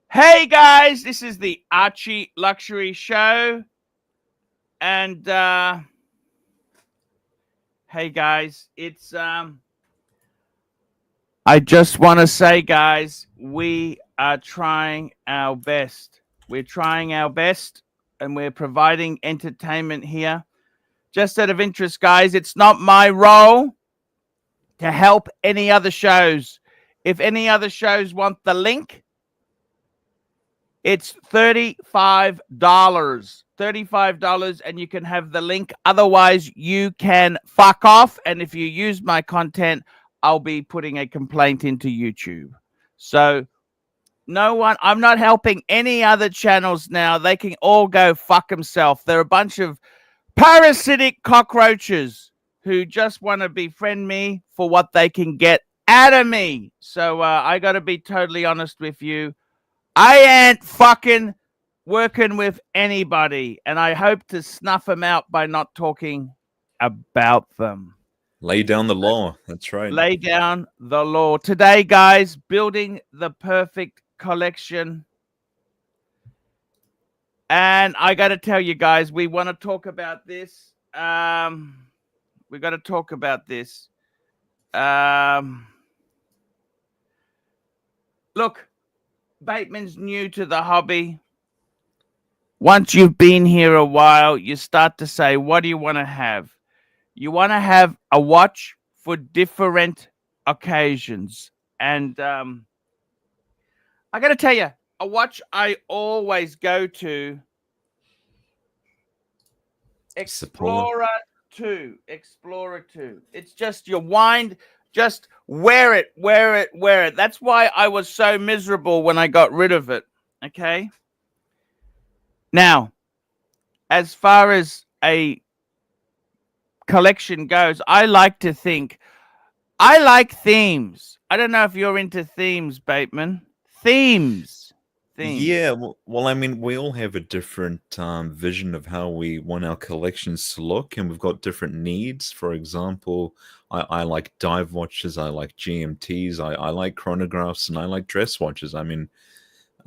Hey guys, this is the Archie Luxury Show. And hey guys, it's I just want to say guys, we are trying our best. We're trying our best and we're providing entertainment here. Just out of interest guys, it's not my role to help any other shows. If any other shows want the link, it's $35. $35 and you can have the link. Otherwise, you can fuck off. And if you use my content, I'll be putting a complaint into YouTube. So no one, I'm not helping any other channels now. They can all go fuck themselves. They're a bunch of parasitic cockroaches who just want to befriend me for what they can get out of me. So I got to be totally honest with you. I ain't fucking working with anybody, and I hope to snuff them out by not talking about them. Lay down the law. That's right. Lay down the law. Today, guys, building the perfect collection. And I got to tell you guys, we want to talk about this. We got to talk about this. Look. Bateman's new to the hobby. Once you've been here a while, you start to say, what do you want to have? You want to have a watch for different occasions. And I got to tell you, a watch I always go to, Explorer 2. Explorer 2. It's just your wind. Just wear it, wear it, wear it. That's why I was so miserable when I got rid of it. Okay. Now, as far as a collection goes, I like to think I like themes. I don't know if you're into themes, Bateman. Themes. Yeah, well, I mean, we all have a different vision of how we want our collections to look, and we've got different needs. For example, I like dive watches, I like GMTs, I like chronographs, and I like dress watches. I mean,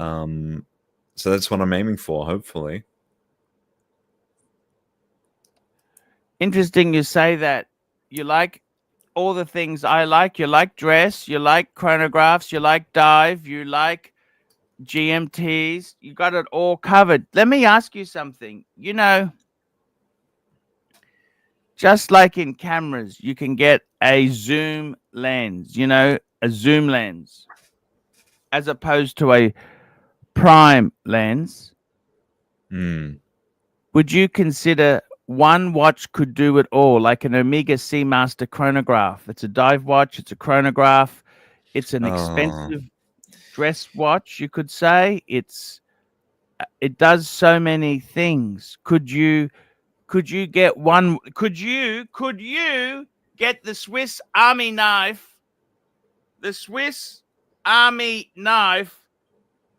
so that's what I'm aiming for, hopefully. Interesting you say that. You like all the things I like. You like dress, you like chronographs, you like dive, you like GMTs, you got it all covered. Let me ask you something. You know, just like in cameras, you can get a zoom lens, a zoom lens, as opposed to a prime lens. Would you consider one watch could do it all, like an Omega Seamaster chronograph? It's a dive watch, it's a chronograph, it's an expensive dress watch, you could say. It does so many things. Could you get one? Could you get the Swiss Army knife? The Swiss Army knife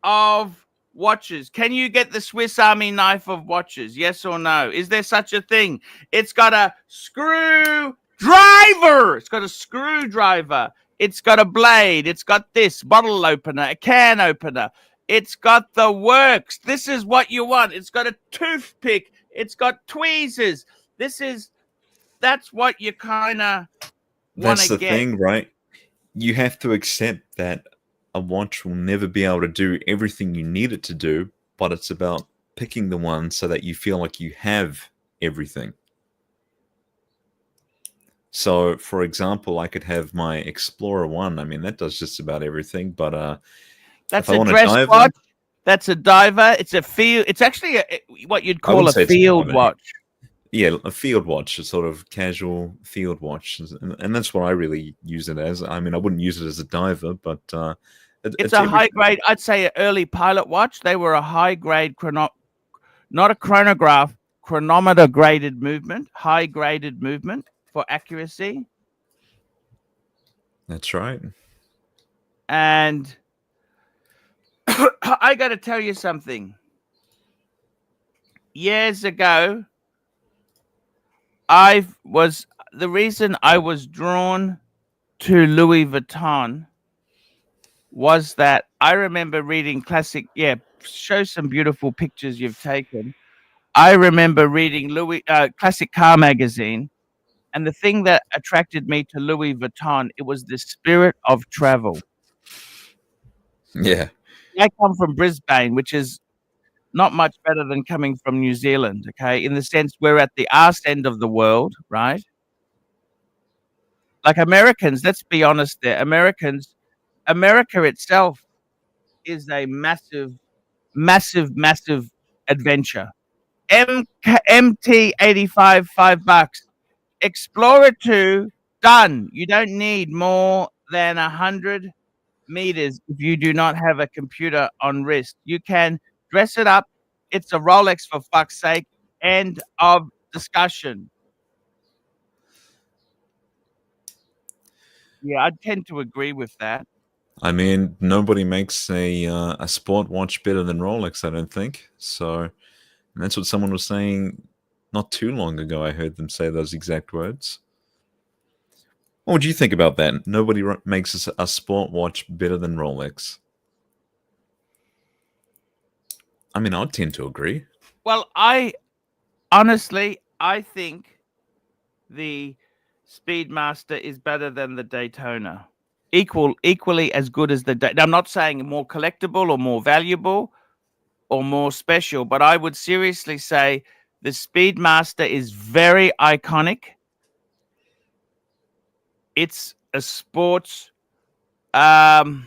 of watches. Can you get the Swiss Army knife of watches? Yes or no? Is there such a thing? It's got a screwdriver. It's got a screwdriver. It's got a blade. It's got this bottle opener, a can opener. It's got the works. This is what you want. It's got a toothpick. It's got tweezers. That's what you kind of want to get. That's the thing, right? You have to accept that a watch will never be able to do everything you need it to do, but it's about picking the one so that you feel like you have everything. So, for example, I could have my Explorer 1. I mean, that does just about everything, but that's a dress watch. That's a diver. It's a field. It's actually what you'd call a field watch. Yeah, a field watch, a sort of casual field watch. And that's what I really use it as. I mean, I wouldn't use it as a diver, but it's a high grade, I'd say an early pilot watch. They were a high grade not a chronograph, chronometer graded movement, high graded movement for accuracy. That's right. And I got to tell you something. Years ago, the reason I was drawn to Louis Vuitton was that I remember reading classic. Yeah, show some beautiful pictures you've taken. I remember reading Classic Car magazine, and the thing that attracted me to Louis Vuitton, it was the spirit of travel. Yeah. I come from Brisbane, which is not much better than coming from New Zealand, okay? In the sense we're at the arse end of the world, right? Like Americans, let's be honest there. America itself is a massive, massive, massive adventure. MT85, $5. Explorer 2, done. You don't need more than 100 meters if you do not have a computer on wrist. You can dress it up. It's a Rolex, for fuck's sake. End of discussion. Yeah, I tend to agree with that. I mean, nobody makes a sport watch better than Rolex, I don't think. So, and that's what someone was saying not too long ago. I heard them say those exact words. What would you think about that? Nobody makes a sport watch better than Rolex. I mean, I'd tend to agree. Well, I think the Speedmaster is better than the Daytona. Equally as good as the Daytona. I'm not saying more collectible or more valuable or more special, but I would seriously say the Speedmaster is very iconic. It's a sports, and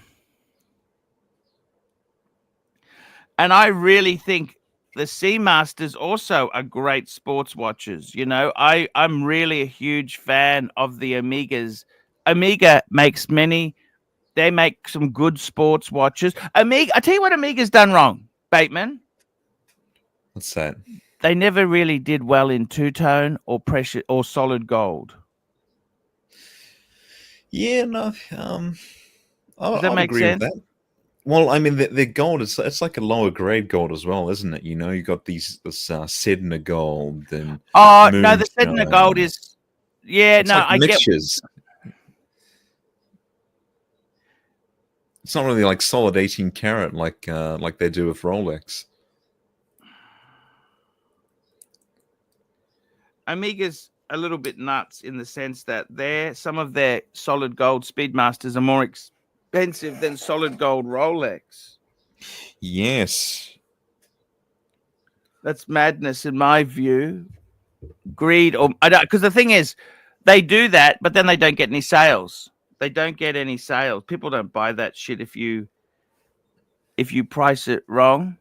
I really think the Seamasters also are great sports watches. You know, I'm really a huge fan of the Omegas. Omega makes many. They make some good sports watches. Omega, I tell you what, Omega's done wrong, Bateman. What's that? They never really did well in two-tone or pressure or solid gold. Yeah, no, Does that I'd make agree with sense? that. Well, I mean, the gold is it's like a lower grade gold as well, isn't it? You know, you got this Sedna gold and Oh no, the Sedna gold moonshine. is. Yeah, It's no, like I get. mixtures. It's not really like solid 18 karat like they do with Rolex. Omega's a little bit nuts in the sense that some of their solid gold Speedmasters are more expensive than solid gold Rolex. Yes. That's madness in my view. Greed, or I don't, because the thing is, they do that, but then they don't get any sales. They don't get any sales. People don't buy that shit if you price it wrong.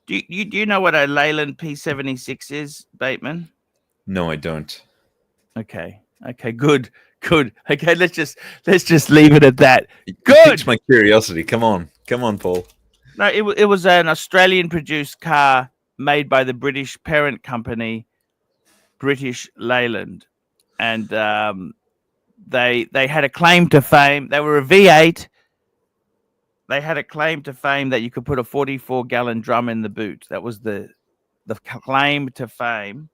Do you know what a Leyland P76 is, Bateman? No, I don't. Okay, good. Okay, let's just leave it at that. It Good. piques my curiosity. Come on, Paul. No, it was an Australian produced car made by the British parent company, British Leyland, and they had a claim to fame. They were a V8. They had a claim to fame that you could put a 44-gallon drum in the boot. That was the claim to fame.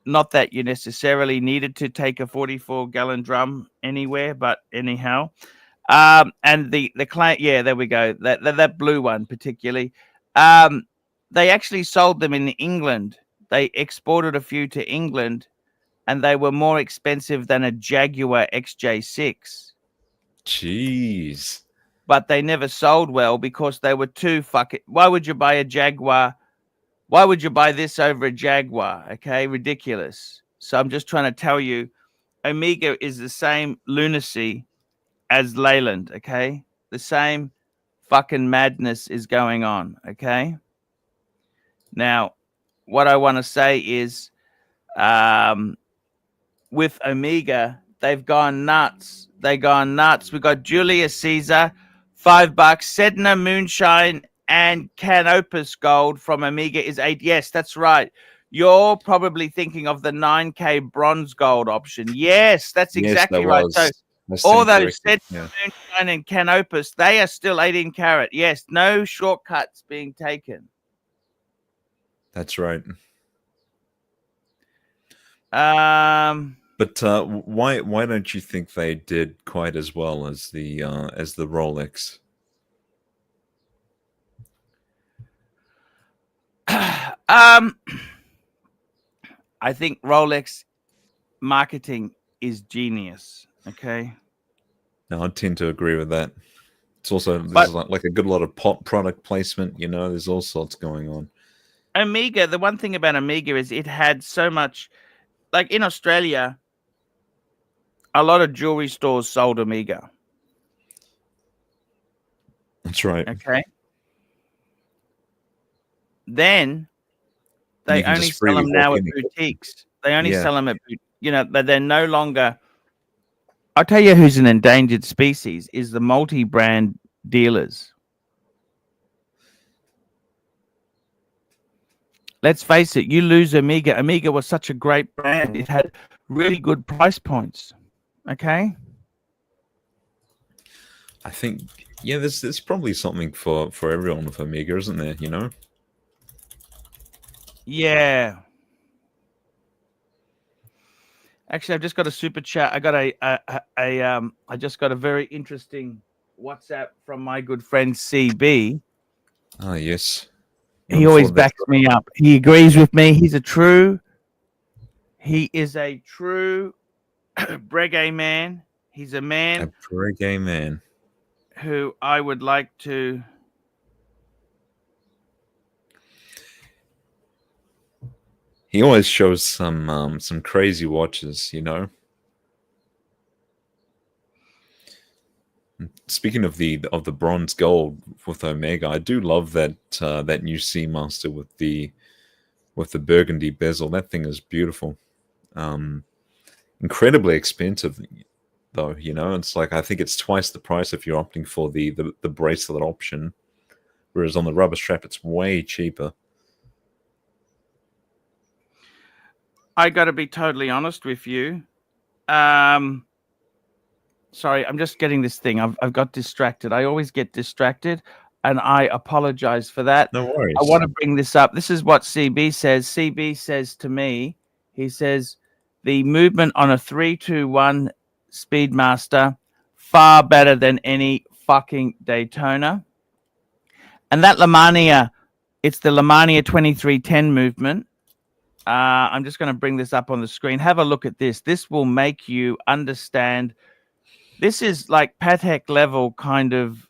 Not that you necessarily needed to take a 44-gallon drum anywhere, but anyhow. And the claim, yeah, there we go. That blue one particularly. They actually sold them in England. They exported a few to England, and they were more expensive than a Jaguar XJ6. Jeez. But they never sold well because they were too fucking. Why would you buy a Jaguar? Why would you buy this over a Jaguar? Okay, ridiculous. So I'm just trying to tell you, Omega is the same lunacy as Leyland. Okay, the same fucking madness is going on. Okay. Now, what I want to say is, with Omega, they've gone nuts. They gone nuts. We got Julius Caesar, $5. Sedna Moonshine and Canopus Gold from Omega is $8. Yes, that's right. You're probably thinking of the 9K bronze gold option. Yes, that's exactly right. So all those Sedna Moonshine and Canopus, they are still 18 karat. Yes, no shortcuts being taken. That's right. But why don't you think they did quite as well as the Rolex? I think Rolex marketing is genius. Okay. No, I tend to agree with that. It's also But there's like a good lot of product placement. You know, there's all sorts going on. Omega, the one thing about Omega is it had so much, like in Australia, a lot of jewelry stores sold Omega. That's right. Okay. Then And they you can only just sell freely them walk now at in. boutiques. They only Yeah. sell them at, but they're no longer. I'll tell you who's an endangered species is the multi-brand dealers. Let's face it, you lose Omega. Omega was such a great brand. It had really good price points. Okay. I think there's probably something for everyone with Omega, isn't there? You know. Yeah. Actually, I've just got a super chat. I got I just got a very interesting WhatsApp from my good friend CB. Ah, yes. He always backs me up. He agrees with me. He is a true Breguet man. He's a man. A Breguet man. Who I would like to. He always shows some crazy watches, you know. Speaking of the bronze gold with Omega, I do love that that new Seamaster with the burgundy bezel. That thing is beautiful. Incredibly expensive though, you know. It's like I think it's twice the price if you're opting for the bracelet option, whereas on the rubber strap it's way cheaper. I got to be totally honest with you. Sorry, I'm just getting this thing. I've got distracted. I always get distracted, and I apologize for that. No worries. I want to bring this up. This is what CB says. CB says to me, he says, the movement on a 321 Speedmaster, far better than any fucking Daytona. And that Lemania, it's the Lemania 2310 movement. I'm just going to bring this up on the screen. Have a look at this. This will make you understand. This is like Patek level kind of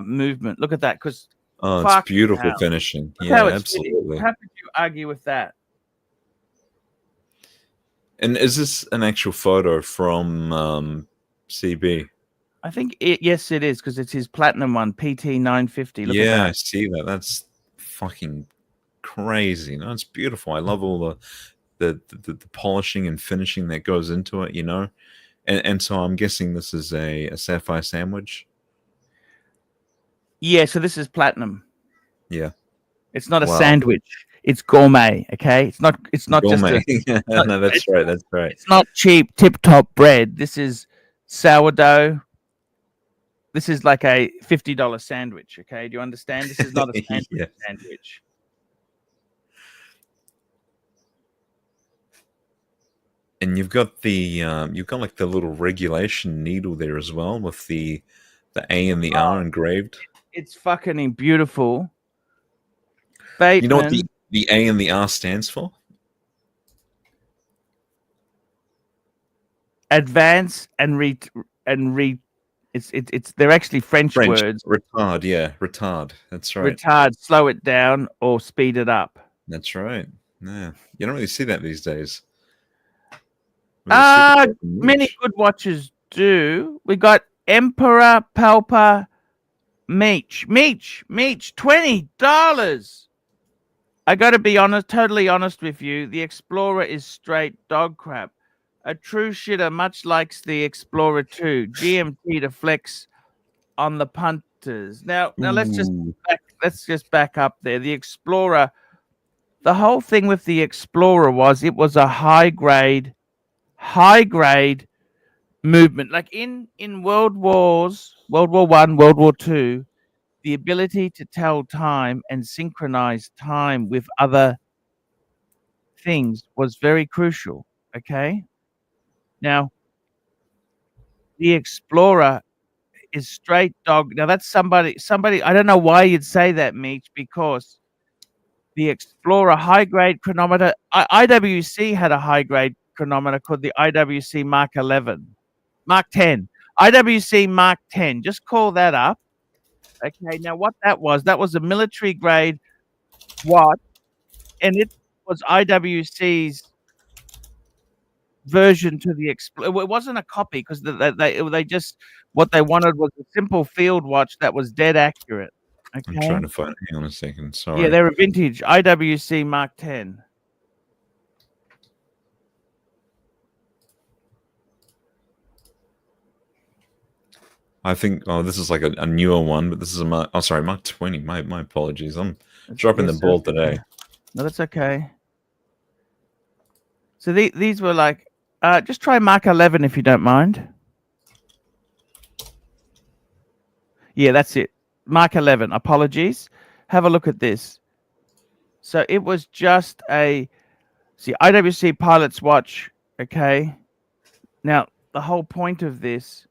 movement. Look at that. Because it's beautiful finishing. Yeah, absolutely. How could you argue with that? And is this an actual photo from CB? I think yes, it is, because it's his platinum one, PT 950. Look at that. I see that. That's fucking crazy. No, it's beautiful. I love all the polishing and finishing that goes into it, you know. And so I'm guessing this is a sapphire sandwich. Yeah, so this is platinum. Yeah. It's not a sandwich. It's gourmet, okay? It's not gourmet. Just no, that's right. That's right. It's not cheap tip-top bread. This is sourdough. This is like a $50 sandwich, okay? Do you understand? This is not a sandwich sandwich. And you've got like the little regulation needle there as well with the A and the R engraved. It's fucking beautiful. Bateman, you know what the A and the R stands for? Advance and it's they're actually French words. Retard, yeah, retard. That's right. Retard, slow it down or speed it up. That's right. Yeah, you don't really see that these days. Many good watches do. We got Emperor Palpa Meech, $20. I got to be honest, totally honest with you. The Explorer is straight dog crap. A true shitter, much likes the Explorer 2. GMT to flex on the punters. Now let's just back up there. The Explorer, the whole thing with the Explorer was it was a high grade movement. Like in World War I, World War II, the ability to tell time and synchronize time with other things was very crucial. Okay. Now, the Explorer is straight dog. Now that's somebody. I don't know why you'd say that, Meech, because the Explorer high grade chronometer. IWC had a high grade chronometer called the IWC Mark 11, Mark 10, IWC Mark 10. Just call that up. Okay. Now what that was a military grade watch, and it was IWC's version to the Explorer. It wasn't a copy because they just what they wanted was a simple field watch that was dead accurate. Okay. I'm trying to find. Hang on a second. Sorry. Yeah, they're a vintage IWC Mark 10. I think. Oh, this is like a newer one, but this is a Mark. Oh, sorry, Mark 20. My apologies. I'm dropping the ball today. No, that's okay. So these were like, just try Mark 11 if you don't mind. Yeah, that's it. Mark 11. Apologies. Have a look at this. So it was just IWC pilot's watch. Okay. Now the whole point of this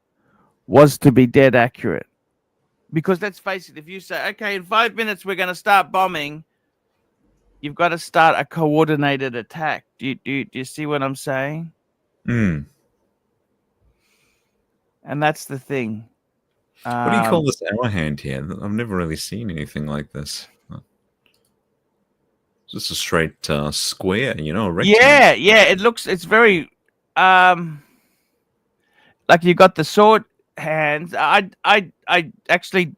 was to be dead accurate, because let's face it, if you say, okay, in 5 minutes we're going to start bombing, you've got to start a coordinated attack. Do you see what I'm saying? Mm. And that's the thing. What do you call this hour hand here? I've never really seen anything like this. Just a straight square, a rectangle. Yeah. It's very like you got the sword hands. I actually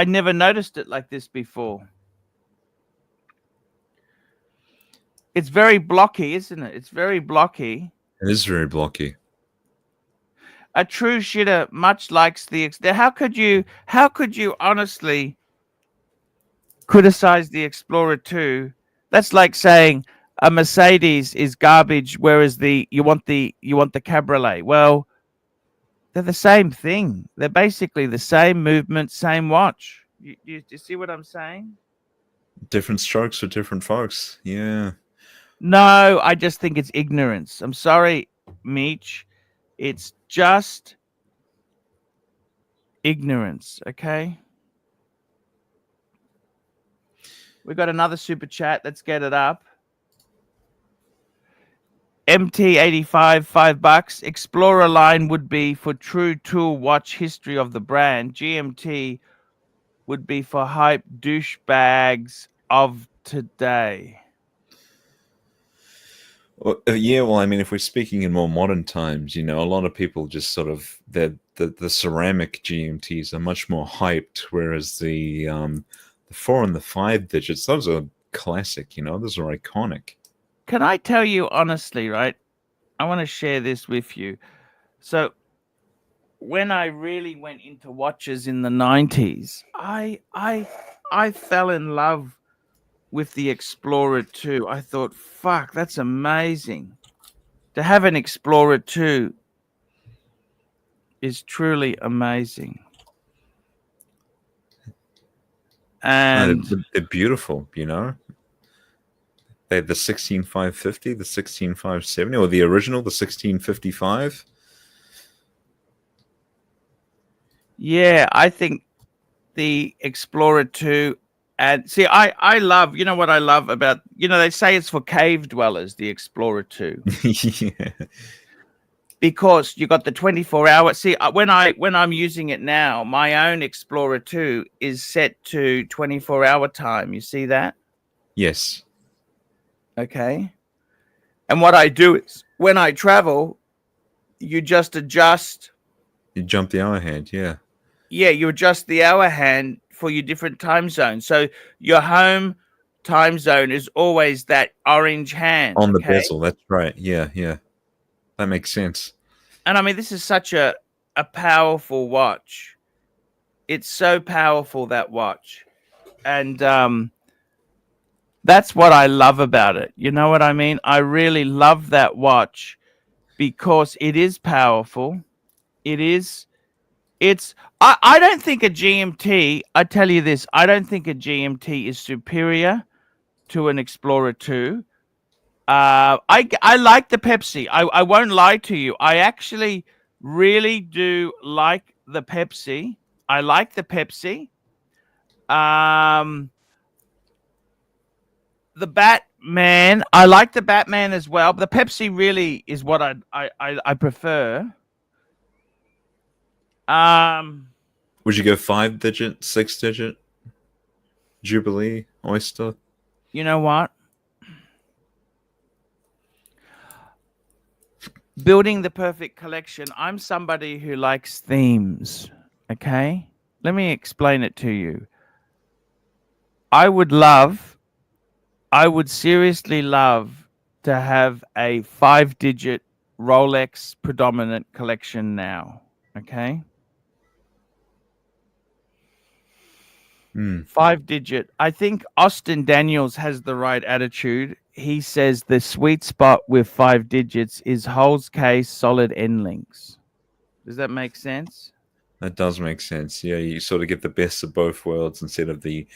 never noticed it like this before. It's very blocky, isn't it? It's very blocky. It is very blocky. A true shitter much likes the. How could you honestly criticize the Explorer 2? That's like saying a Mercedes is garbage, whereas you want the Cabriolet. Well, they're the same thing. They're basically the same movement, same watch. You see what I'm saying? Different strokes for different folks. Yeah. No, I just think it's ignorance. I'm sorry, Meech. It's just ignorance, okay? We got another super chat. Let's get it up. MT85, $5. Explorer line would be for true tool watch history of the brand. GMT would be for hype douchebags of today. Yeah, well, I mean, if we're speaking in more modern times, a lot of people just sort of the ceramic GMTs are much more hyped, whereas the 4 and the 5 digits, those are classic. Those are iconic. Can I tell you honestly, right? I want to share this with you. So when I really went into watches in the 90s, I fell in love with the Explorer 2. I thought, fuck, that's amazing. To have an Explorer 2 is truly amazing. And they're beautiful, They have the 16550, the 16570, or the original, the 1655. Yeah, I think the Explorer 2. And see, I love, what I love about, they say it's for cave dwellers, the Explorer 2. Yeah. Because you got the 24-hour. See, when I'm using it now, my own Explorer 2 is set to 24-hour time. You see that? Yes. Okay. And what I do is when I travel, you just adjust. You jump the hour hand, yeah. Yeah, you adjust the hour hand for your different time zones. So your home time zone is always that orange hand. On the bezel, that's right. Yeah. That makes sense. And I mean, this is such a powerful watch. It's so powerful, that watch. And that's what I love about it. You know what I mean? I really love that watch because it is powerful. I don't think a GMT, I tell you this, I don't think a GMT is superior to an Explorer 2. I like the Pepsi. I won't lie to you. I actually really do like the Pepsi. I like the Pepsi. The Batman. I like the Batman as well. But the Pepsi really is what I prefer. Would you go 5-digit, 6-digit? Jubilee, Oyster? You know what? Building the perfect collection. I'm somebody who likes themes. Okay? Let me explain it to you. I would seriously love to have a 5-digit Rolex predominant collection now. Okay? 5-digit. I think Austin Daniels has the right attitude. He says the sweet spot with 5 digits is holes case, solid end links. Does that make sense? That does make sense. Yeah, you sort of get the best of both worlds instead of the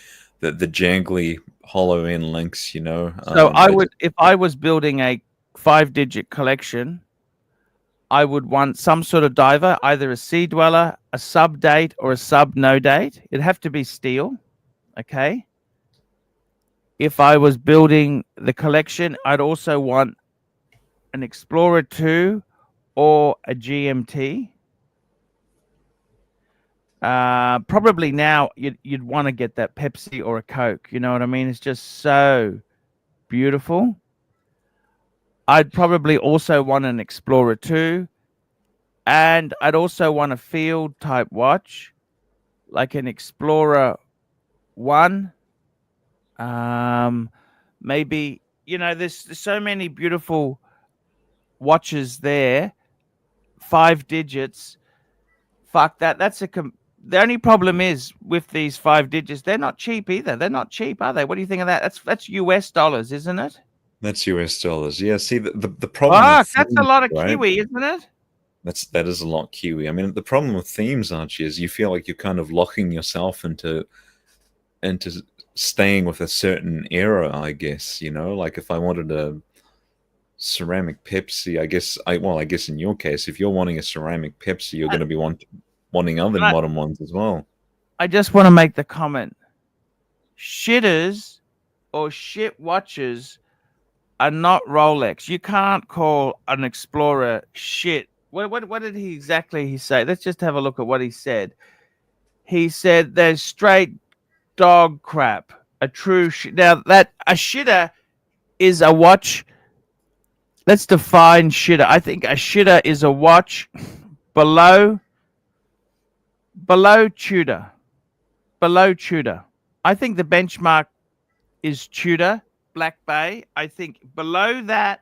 jangly hollow end links, you know. So if I was building a 5-digit collection, I would want some sort of diver, either a sea dweller, a sub date, or a sub no date. It'd have to be steel. Okay. If I was building the collection, I'd also want an Explorer 2 or a GMT. Probably now you'd want to get that Pepsi or a Coke. You know what I mean? It's just so beautiful. I'd probably also want an Explorer 2, and I'd also want a field type watch, like an Explorer 1. Maybe, there's so many beautiful watches there. 5 digits. Fuck that. The only problem is with these 5 digits, they're not cheap either. They're not cheap, are they? What do you think of that? That's US dollars, isn't it? That's US dollars. Yeah, see the problem Fuck, with that's a themes, lot of right? Kiwi, isn't it? That is a lot Kiwi. I mean, the problem with themes, Archie, is you feel like you're kind of locking yourself into staying with a certain era, I guess, you know? Like if I wanted a ceramic Pepsi, I guess in your case, if you're wanting a ceramic Pepsi, you're going to be wanting other modern ones as well. I just want to make the comment. Shitters or shit watches are not Rolex. You can't call an Explorer shit. What did he exactly say? Let's just have a look at what he said. He said there's straight dog crap. A true shit. Now that a shitter is a watch. Let's define shitter. I think a shitter is a watch below Tudor. Below Tudor. I think the benchmark is Tudor, Black Bay. I think below that,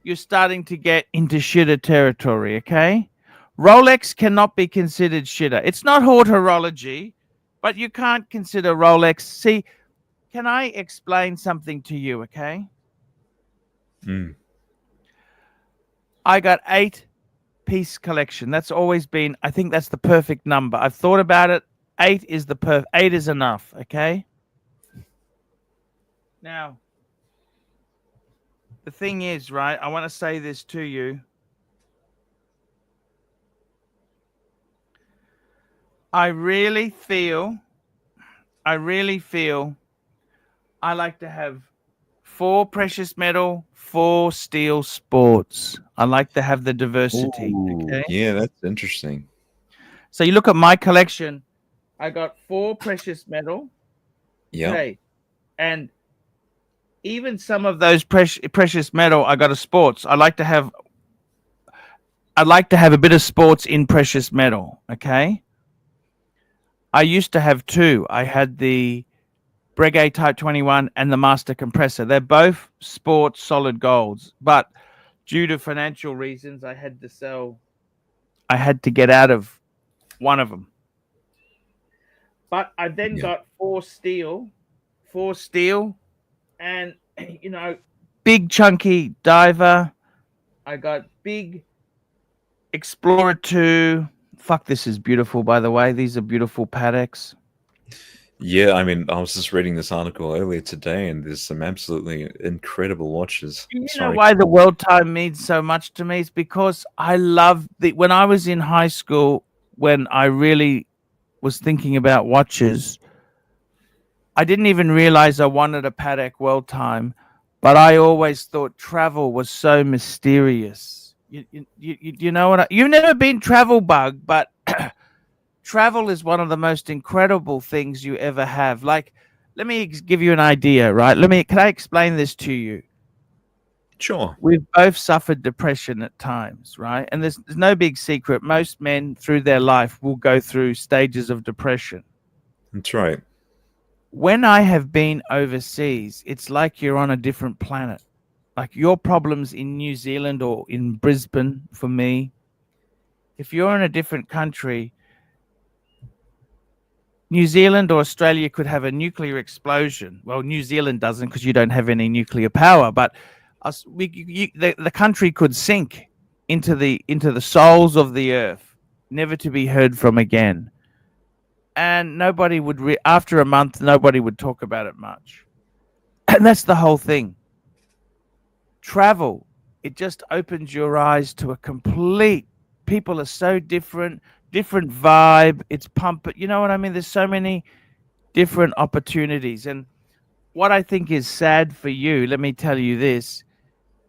you're starting to get into shitter territory, okay? Rolex cannot be considered shitter. It's not haute horology, but you can't consider Rolex. See, can I explain something to you, okay? I got 8-piece collection. That's always been, I think that's the perfect number. I've thought about it. 8 is 8 is enough, okay? Now, the thing is, right, I want to say this to you. I really feel I like to have 4 precious metal, 4 steel sports. I like to have the diversity. Ooh, okay. Yeah, that's interesting. So you look at my collection, I got 4 precious metal. Yeah. Okay. And even some of those precious metal, I got a sports. I'd like to have a bit of sports in precious metal. Okay. I used to have 2. I had the Breguet Type 21 and the Master Compressor. They're both sports solid golds, but due to financial reasons, I had to sell. I had to get out of one of them. But I then got 4 steel, and big chunky diver. I got big Explorer 2. Fuck, this is beautiful, by the way. These are beautiful Pateks. Yeah, I mean, I was just reading this article earlier today, and there's some absolutely incredible watches. You know Sorry. why the world time means so much to me? It's because I love when I was in high school, when I really was thinking about watches, I didn't even realize I wanted a Patek world time, but I always thought travel was so mysterious. You know what? You've never been travel bug, but travel is one of the most incredible things you ever have. Like, let me give you an idea, right? Can I explain this to you? Sure. We've both suffered depression at times, right? And there's no big secret. Most men through their life will go through stages of depression. That's right. When I have been overseas, it's like you're on a different planet. Like your problems in New Zealand or in Brisbane, for me, if you're in a different country, New Zealand or Australia could have a nuclear explosion. Well, New Zealand doesn't because you don't have any nuclear power, but the country could sink into the souls of the earth, never to be heard from again. And nobody would after a month, nobody would talk about it much. And that's the whole thing. Travel, it just opens your eyes to a complete. People are so different vibe. It's pump. You know what I mean? There's so many different opportunities. And what I think is sad for you, let me tell you this,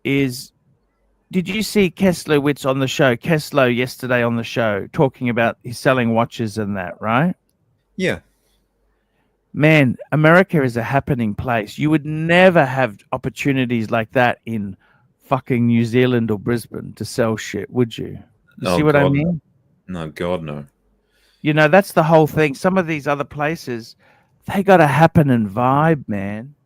is did you see Kesslowitz on the show? Kesslow yesterday on the show talking about he's selling watches and that, right? Yeah. Man, America is a happening place. You would never have opportunities like that in fucking New Zealand or Brisbane to sell shit, would you? You see what I mean? No, God, no. You know, that's the whole thing. Some of these other places, they got to happen and vibe, man.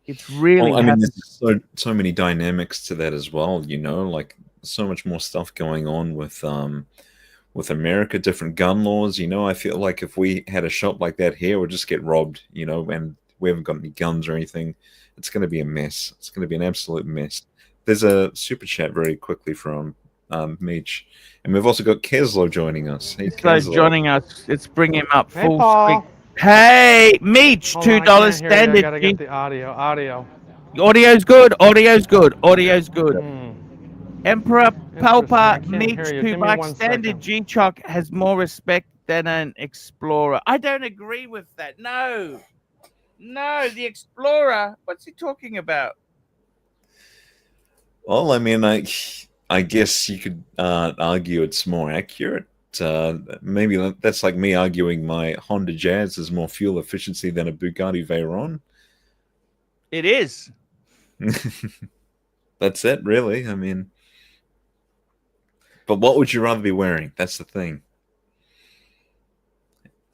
It's really. Well, I mean, there's so many dynamics to that as well. You know, like so much more stuff going on with America, different gun laws. You know, I feel like if we had a shop like that here, we'd just get robbed. You know, and we haven't got any guns or anything. It's going to be a mess. It's going to be an absolute mess. There's a super chat very quickly from Meech, and we've also got Keslow joining us. Hey, Keslow joining us. Let's bring him up full Paul. screen. Hey, Meech, $2 standard. I gotta get the audio. Audio's good. Audio's good. Emperor Palpa Meech, $2 standard. G-Chock has more respect than an Explorer. I don't agree with that. No, the Explorer. What's he talking about? Well, I mean, I guess you could argue it's more accurate. Maybe that's like me arguing my Honda Jazz has more fuel efficiency than a Bugatti Veyron. It is. That's it, really. I mean, but what would you rather be wearing? That's the thing.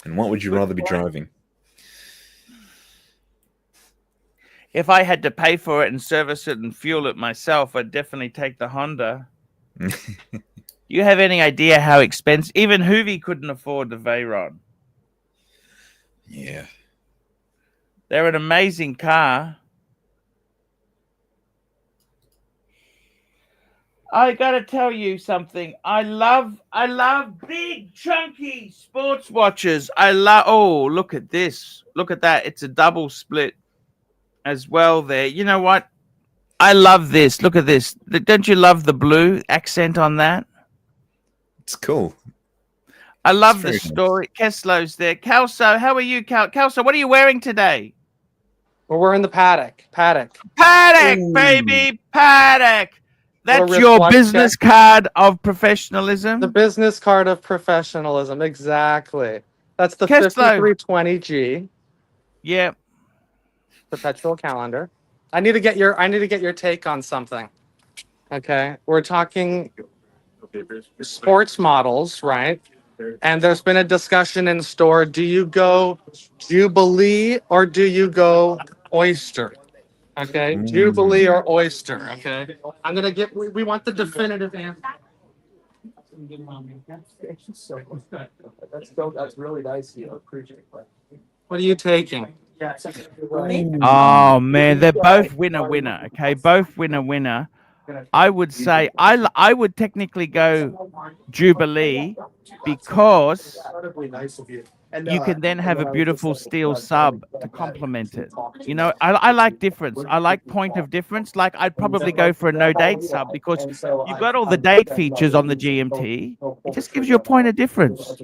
And what would you rather be driving? If I had to pay for it and service it and fuel it myself, I'd definitely take the Honda. You have any idea how expensive? Even Hoovy couldn't afford the Veyron. Yeah. They're an amazing car. I gotta tell you something. I love big chunky sports watches. Oh, look at this. Look at that. It's a double split as well there. You know what? I love this. Look at this. Don't you love the blue accent on that? It's cool. I love the story. Nice. Keslow's there. Kelso, how are you, Kelso? What are you wearing today? We're wearing the Patek. Patek, baby. Patek. That's your business card of professionalism? The business card of professionalism, exactly. That's the 5320G. Yeah. Perpetual calendar. I need to get your take on something. Okay. We're talking sports models, right? And there's been a discussion in store. Do you go Jubilee or do you go Oyster? Okay. Jubilee or Oyster. Okay. I'm going to get, we want the definitive answer. That's really nice. You appreciate it. What are you taking? Oh man, they're both winner. Okay, both winner. I would say I would technically go Jubilee, because you can then have a beautiful steel sub to complement it. You know, I like difference. I like point of difference. Like I'd probably go for a no date sub because you've got all the date features on the GMT. It just gives you a point of difference.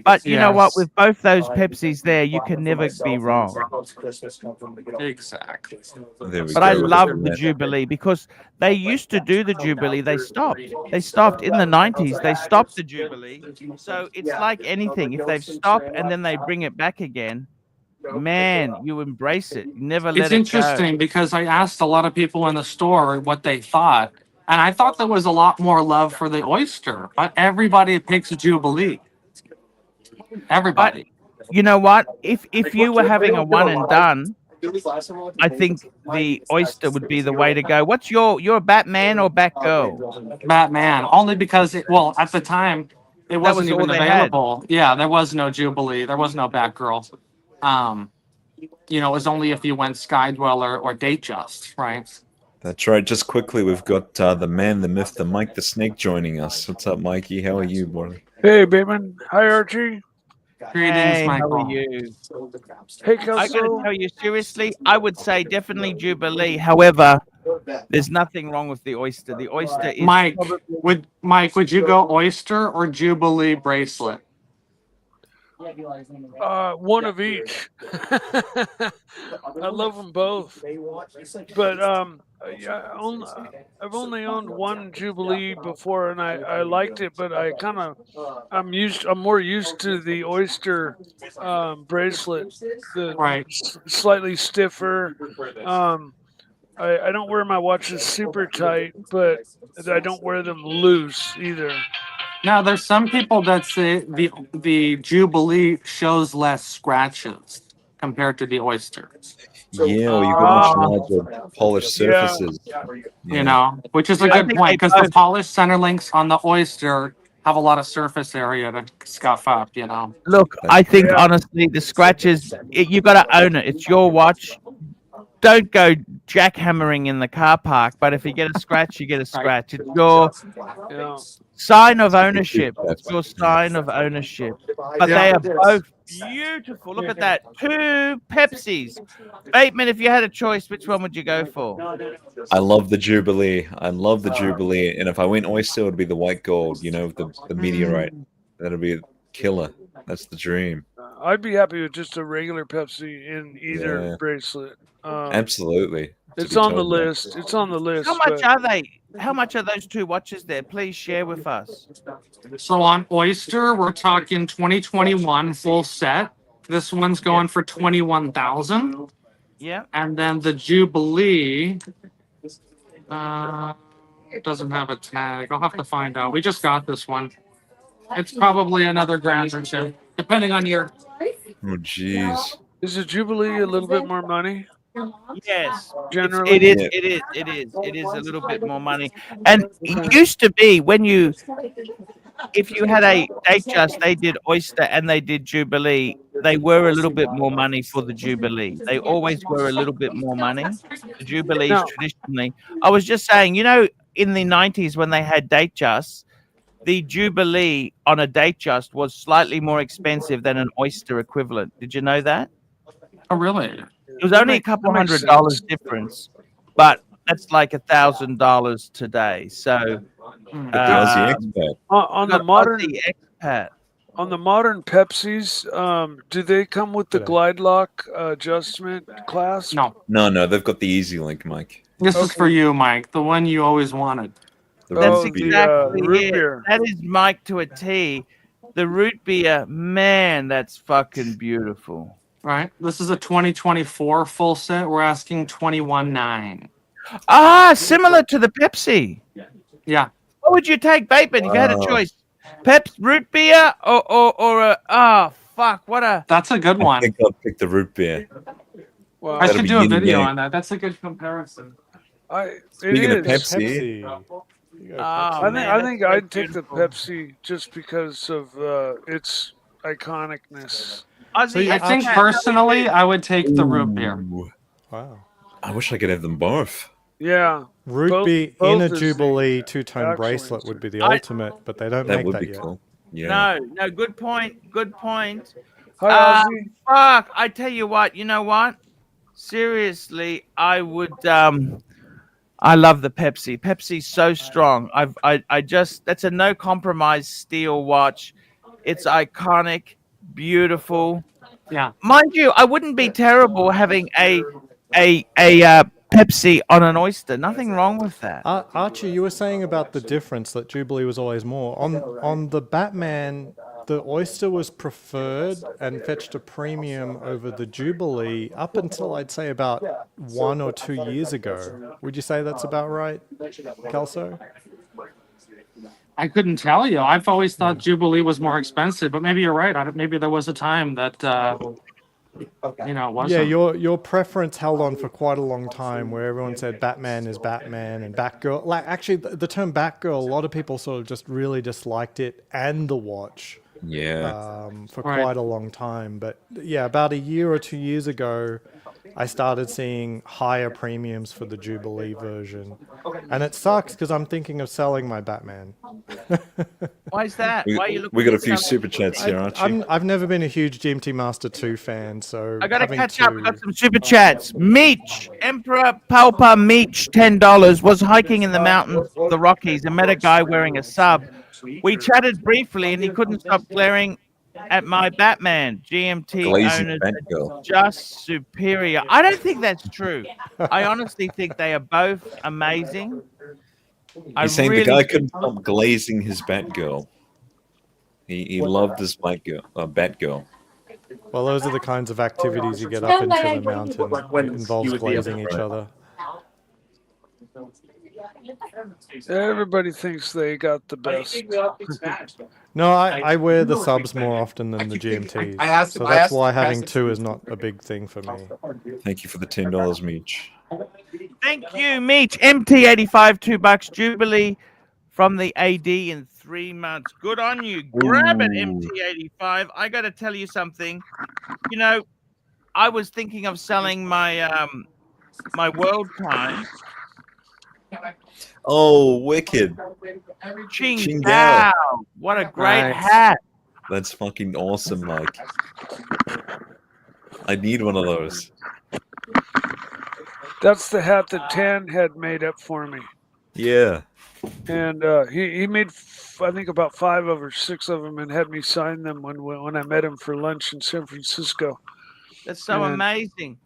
But you know what? With both those Pepsis there, you can never be wrong. Exactly. But I love the Jubilee because they used to do the Jubilee. They stopped. They stopped in the 90s. They stopped the Jubilee. So it's like anything. If they've stopped and then they bring it back again, man, you embrace it. You never let it go. It's interesting because I asked a lot of people in the store what they thought, and I thought there was a lot more love for the Oyster, but everybody picks a Jubilee. Everybody. But you know what? If you were having a one and done, I think the Oyster would be the way to go. What's you're a Batman or Batgirl? Batman, only because at the time it wasn't even available. Yeah, there was no Jubilee, there was no Batgirl. You know, it was only if you went Sky Dweller or Datejust, right? That's right. Just quickly, we've got the man, the myth, the Mike the Snake joining us. What's up, Mikey? How are you, boy? Hey, Bateman. Hi, Archie. Greetings, Michael. How are you? Hey, I gotta Kelso. tell you seriously, I would say definitely Jubilee. However, there's nothing wrong with the Oyster. The Oyster is Mike, would you go Oyster or Jubilee bracelet? One of each. I love them both. But yeah, I've only owned one Jubilee before, and I liked it, but I'm more used to the Oyster bracelet, the slightly stiffer. I don't wear my watches super tight, but I don't wear them loose either. Now, there's some people that say the Jubilee shows less scratches compared to the Oyster. Yeah, well, you've got much larger polished surfaces. You know, which is a good point because the polished center links on the Oyster have a lot of surface area to scuff up, you know. Look, I think honestly, the scratches, you got to own it. It's your watch. Don't go jackhammering in the car park, but if you get a scratch, you get a scratch. It's your sign of ownership. It's your sign of ownership. But they are both beautiful. Look at that. 2 Pepsis. Bateman, if you had a choice, which one would you go for? I love the Jubilee. I love the Jubilee. And if I went Oyster, it would be the white gold, you know, the meteorite. That'd be a killer. That's the dream. I'd be happy with just a regular Pepsi in either bracelet. Absolutely. It's on the list. It's on the list. How much are they? How much are those 2 watches there? Please share with us. So on Oyster, we're talking 2021 full set. This one's going for 21,000. Yeah. And then the Jubilee doesn't have a tag. I'll have to find out. We just got this one. It's probably another grand or two, depending on your. Oh, jeez. Is the Jubilee a little bit more money? Yes, generally it is a little bit more money. And it used to be if you had a Datejust, they did Oyster and they did Jubilee, they were a little bit more money for the Jubilee. They always were a little bit more money. The Jubilees traditionally. I was just saying, you know, in the 90s when they had Datejusts, the Jubilee on a Datejust was slightly more expensive than an Oyster equivalent. Did you know that? Oh, really? It was only a couple $100 difference, but that's like $1,000 today. So on the modern Pepsis, do they come with the glide lock adjustment clasp? No, they've got the Easy Link, Mike. This is for you, Mike, the one you always wanted. That's exactly it. That is Mike to a T. The root beer, man, that's fucking beautiful. Right. This is a 2024 full set. We're asking 21,900. Ah, similar to the Pepsi. Yeah. What would you take, Bateman, if you had a choice? Pepsi root beer or a That's a good one. I think I'll pick the root beer. Wow. I should do a video on that. That's a good comparison. Speaking of Pepsi. I think I'd take the Pepsi just because of its iconicness. I think personally, I would take the root beer. Wow. I wish I could have them both. Yeah. Root beer in a Jubilee 2-tone bracelet would be the ultimate, but they don't make that yet. Cool. Yeah. No, good point. Good point. Hi, Ozzy. Fuck. I tell you what, you know what? Seriously, I would I love the Pepsi. Pepsi's so strong. I just that's a no compromise steel watch. It's iconic, beautiful. Yeah. Mind you, I wouldn't be terrible having a Pepsi on an Oyster. Nothing wrong with that. Archie, you were saying about the difference that Jubilee was always more. On the Batman, the Oyster was preferred and fetched a premium over the Jubilee up until I'd say about 1 or 2 years ago. Would you say that's about right, Kelso? I couldn't tell you. I've always thought Jubilee was more expensive, but maybe you're right. Maybe there was a time that it wasn't. Yeah, your preference held on for quite a long time, where everyone said Batman is Batman and Batgirl. Like actually, the term Batgirl, a lot of people sort of just really disliked it and the watch. Yeah. For quite a long time. But yeah, about a year or 2 years ago, I started seeing higher premiums for the Jubilee version. And it sucks because I'm thinking of selling my Batman. Why is that? Why are you looking We got a at few something? super chats here, Archie. I've never been a huge GMT Master 2 fan, so I gotta having catch up. to- We got some super chats. Meech, Emperor Palpa Meech, $10, was hiking in the mountains of the Rockies and met a guy wearing a sub. We chatted briefly and he couldn't stop glaring at my Batman. GMT Glazing owners Batgirl. are just superior. I don't think that's true. I honestly think they are both amazing. He's saying the guy couldn't stop glazing his Batgirl. He loved this Batgirl. Well, those are the kinds of activities you get up into the mountain. It involves glazing each other. Everybody thinks they got the best. No, I wear the subs more often than the GMTs. So that's why having two is not a big thing for me. Thank you for the $10, Meech. Thank you, Meech. MT85, $2. Jubilee from the AD in 3 months. Good on you. Grab it, MT85. I got to tell you something. You know, I was thinking of selling my my world time. Oh, wicked. Ching Ching Gao. What a great Nice. hat. That's fucking awesome, Mike. I need one of those. That's the hat that Tan had made up for me. Yeah. And he made, I think, about 5 or 6 of them and had me sign them when I met him for lunch in San Francisco. That's so And amazing.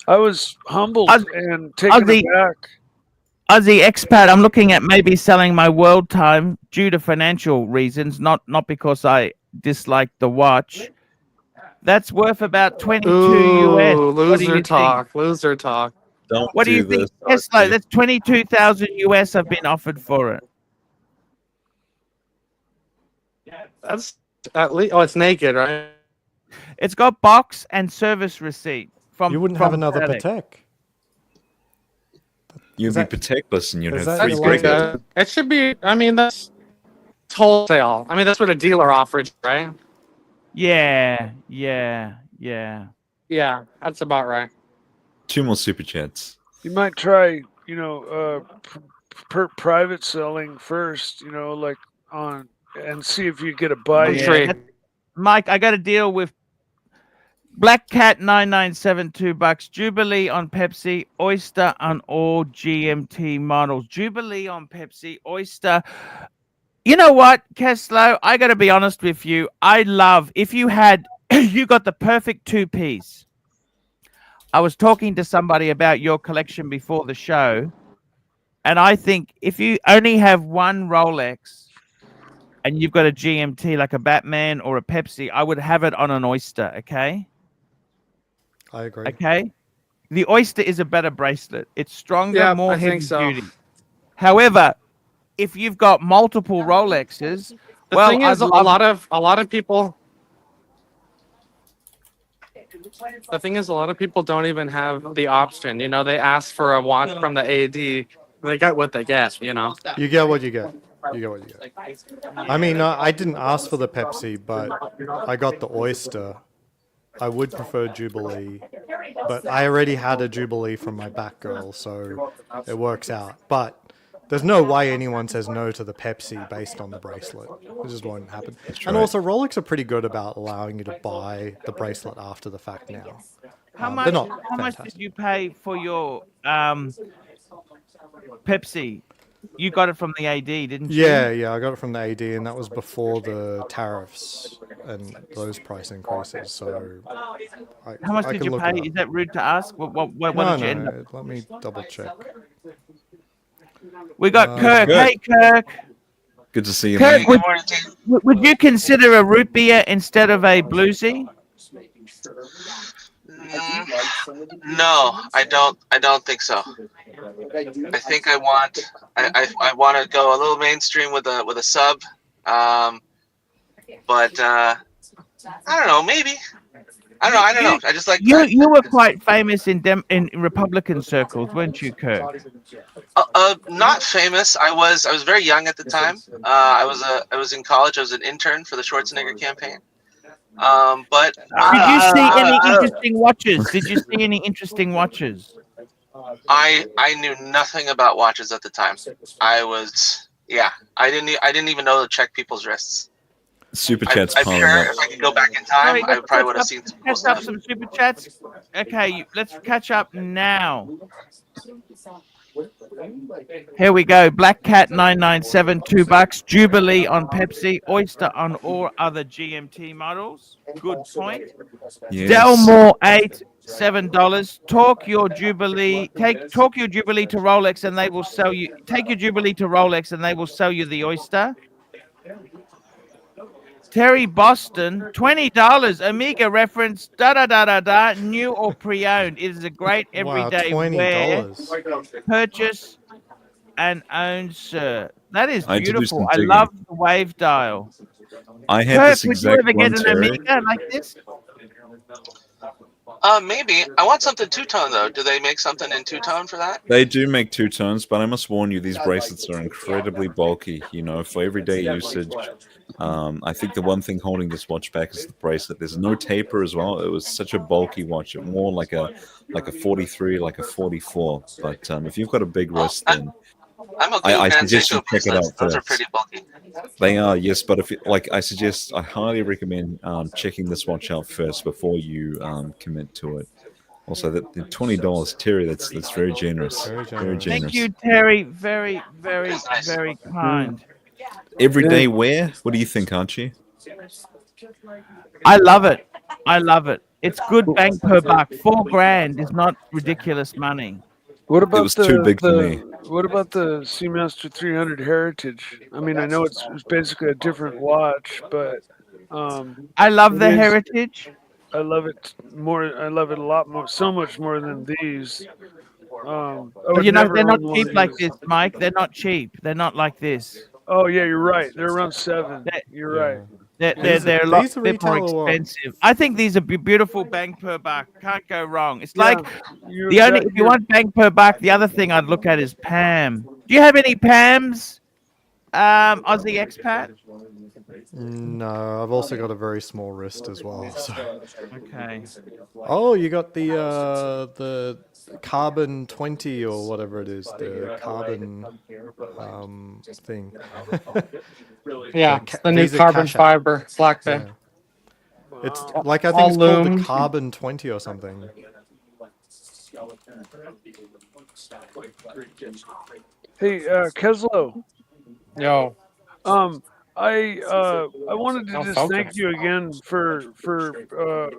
I was humbled and taken aback. Aussie expat, I'm looking at maybe selling my world time due to financial reasons, not because I dislike the watch. That's worth about 22 US. Loser talk. Loser talk. Don't What do you this, think? Tesla, Archie. that's 22,000 US I've been offered for it. That's at least. Oh, it's naked, right? It's got box and service receipt from. You wouldn't from have another FedEx. Patek. You'd Is be that- Pateckless and you'd is have that 3 your Like Breguet. it should be. I mean, that's wholesale. I mean, that's what a dealer offers, right? Yeah. Yeah, that's about right. 2 more super chats. You might try, private selling first, like on, and see if you get a buy. I'm sure. Mike, I got a deal with Black Cat 9972 $2, Jubilee on Pepsi, Oyster on all GMT models. Jubilee on Pepsi, Oyster. You know what, Keslow? I got to be honest with you. I love if you had you got the perfect 2-piece. I was talking to somebody about your collection before the show, and I think if you only have one Rolex and you've got a GMT like a Batman or a Pepsi, I would have it on an Oyster, okay? I agree. Okay? The Oyster is a better bracelet. It's stronger, Yeah, more I think heavy so. duty. However, if you've got multiple Rolexes, The thing is, I've- a lot of people. The thing is, a lot of people don't even have the option. You know, they ask for a watch from the AD. They get what they get. You know. You get what you get. You get what you get. I mean, I didn't ask for the Pepsi, but I got the Oyster. I would prefer Jubilee, but I already had a Jubilee from my Batgirl, so it works out. But There's no way anyone says no to the Pepsi based on the bracelet. It just won't happen. That's And right. also, Rolex are pretty good about allowing you to buy the bracelet after the fact now. How They're much? not How much fantastic. did you pay for your Pepsi? You got it from the AD, didn't you? Yeah, I got it from the AD, and that was before the tariffs and those price increases. So, How much I did can you look pay? it up. Is that rude to ask? What No, did you end up? no, let me double check. We got Kirk. good. Hey, Kirk. Good to see you, Kirk, mate. would you consider a root beer instead of a bluesy? No, I don't think so. I think I want to go a little mainstream with a sub, but I don't know. Maybe I don't know. I just like You were quite famous in Republican circles, weren't you, Kirk? not famous. I was very young at the time. I was in college. I was an intern for the Schwarzenegger campaign. But Did you see any interesting watches? Did you see any interesting watches? I knew nothing about watches at the time. I didn't even know to check people's wrists. Super chats I'm piling sure up. if I could go back in time, I probably would have seen some cool Catch up stuff. some super chats. Okay, let's catch up now. Here we go. Black Cat 997, $2. Jubilee on Pepsi. Oyster on all other GMT models. Good point. Yes. Delmore 8, $7. Talk your Jubilee to Rolex and they will sell you. Take your Jubilee to Rolex and they will sell you the Oyster. Terry Boston, $20. Omega reference, new or pre-owned. It is a great everyday wear. $20. Purchase and own, sir. That is I had to do beautiful. some I digging. love the wave dial. I had Kirk, this would you exact ever one, get an Terry. Omega like this? Maybe I want something two-tone though. Do they make something in two-tone for that? They do make two tones, but I must warn you, these bracelets are incredibly bulky. You know, for everyday usage. I think the one thing holding this watch back is the bracelet. There's no taper as well. It was such a bulky watch. It more like a 43, like a 44. But if you've got a big wrist, then I'm okay I with suggest you Manseco check it out bracelets. Those are first. pretty bulky. They are, yes, but if I highly recommend checking this watch out first before you commit to it. Also, the $20, Terry, that's very generous. Very Very generous. generous. Thank you, Terry. Very, very, very kind. Everyday wear? What do you think, Archie? I love it. I love it. It's good bang per buck. $4,000 is not ridiculous money. What about was too big for me. What about the Seamaster 300 Heritage? I mean, I know it's basically a different watch, but I love the it is- heritage. I love it more. I love it a lot more, so much more than these. But you know, they're not cheap like this, Mike. They're not cheap. They're not like this. Oh yeah, you're right. They're around 7. You're right. They're a lot These are they're more retail or what? expensive. I think these are beautiful bang per buck. Can't go wrong. It's like You're the only if you you're- want bang per buck, the other thing I'd look at is Pam. Do you have any Pams? Aussie expat? No, I've also got a very small wrist as well. So. Okay. Oh, you got the carbon 20 or whatever it is, the carbon thing. Yeah, Ca- the new Visa carbon Cash App. fiber Black Bay. Yeah. It's like I All think it's called the loomed. carbon 20 or something. Hey, Keslow. Yo, I wanted to No just focus. thank you again for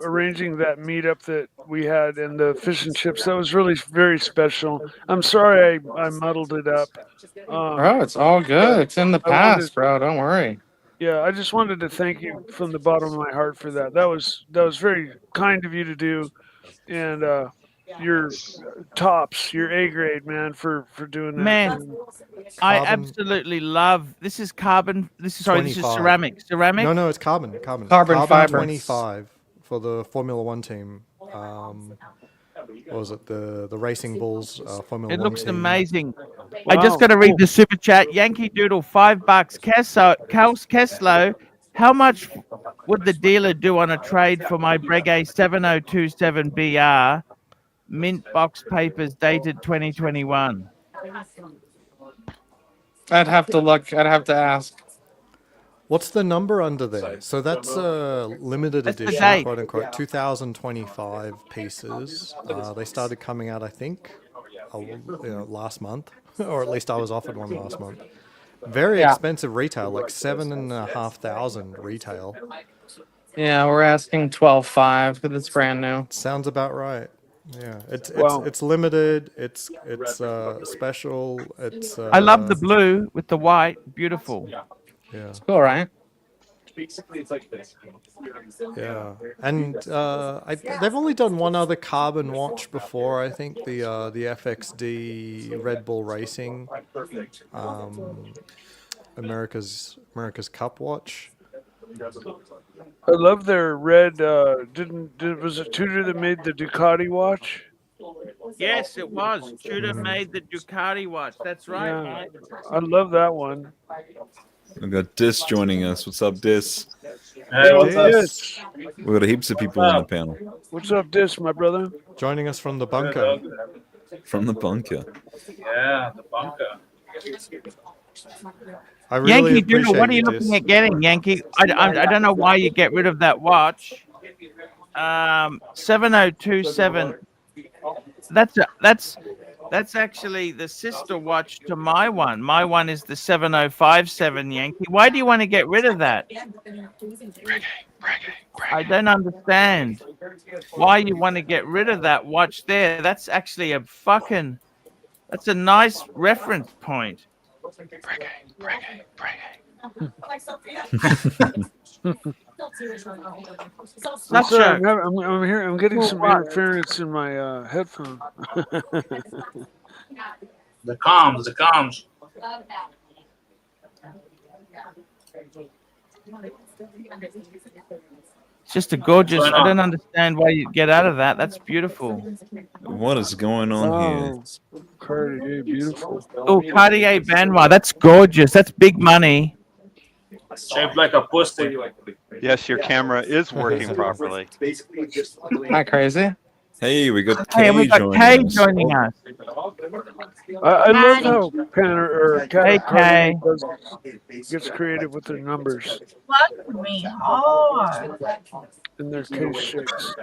arranging that meetup that we had in the fish and chips. That was really very special. I'm sorry I muddled it up. bro, it's all good. It's in the I wanted- past, bro. Don't worry. Yeah, I just wanted to thank you from the bottom of my heart for that. That was very kind of you to do, and your tops, your A grade, man, for doing that. Man, I Carbon- absolutely love this is carbon. This is 25. ceramic. Ceramic? No, it's carbon. Carbon fiber. 25 for the Formula One team. What was it? The Racing Bulls Formula It One looks team. amazing. I just got to read the super chat. Yankee Doodle, $5. Keslow, how much would the dealer do on a trade for my Breguet 7027 BR? Mint box papers dated 2021. I'd have to look. I'd have to ask. What's the number under there? So that's a limited That's the edition, date. quote unquote, 2025 pieces. They started coming out, I think, last month, or at least I was offered one last month. Very Yeah. expensive retail, like 7,500 retail. Yeah, we're asking 12.5 because it's brand new. Sounds about right. Yeah, Wow. it's limited. It's special. It's I love the blue with the white. Beautiful. yeah. Cool, right? Yeah, and they've only done one other carbon watch before. I think the FXD Red Bull Racing, America's Cup watch. I love their red. Was it Tudor that made the Ducati watch? Yes, it was. Tudor made the Ducati watch. That's right. Yeah. Mate. I love that one. We've got Dis joining us. What's up, Dis? Hey, what's up? Dis. We've got heaps of people on the panel. What's up, Dis, my brother? Joining us from the bunker. From the bunker. Yeah, the bunker. I really Yankee appreciate Doodle, what are you Dis. looking at getting, Yankee? I don't know why you get rid of that watch. 7027. That's actually the sister watch to my one. My one is the 7057, Yankee. Why do you want to get rid of that? I don't understand why you want to get rid of that watch there. That's actually that's a nice reference point. I'm sorry, I'm here. I'm getting some interference in my headphone. The comms. It's just a gorgeous. I don't understand why you get out of that. That's beautiful. What is going on here? Cartier, beautiful. Oh, Cartier Benoit. That's gorgeous. That's big money. Shaped like a pussy. Yes, your camera is working properly. Not crazy. Hey, we got Hey, Kay we got Kay joining us. joining us. I love how Hey, Kay. gets creative with their numbers Fuck me hard. and their case shapes.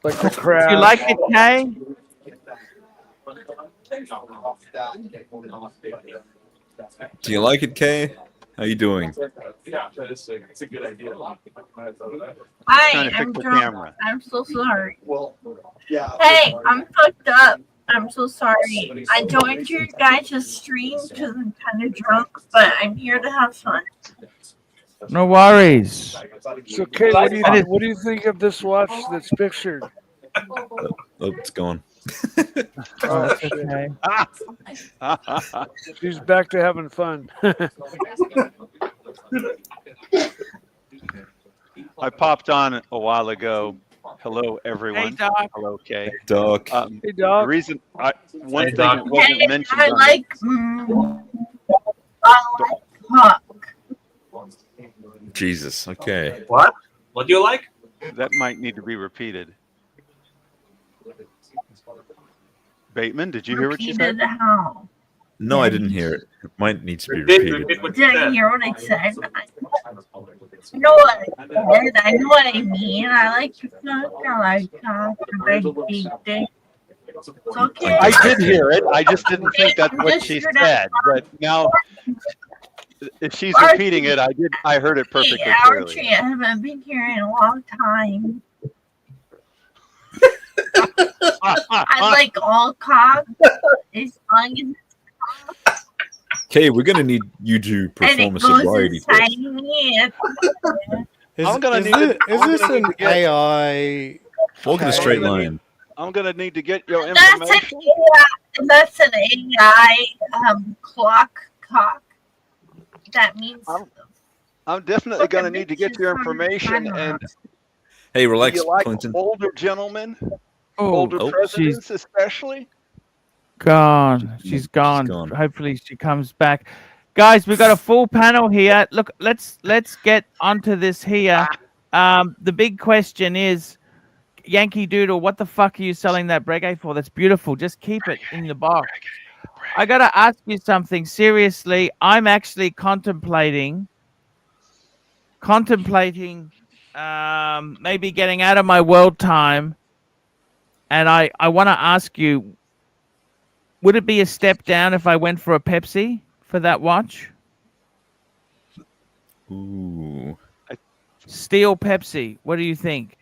Like the crab. You like it, Kay? Do you like it, Kay? How you doing? Hi, Trying to I'm fix the drunk. camera. I'm so sorry. Hey, I'm fucked up. I'm so sorry. I joined your guys' stream because I'm kind of drunk, but I'm here to have fun. No worries. So, Kay, what do you think of this watch that's pictured? Oh, it's gone. Oh, that's okay. She's back to having fun. I popped on a while ago. Hello, everyone. Hey, Doc. Hello, Kay. Doc. Hey, The dog. reason one Hey, thing Doc. that wasn't Hey, mentioned. I on like Huck. Jesus. Okay. What? What do you like? that might need to be repeated. Bateman, did you hear what you said? Repeated how? No, I didn't hear it. It might need to be Repeat repeated. what you Didn't said. hear what I said. You know what I said? I know what I mean. I like to fuck. I like cock. I like big dick. It's okay. I did hear it. I just didn't think that's what she said. But now, if she's repeating it, I heard it perfectly Hey, clearly. Archie, I haven't been here in a long time. I like all cock. It's long and Kay, we're gonna need you to it perform a goes sobriety inside test. me. I'm gonna need to- Is I'm this gonna need an to get- AI? Walk in a straight line. I'm gonna need to get your That's an information. AI. That's an AI clock cock. That means I'm definitely gonna need to get your information. And Hey, do relax, you like Clinton. older gentlemen, Oh, older oh, presidents especially? gone. She's gone. gone. Hopefully she comes back. Guys, we've got a full panel here. Look, let's get onto this here. The big question is, Yankee Doodle, what the fuck are you selling that Breguet for? That's beautiful. Just keep it in the box. I gotta ask you something seriously. I'm actually contemplating maybe getting out of my world time, and I want to ask you, would it be a step down if I went for a Pepsi for that watch? Ooh. Steel Pepsi. What do you think?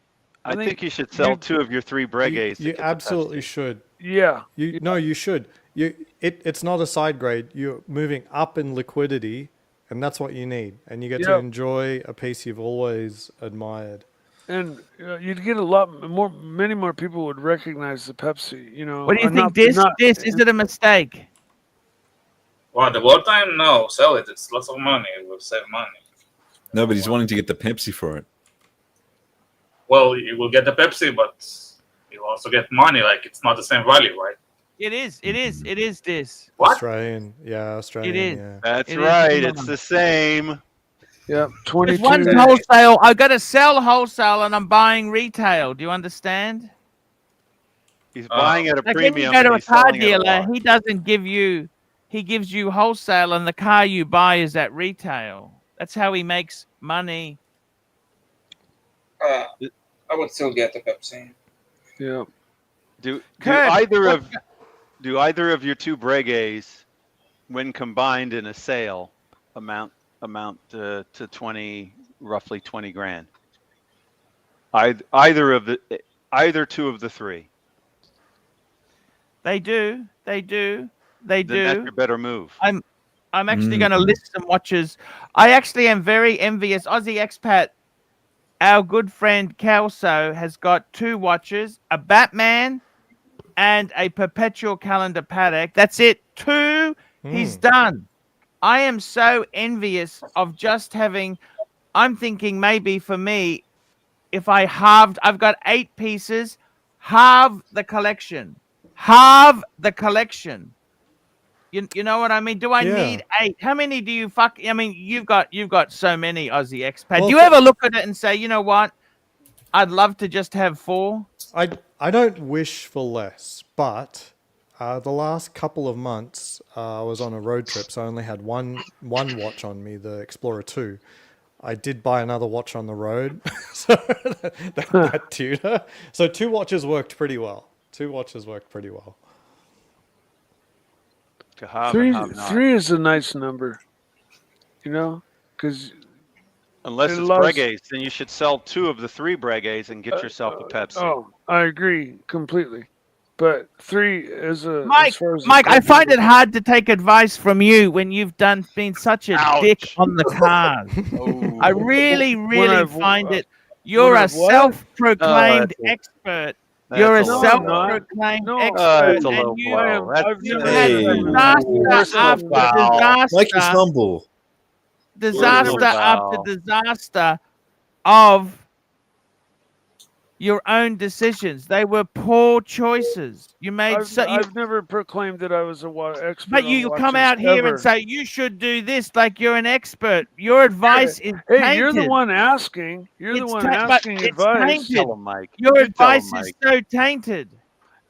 I think you should sell 2 of your 3 Breguets. You absolutely should. Yeah. You should. It's not a side grade. You're moving up in liquidity, and that's what you need. And you get to enjoy a piece you've always admired. And you'd get a lot more. Many more people would recognize the Pepsi. You know. What do you think? This is it a mistake? Well, the world time, no, sell it. It's lots of money. It will save money. No, but he's wanting to get the Pepsi for it. Well, you will get the Pepsi, but you also get money. Like, it's not the same value, right? It is this. What? Australian. Yeah, Australian. It is. Yeah. That's right. It's the same. Yeah, 22. One's wholesale. I got to sell wholesale, and I'm buying retail. Do you understand? He's buying at a Like premium. when you go to and a he's car selling at a dealer, loss. he doesn't give you. He gives you wholesale, and the car you buy is at retail. That's how he makes money. I would still get the Pepsi. Yeah. Do Kurt, either of your 2 Breguets, when combined in a sale, amount to roughly 20 grand? Either 2 of the 3. They do. Then that's your better move. I'm actually going to list some watches. I actually am very envious. Aussie expat, our good friend Kelso, has got 2 watches, a Batman and a perpetual calendar Patek. That's it. 2. He's done. I am so envious of just having. I'm thinking maybe for me, if I halved, I've got 8 pieces, halve the collection. Halve the collection. You know what I mean? Do I need 8? How many do you I mean, you've got so many Aussie expat. Well, do you ever look at it and say, you know what? I'd love to just have 4. I don't wish for less, but the last couple of months I was on a road trip, so I only had one watch on me, the Explorer 2. I did buy another watch on the road, so that Tudor. So 2 watches worked pretty well. 2 watches worked pretty well. To have and have not. 3 is a nice number. You know, because Unless it's Breguets, then you should sell 2 of the 3 Breguets and get yourself a Pepsi. Oh, I agree completely. But 3 is a Mike. I find it hard to take advice from you when you've been such a dick on the cars. I really find it. You're a self-proclaimed expert. You're a self-proclaimed expert. It's a low blow. You've had disaster after disaster. Mike is humble. Disaster after disaster of your own decisions. They were poor choices. You made. I've never proclaimed that I was a expert. But you come out here and say you should do this, like you're an expert. Your advice is tainted. Hey, you're the one asking. You're the one asking advice. Tell him, Mike. Your advice is so tainted,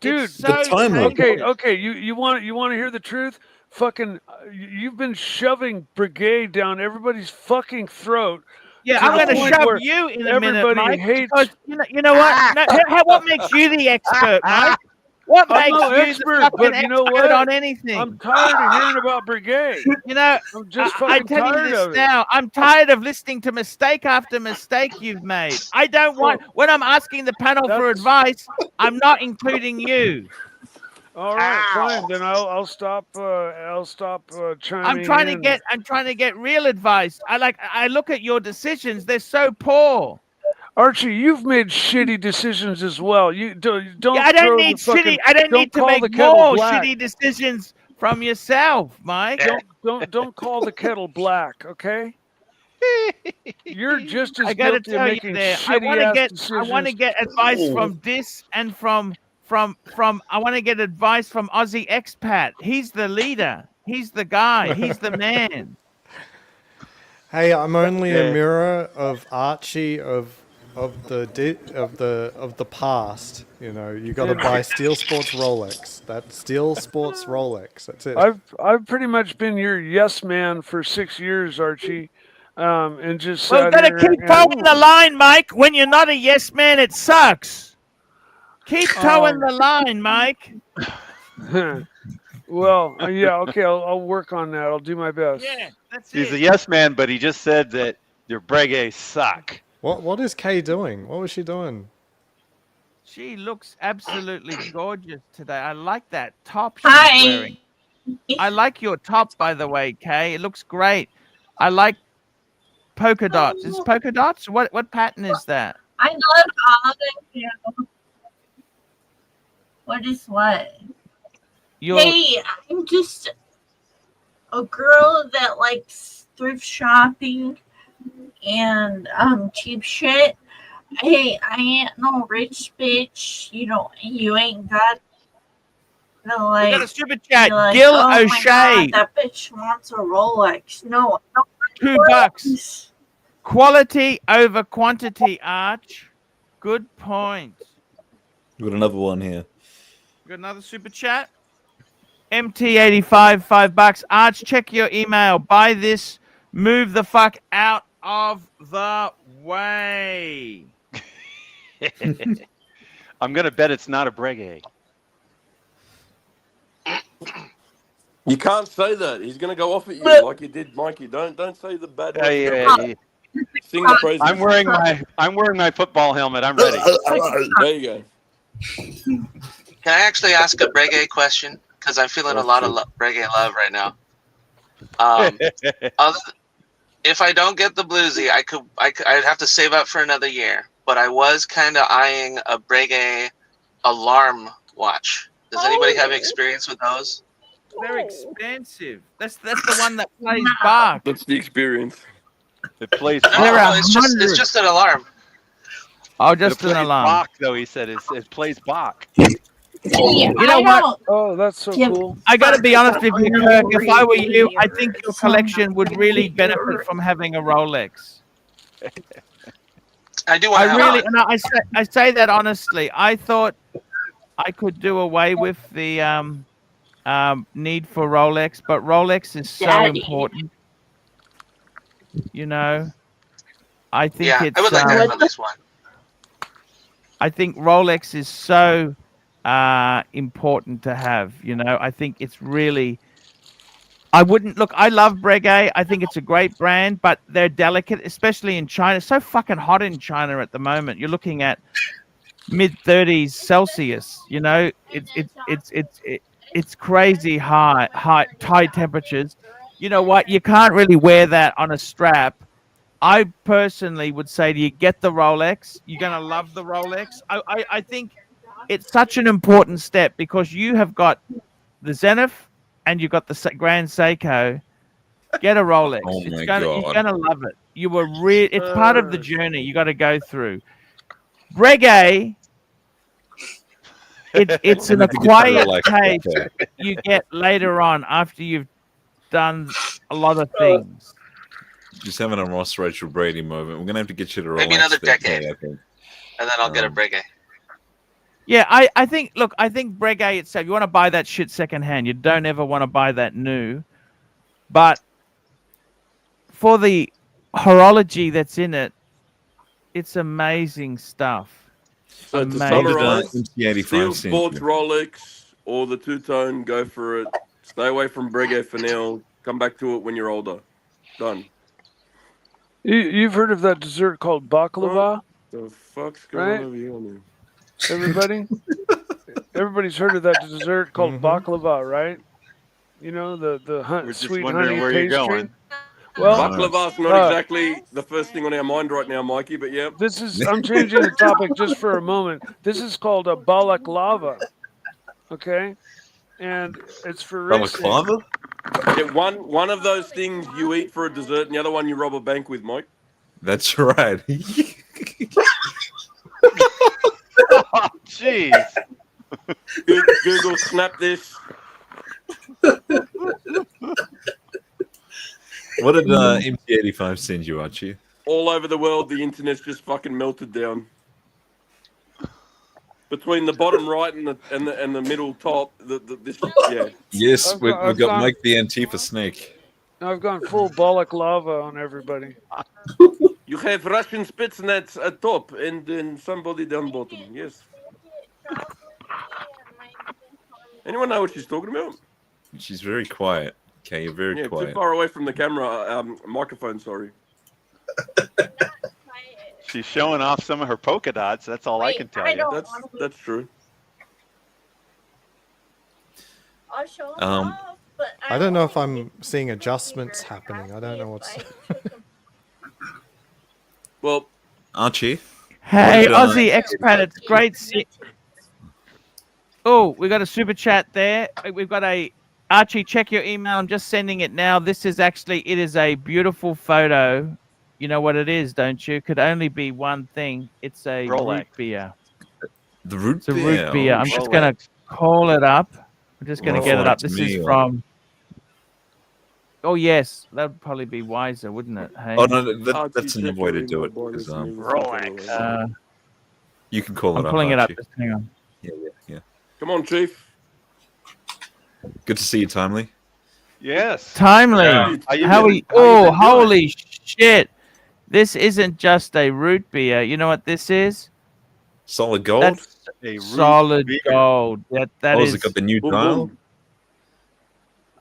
dude. Okay. You want to hear the truth? Fucking, you've been shoving Breguet down everybody's fucking throat. Yeah, I'm going to shove you in a minute, Mike. Because you know what? What makes you the expert, Mike? What makes you the fucking expert on anything? I'm tired of hearing about Breguet. You know, I'm just I fucking tell you tired of this it. now. I'm tired of listening to mistake after mistake you've made. I don't want, when I'm asking the panel for advice, I'm not including you. All right, fine. Then I'll stop. Chiming. I'm trying to get real advice. I look at your decisions; they're so poor. Archie, you've made shitty decisions as well. You don't. Yeah, I don't need shitty. I don't need to make more shitty decisions from yourself, Mike. Don't call the kettle black, okay? You're just as I got to guilty of tell you making there. shitty decisions. I want to get advice from this and from. I want to get advice from Aussie expat. He's the leader. He's the guy. He's the man. Hey, I'm only a mirror of Archie, of the past. You know, you got to buy Steel Sports Rolex. That Steel Sports Rolex. That's it. I've pretty much been your yes man for 6 years, Archie, and just Well, sat gotta here keep towing the line, Mike. When you're not a yes man, it sucks. Keep towing the line, Mike. Well, yeah, okay, I'll work on that. I'll do my best. Yeah, that's He's a it. yes man, but he just said that your Breguets suck. What is Kay doing? What was she doing? She looks absolutely gorgeous today. I like that top she's Hi. wearing. I like your top, by the way, Kay. It looks great. I like polka dots. Is it polka dots? What pattern is that? I love all of you. What is what? Your Hey, I'm just a girl that likes thrift shopping and cheap shit. Hey, I ain't no rich bitch. You ain't got to we got a like. super chat. Be like, Gil oh my O'Shea, God, that bitch wants a Rolex. No, $2. Quality over quantity, Arch. Good point. We've got another one here. We got another super chat. MT85, $5. Arch, check your email. Buy this. Move the fuck out of the way. I'm gonna bet it's not a Breguet. You can't say that. He's going to go off at you like you did, Mikey. Don't say the bad words. Yeah. Sing the praises. I'm wearing my football helmet. I'm ready. There you go. Can I actually ask a Breguet question? Because I'm feeling a lot of Breguet love right now. If I don't get the bluesy, I'd have to save up for another year. But I was kind of eyeing a Breguet alarm watch. Does anybody have experience with those? They're expensive. That's the one that plays Bach. That's the experience. It plays. No, it's just an alarm. Oh, just it an alarm. Bach, though, he said. It plays Bach. You know what? Oh, that's so cool. I got to be honest with you, Kirk. If I were you, I think your collection would really benefit from having a Rolex. I do want to have really, one. and I say that honestly. I thought I could do away with the need for Rolex, but Rolex is so important. You know, I think it's. I would like to have at least one. I think Rolex is so important to have. You know, I think it's really. I wouldn't look. I love Breguet. I think it's a great brand, but they're delicate, especially in China. It's so fucking hot in China at the moment. You're looking at mid-30s Celsius. You know, it's crazy high temperatures. You know what? You can't really wear that on a strap. I personally would say to you, get the Rolex. You're gonna love the Rolex. I think it's such an important step because you have got the Zenith and you've got the Grand Seiko. Get a Rolex. Oh my You're gonna love it. It's part of the journey you got to go through. Breguet. It's an acquired taste you get later on after you've done a lot of things. Just having a Ross Rachel Brady moment. We're gonna have to get you to relax. Maybe another there, decade, Kay, I think. And then I'll get a Breguet. Yeah, I think Breguet itself, you want to buy that shit secondhand. You don't ever want to buy that new. But for the horology that's in it, it's amazing stuff. So to summarize, Steel Sports Rolex or the two-tone, go for it. Stay away from Breguet for now. Come back to it when you're older. Done. You've heard of that dessert called baklava? The fuck's going on over here, man? Everybody? Everybody's heard of that dessert called baklava, right? You know, the sweet honey where pastry. you're going. Well, baklava's not exactly the first thing on our mind right now, Mikey, but yeah. I'm changing the topic just for a moment. This is called a balaklava. Okay? And it's for racing. Balaclava? Yeah, one of those things you eat for a dessert and the other one you rob a bank with, Mike. That's right. Oh, jeez. Google snap this. What did MT85 send you, Archie? all over the world, the internet's just fucking melted down. Between the bottom right and the middle top, this yeah. Yes, I've we've got got Mike the Antifa Snake. I've gone full bollock lava on everybody. You have Russian Spetsnaz at top and then somebody down bottom. Yes. Anyone know what she's talking about? She's very quiet. Okay, you're very Too quiet. far away from the camera. Microphone, sorry. She's showing off some of her polka dots. That's all I can tell you. That's true. I'll show Um, off, but I don't know if I'm seeing adjustments happening. I don't know what's. Well, Archie. Hey, Well done. Aussie expat, it's great. Oh, we got a super chat there. We've got a Archie. Check your email. I'm just sending it now. This is actually it is a beautiful photo. You know what it is, don't you? Could only be one thing. It's a Rolex. root beer. The root It's a beer. root beer. Oh, I'm just gonna call it up. I'm just gonna get it up. Rolex This is meal. from. Oh yes, that would probably be wiser, wouldn't it? Hey. Oh no, that's another way to do it. Because, Rolex. you can call it I'm up. pulling it up. Archie. Just hang on. Yeah. come on, Chief. Good to see you, Timely. Yes. Timely. Yeah. How you How been- we? how you Oh, been doing? holy shit! This isn't just a root beer. You know what this is? Solid gold. That's A root solid beer. gold. That oh, is. has it got the new Boom, dial? boom.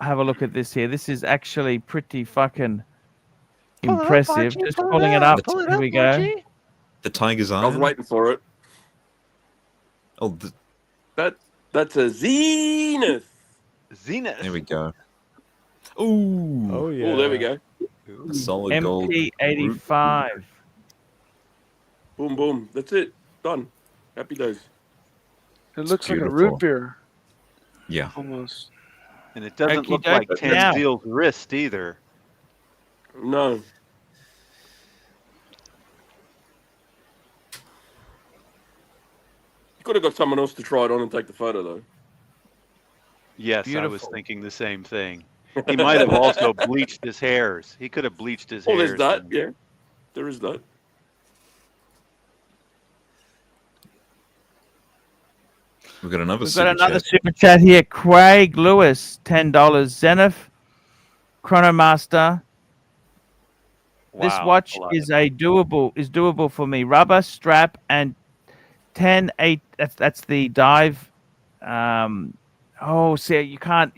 Have a look at this here. This is actually pretty fucking Pull it up, impressive. Archie, Just pull it pulling it up, up. pull it Here up, we go. Archie. The Tiger's Eye. I was waiting for it. Oh, That's a Zenith. Zenith. there we go. Ooh, Oh yeah. Oh, there we go. solid gold. root- MP85. Boom, boom. That's it. Done. Happy days. It looks like a beautiful. root beer Yeah. almost. And it doesn't Okie look like dokie. Now. Tanzil's wrist either. No. You could have got someone else to try it on and take the photo, though. Yes, I was Beautiful. thinking the same thing. He might have also bleached his hairs. He could have bleached his Oh, hairs. there's that. and- Yeah, there is that. We've got another. We've super got another chat. super chat here. Craig Lewis, $10. Zenith Chronomaster. This Wow, watch I love is doable for me. Rubber strap and 10-8. That's the dive. See, you cannot.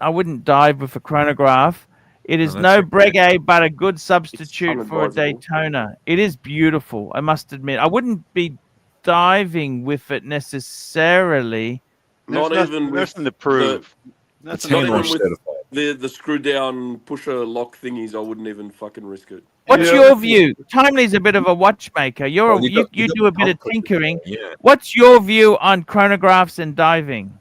I wouldn't dive with a chronograph. It is that's no okay. Breguet, but a good substitute for a unadvisable. Daytona. It is beautiful, I must admit. I wouldn't be diving with it necessarily. There's Not nothing, even with nothing to prove. It's Nothing not to even hand wash prove. with- certified. the screw down pusher lock thingies. I wouldn't even fucking risk it. What's Yeah. your view? Timely's a bit of a watchmaker. You're Well, you you got do a the bit of comfort, tinkering. Yeah. What's your view on chronographs and diving?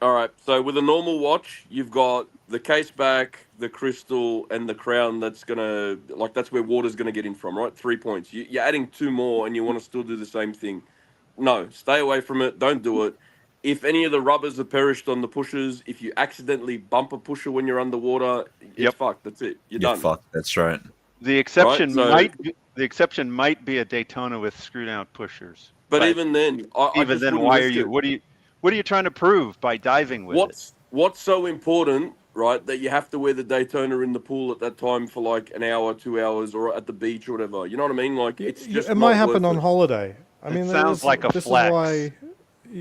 All right. So with a normal watch, you've got the case back, the crystal, and the crown. That's where water's gonna get in from, right? 3 points. You're adding 2 more, and you want to still do the same thing. No, stay away from it. Don't do it. If any of the rubbers are perished on the pushers, if you accidentally bump a pusher when you're underwater, it's Yep. fucked. That's it. You're You're done. fucked. That's right. The exception so- might be a Daytona with screw down pushers. But even then, I even just then, wouldn't why are risk you? it. What are you trying to prove by diving with it? What's so important, right? That you have to wear the Daytona in the pool at that time for like an hour, 2 hours, or at the beach or whatever. You know what I mean? Like it's just It might not happen worth on it. holiday. I mean, sounds like a this flex. is why.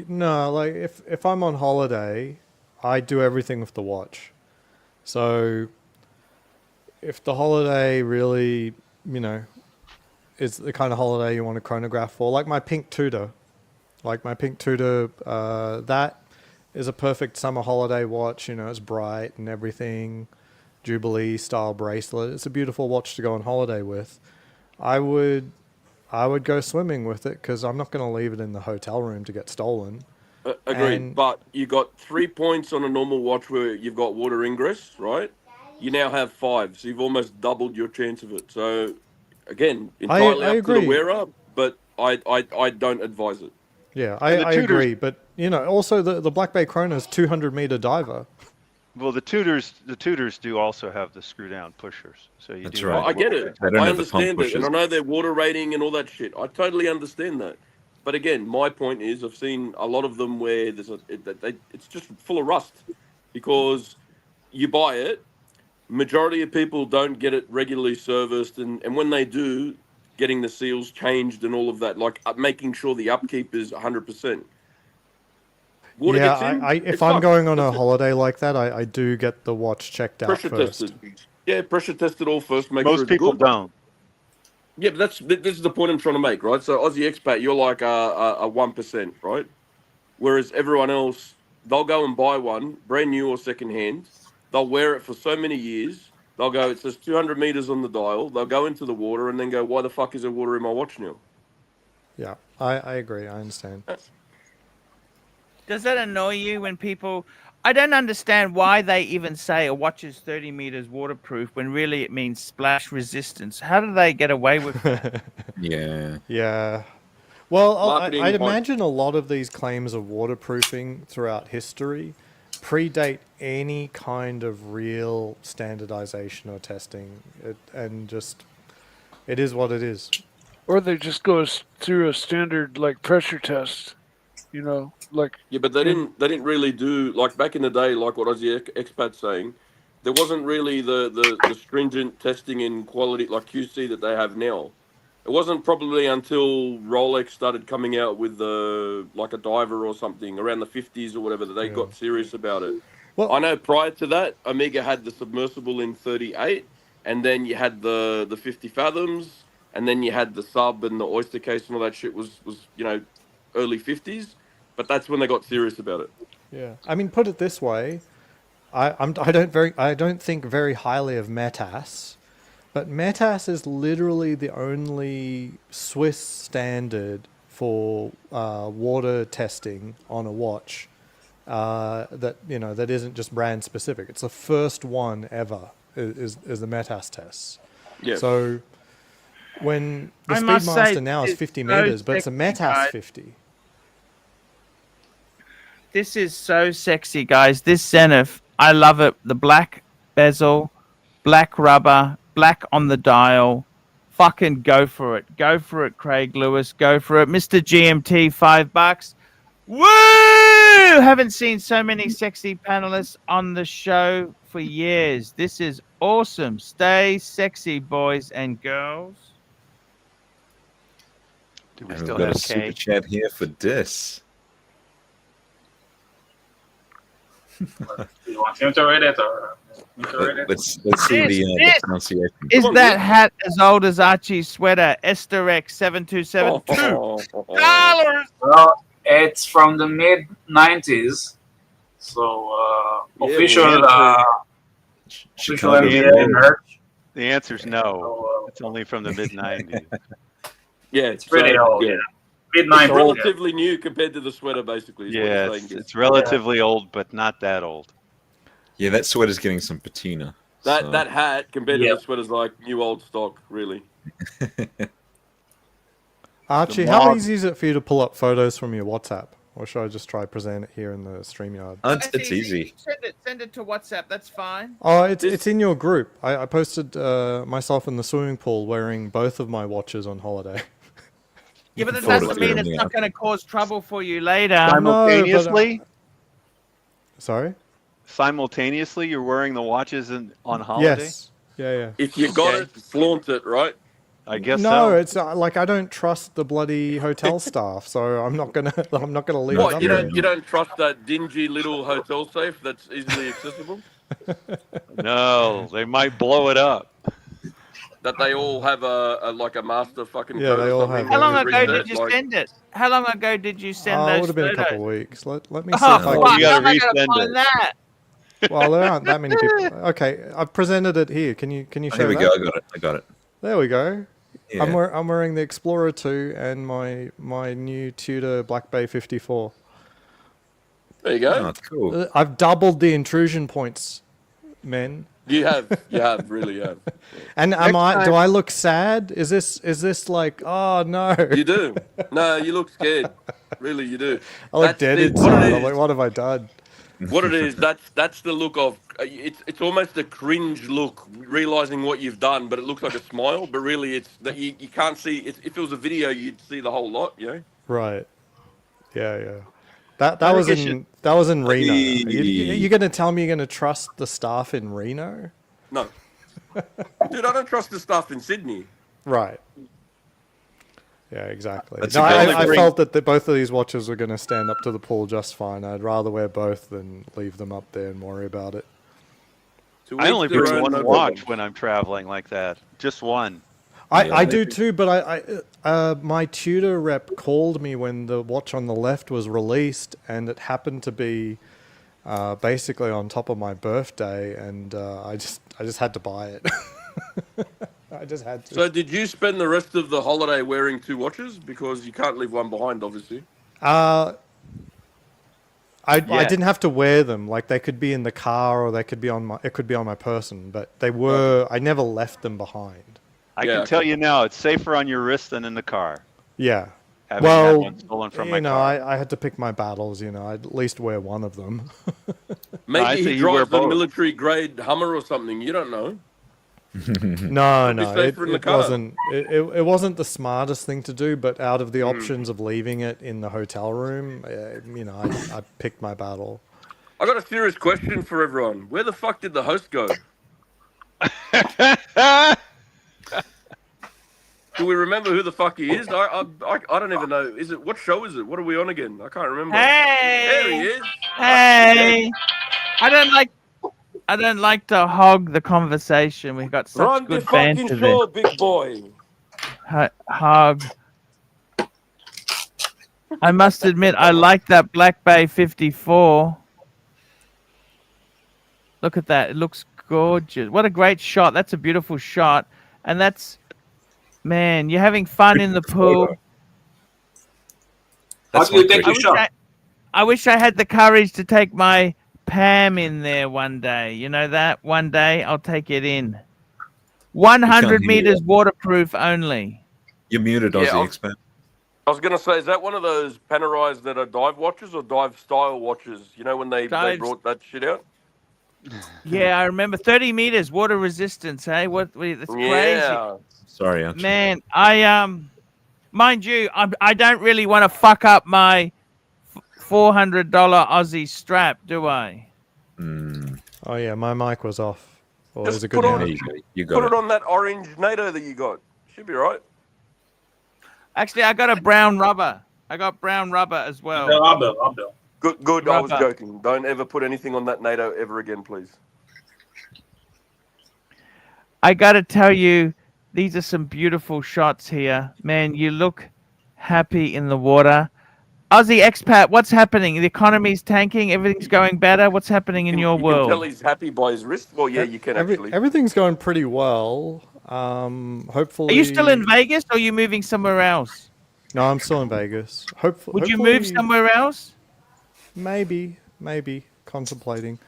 No, like if I'm on holiday, I do everything with the watch. So if the holiday really, is the kind of holiday you want a chronograph for, like my pink Tudor, that is a perfect summer holiday watch. It's bright and everything, Jubilee style bracelet. It's a beautiful watch to go on holiday with. I would go swimming with it because I'm not going to leave it in the hotel room to get stolen. Agreed. And- But you got 3 points on a normal watch where you've got water ingress, right? You now have 5, so you've almost doubled your chance of it. So again, entirely I up to the agree. wearer, but I don't advise it. Yeah, And the I Tudors- agree. But, also the Black Bay Chrono's 200-meter diver. Well, the Tudors do also have the screw down pushers, so you That's do. right. have I the get little it. They don't I have the pump understand it, and pushers. I know their water rating and all that shit. I totally understand that. But again, my point is, I've seen a lot of them where it's just full of rust because you buy it. Majority of people don't get it regularly serviced, and when they do, getting the seals changed and all of that, like making sure the upkeep is 100%. Water Yeah, gets in, if it I'm sucks. going on a That's it. holiday like that, I do get the watch checked out Pressure first. tested. Yeah, pressure test it all first. Make Most sure it's people good. don't. Yeah, but this is the point I'm trying to make, right? So Aussie expat, you're like a 1%, right? Whereas everyone else, they'll go and buy one, brand new or second hand. They'll wear it for so many years. They'll go, it says 200 meters on the dial. They'll go into the water and then go, why the fuck is there water in my watch now? Yeah, I agree. I understand. Does that annoy you when people? I don't understand why they even say a watch is 30 meters waterproof when really it means splash resistance. How do they get away with that? Yeah. Yeah. Well, Marketing I'd hype. imagine a lot of these claims of waterproofing throughout history predate any kind of real standardization or testing. And just, it is what it is. Or they just go through a standard like pressure test, you know, like Yeah, but they didn't really do, like back in the day, like what Aussie expat's saying, there wasn't really the stringent testing and quality like QC that they have now. It wasn't probably until Rolex started coming out with like a diver or something around the 50s or whatever that they got serious about it. Well, I know prior to that, Omega had the submersible in 38, and then you had the 50 fathoms, and then you had the sub and the Oyster case and all that shit was early 50s. But that's when they got serious about it. Yeah. I mean, put it this way, I don't think very highly of Metas, but Metas is literally the only Swiss standard for water testing on a watch that isn't just brand specific. It's the first one ever is the Metas tests. Yes. So when the I must say, Speedmaster now is it's 50 so meters, but it's a sexy, Metas guys. 50. This is so sexy, guys. This Zenith, I love it. The black bezel, black rubber, black on the dial. Fucking go for it. Go for it, Craig Lewis. Go for it. Mr. GMT, $5. Woo! Haven't seen so many sexy panelists on the show for years. This is awesome. Stay sexy, boys and girls. Do we And still we've got have a super K? chat here for Dis. Do you want him to read it or me to read it? Let's see the This pronunciation. is that hat as old as Archie's sweater? Esther X 727 $2. Well, it's from the mid 90s, so official Chicago. NBA merch. The answer's no. So, It's only from the mid '90s. Yeah, it's pretty old. Yeah. Yeah. Mid It's 90s. relatively new compared to the sweater, basically. Is what Yeah, you're saying, Giz. it's relatively old, but not that old. Yeah, that sweater's getting some patina. so- That hat compared to Yep. the sweater's like new old stock, really. Archie, how easy is it for you to pull up photos from your WhatsApp? Or should I just try present it here in the StreamYard? It's easy. Send it to WhatsApp. That's fine. Oh, it's in your group. I posted myself in the swimming pool wearing both of my watches on holiday. Yeah, but that forward doesn't to mean it, it's yeah. not going to cause trouble for you later. Simultaneously? Sorry? Simultaneously, you're wearing the watches on holiday? Yes. Yeah. If you got Okay. it, flaunt it, right? I guess No, so. it's like I don't trust the bloody hotel staff, so I'm not gonna leave it What, up you there. don't trust that dingy little hotel safe that's easily accessible? No, they might blow it up. That they all have a like a master fucking Yeah, code they or all something have How long that ago reset, did you like- send it? How long ago did you send Oh, it those would have been a photos? couple of weeks. Let me see Oh, if I fuck, can. You how gotta am I going to resend find it. that? Well, there aren't that many people. Okay, I've presented it here. Can you Oh, show here we that? go. I got it. There we go. Yeah. I'm wearing the Explorer 2 and my new Tudor Black Bay 54. There you go. Oh, it's cool. I've doubled the intrusion points, men. You really have. And Next do time- I look sad? Is this like, oh no? You do. No, you look scared. Really, you do. I look That's dead it. inside. What it I'm like, is- what have I done? What it is, that's the look of it's almost a cringe look, realizing what you've done, but it looks like a smile, but really it's that you can't see. If it was a video, you'd see the whole lot, you know. Right. Yeah, yeah. That I was think it in that was in Reno. Hey. You going to tell me you're going to trust the staff in Reno? No, dude, I don't trust the stuff in Sydney. Right. Yeah, exactly. That's No, a good I point. felt that both of these watches were going to stand up to the pool just fine. I'd rather wear both than leave them up there and worry about it. To I each only their bring own, one no watch problem. when I'm traveling like that. Just one. I do too, but my tutor rep called me when the watch on the left was released, and it happened to be basically on top of my birthday, and I just had to buy it. I just had to. So, did you spend the rest of the holiday wearing two watches because you can't leave one behind, obviously? I didn't have to wear them. Like, they could be in the car or they could be on my person, but they were. I never left them behind. I can tell you now, it's safer on your wrist than in the car. Yeah. Having had one stolen from my you know, car. I had to pick my battles. You know, I'd at least wear one of them. Maybe say he you wear drives a both. military grade Hummer or something. You don't know. No, Be no, safer in the it car. wasn't. It wasn't the smartest thing to do, but out of the options of leaving it in the hotel room, you know, I picked my battle. I got a serious question for everyone. Where the fuck did the host go? Do we remember who the fuck he is? I don't even know. Is it what show is it? What are we on again? I can't remember. Hey! There he is. Hey! I don't like to hog the conversation. We've got such Run the good fucking banter show, big boy. there. Hog. I must admit, I like that Black Bay 54. Look at that. It looks gorgeous. What a great shot. That's a beautiful shot. And that's, man, you're having fun in the pool. How do you take your shot? I wish I had the courage to take my Pam in there one day. You know that? One day I'll take it in. 100 meters waterproof only. You're muted, Aussie Yeah, expert. I was gonna say, is that one of those Panerais that are dive watches or dive style watches? You know when they brought that shit out? Yeah, I remember 30 meters water resistance. Hey, that's crazy. Yeah. Sorry, Archie. Man, mind you, I don't really want to fuck up my $400 Aussie strap, do I? Oh yeah, my mic was off. Well, it was Just a good put on, one. You put it on that orange NATO that you got. Should be right. Actually, I got a brown rubber. I got brown rubber as well. Rubber. Good. I was Rubber. joking. Don't ever put anything on that NATO ever again, please. I got to tell you, these are some beautiful shots here. Man, you look happy in the water. Aussie expat, what's happening? The economy's tanking. Everything's going better. What's happening in your You world? can tell he's happy by his wrist. Well, yeah, you can actually. Everything's going pretty well. Hopefully. Are you still in Vegas or are you moving somewhere else? No, I'm still in Vegas. Would you move somewhere else? Maybe contemplating.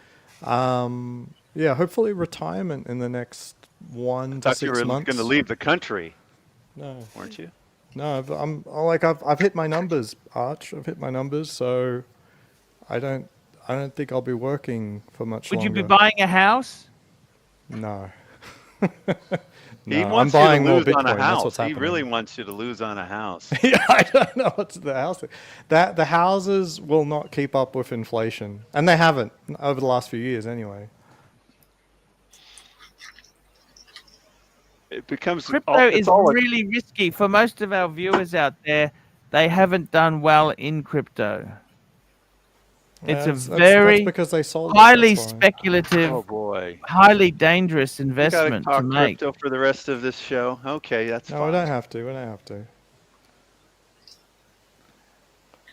Yeah, hopefully retirement in the next 1 to 6 months. You were going to leave the country. No, weren't you? No, I've hit my numbers, Arch. I've hit my numbers, so I don't think I'll be working for much longer. Would you be buying a house? No. He No, wants I'm you buying to more lose on Bitcoin. a That's house. what's He happening. really wants you to lose on a house. Yeah, I don't know what's the house. The houses will not keep up with inflation, and they haven't over the last few years, anyway. It becomes Crypto is really risky for most of our viewers out there. They haven't done well in crypto. It's That's very because they sold it, highly that's why. speculative, Oh boy, highly dangerous we gotta investment talk to make. crypto for the rest of this show. Okay, that's No, fine. we don't have to. We don't have to.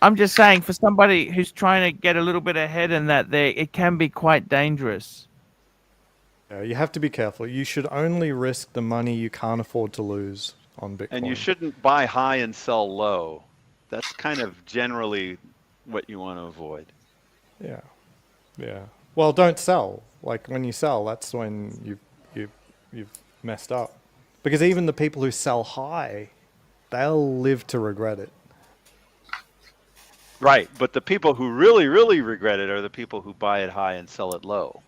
I'm just saying, for somebody who's trying to get a little bit ahead in that, it can be quite dangerous. Yeah, you have to be careful. You should only risk the money you can't afford to lose on Bitcoin. And you shouldn't buy high and sell low. That's kind of generally what you want to avoid. Yeah, yeah. Well, don't sell. Like when you sell, that's when you've messed up. Because even the people who sell high, they'll live to regret it. Right, but the people who really, really regret it are the people who buy it high and sell it low.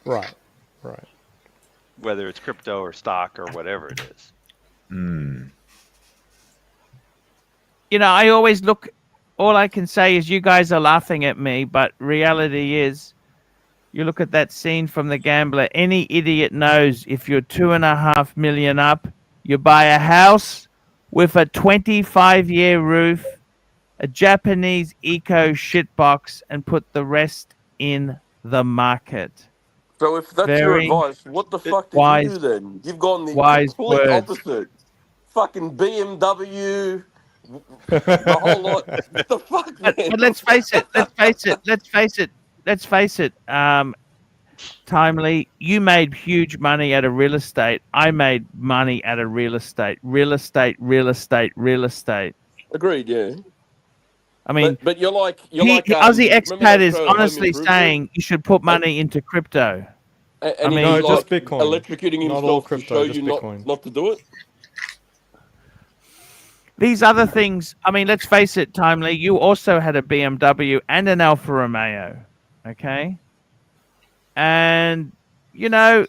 Right, right. Whether it's crypto or stock or whatever it is. You know, I always look. All I can say is you guys are laughing at me, but reality is, you look at that scene from The Gambler. Any idiot knows if you're 2.5 million up, you buy a house with a 25-year roof, a Japanese eco shitbox, and put the rest in the market. So if that's Very your advice, what the fuck did wise- you do then? You've gone the wise complete words. opposite. Fucking BMW, the whole lot. What the fuck, man? But let's face it. Timely, you made huge money out of real estate. I made money out of real estate. Agreed, yeah. I mean, But you're like Aussie remember expat that is show, Home honestly Improvement? saying you should put money into crypto. And I mean, he's No, like just Bitcoin. electrocuting Not all himself to crypto, show just you Bitcoin. not to do it. These other things, I mean, let's face it, Timely, you also had a BMW and an Alfa Romeo, okay? And, you know,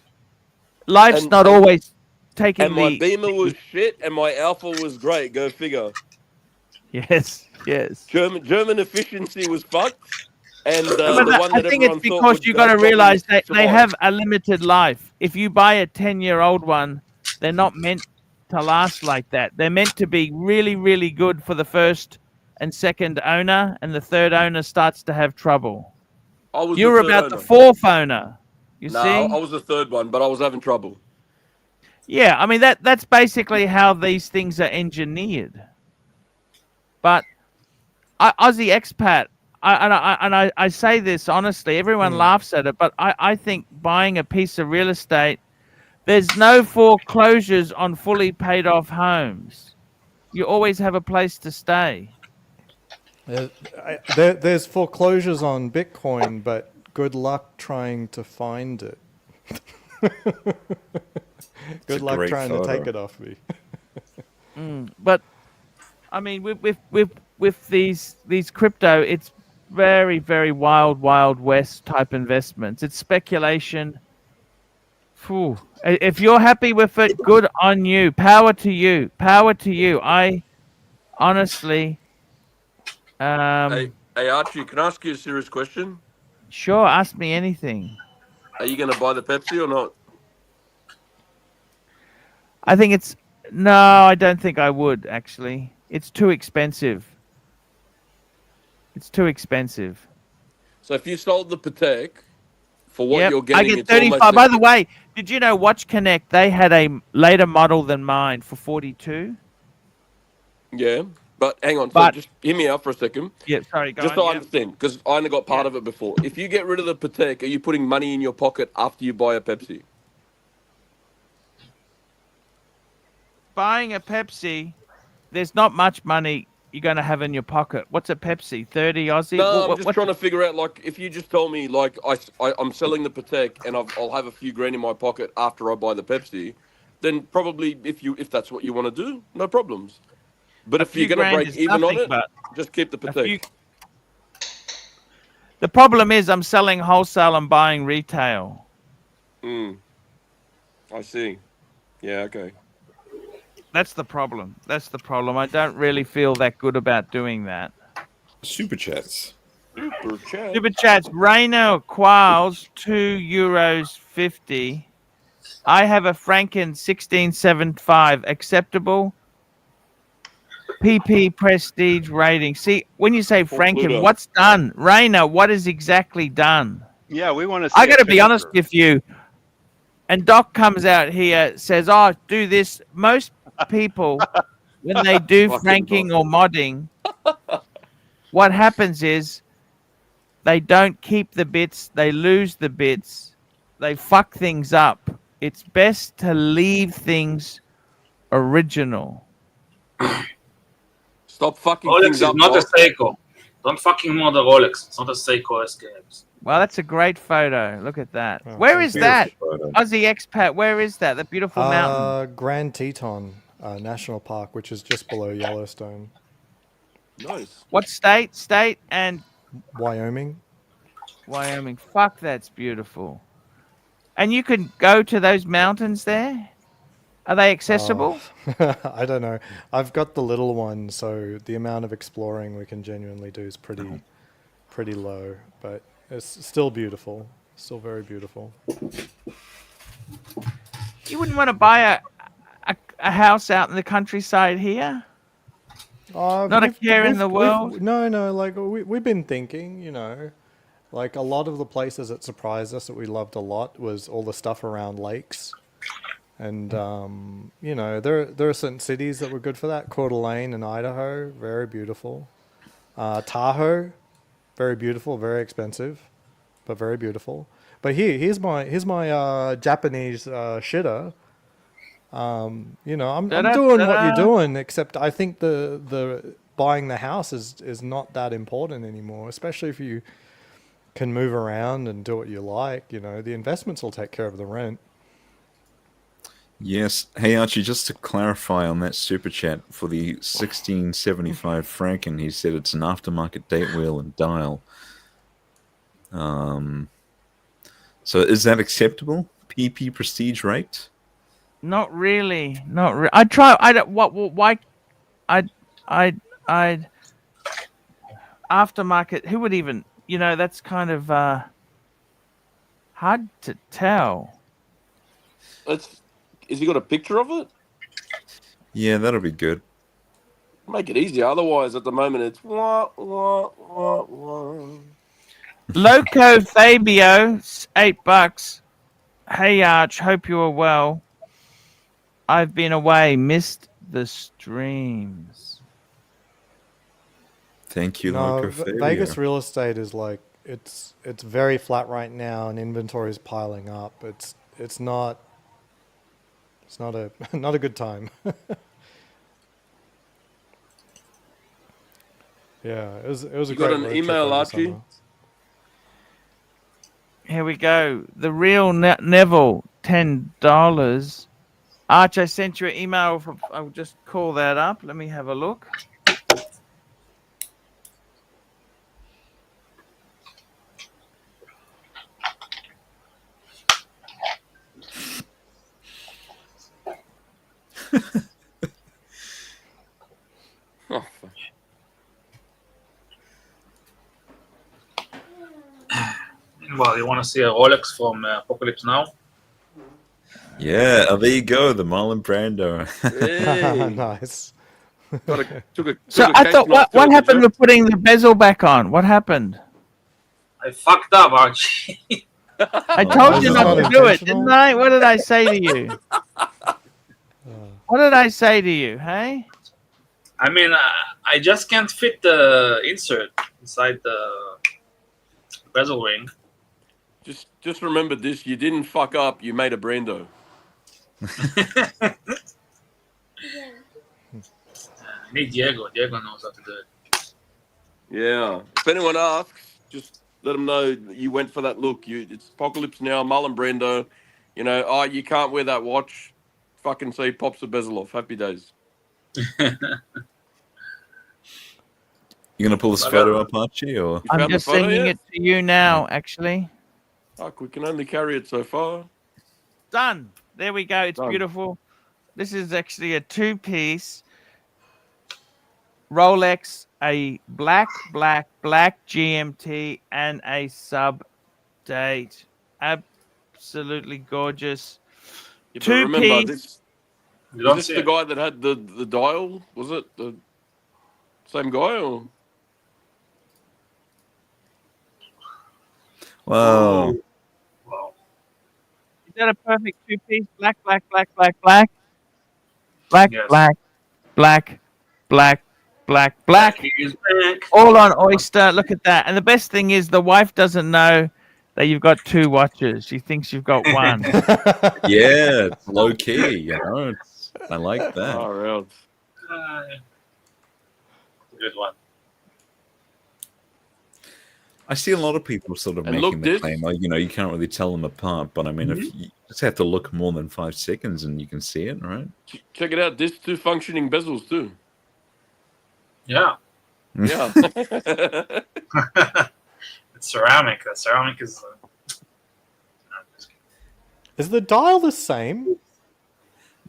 life's not always taking And my the... Beamer was shit, and my Alpha was great. Go figure. Yes. German efficiency was fucked, and But the one I that think everyone it's thought because would you got to probably realize they survive. have a limited life. If you buy a 10-year-old one, they're not meant to last like that. They're meant to be really, really good for the first and second owner, and the third owner starts to have trouble. I was You're the third about owner. the fourth owner. You No, see? I was the third one, but I was having trouble. Yeah, I mean that's basically how these things are engineered. But Aussie expat, I say this honestly, everyone laughs at it, but I think buying a piece of real estate, there's no foreclosures on fully paid off homes. You always have a place to stay. There's foreclosures on Bitcoin, but good luck trying to find it. Good luck trying to take it off me. But I mean, with these crypto, it's very, very wild west type investments. It's speculation. Phew. If you're happy with it, good on you. Power to you. I honestly, Hey, Archie, can I ask you a serious question? sure, ask me anything. Are you going to buy the Pepsi or not? I think it's no, I don't think I would actually. It's too expensive. So if you sold the Patek for what you're I getting, get it's 35. almost By the way, did you know Watch Connect? They had a later model than mine for 42. Yeah, but hang on. But- So just hear me out for a second. Yeah, sorry, go Just on, so I yeah. understand, because I only got part of it before. If you get rid of the Patek, are you putting money in your pocket after you buy a Pepsi? Buying a Pepsi, there's not much money you're going to have in your pocket. What's a Pepsi? 30 Aussie? No, I'm just trying to figure out, like, if you just told me, like, I'm selling the Patek and I'll have a few grand in my pocket after I buy the Pepsi, then probably if that's what you want to do, no problems. But if you're going to break even on it, just keep the Patek. The problem is I'm selling wholesale and buying retail. I see. Yeah, okay. That's the problem. I don't really feel that good about doing that. Super chats. Super chats. Rainer Quails, €2.50. I have a Franken 1675. Acceptable. PP Prestige rating. See, when you say Franken, what's done? Rainer, what is exactly done? Yeah, we want to see I got to be honest with you. And Doc comes out here, says, oh, do this. Most people, when they do franking or modding, what happens is they don't keep the bits. They lose the bits. They fuck things up. It's best to leave things original. Stop fucking Rolex things is up. not a Doc. Seiko. Don't fucking mod a Rolex. It's not a Seiko SKX. Well, that's a great photo. Look at that. Oh, Where is that? Photo. Aussie expat, where is that? The beautiful mountain. Grand Teton National Park, which is just below Yellowstone. Nice. What state? State and Wyoming. Wyoming. Fuck, that's beautiful. And you can go to those mountains there? Are they accessible? I don't know. I've got the little one, so the amount of exploring we can genuinely do is pretty low, but it's still beautiful. Still very beautiful. You wouldn't want to buy a house out in the countryside here? Not a care in the world? No, like we've been thinking, like a lot of the places that surprised us that we loved a lot was all the stuff around lakes. And, there are certain cities that were good for that. Coeur d'Alene in Idaho, very beautiful. Tahoe, very beautiful, very expensive, but very beautiful. But here's my Japanese shitter. I'm doing what you're doing, except I think the buying the house is not that important anymore, especially if you can move around and do what you like. The investments will take care of the rent. Yes. Hey, Archie, just to clarify on that super chat for the 1675 franken, he said it's an aftermarket date wheel and dial. So is that acceptable? PP prestige rate? Not really. I try. I don't. Why? I'd aftermarket. Who would even? That's kind of hard to tell. Has he got a picture of it? Yeah, that'll be good. Make it easier. Otherwise, at the moment, it's Loco Fabio, $8. Hey Arch, hope you are well. I've been away, missed the streams. Thank you, No, Loco Fabio. Vegas real estate is like it's very flat right now, and inventory is piling up. It's not a good time. Yeah, it was a You great got an road trip email, over Archie? summer. Here we go. The real Neville, $10. Arch, I sent you an email. I'll just call that up. Let me have a look. Oh, Well, you want to see a Rolex from Apocalypse Now? Yeah, there you go, the Marlon Brando. hey. Nice. So I thought, what happened with putting the bezel back on? What happened? I fucked up, Archie. I told you not to do it, didn't I? What did I say to you? What did I say to you, hey? I mean, I just can't fit the insert inside the bezel ring. Just remember this: you didn't fuck up. You made a Brando. I need Diego. Diego knows how to do it. Yeah. If anyone asks, just let them know that you went for that look. It's Apocalypse Now, Marlon Brando. You can't wear that watch. Fucking see, pops the bezel off. Happy days. You gonna pull this photo up, Archie, or? I'm just sending it to you now, actually. Fuck, we can only carry it so far. Done. There we go. It's Done. beautiful. This is actually a two-piece Rolex, a black GMT, and a sub-date. Absolutely gorgeous. Yeah, but remember, Two-piece. is this the guy that had the dial? Was it the same guy or? Wow. Is that a perfect two-piece? Black. All on Oyster. Look at that. And the best thing is the wife doesn't know that you've got two watches. She thinks you've got one. Yeah, it's low key. I like that. Oh, real. Good one. I see a lot of people sort of making the claim, you can't really tell them apart. But I mean, if you just have to look more than 5 seconds and you can see it, right? Check it out. There's two functioning bezels too. Yeah. Yeah. It's ceramic. The ceramic is. Is the dial the same?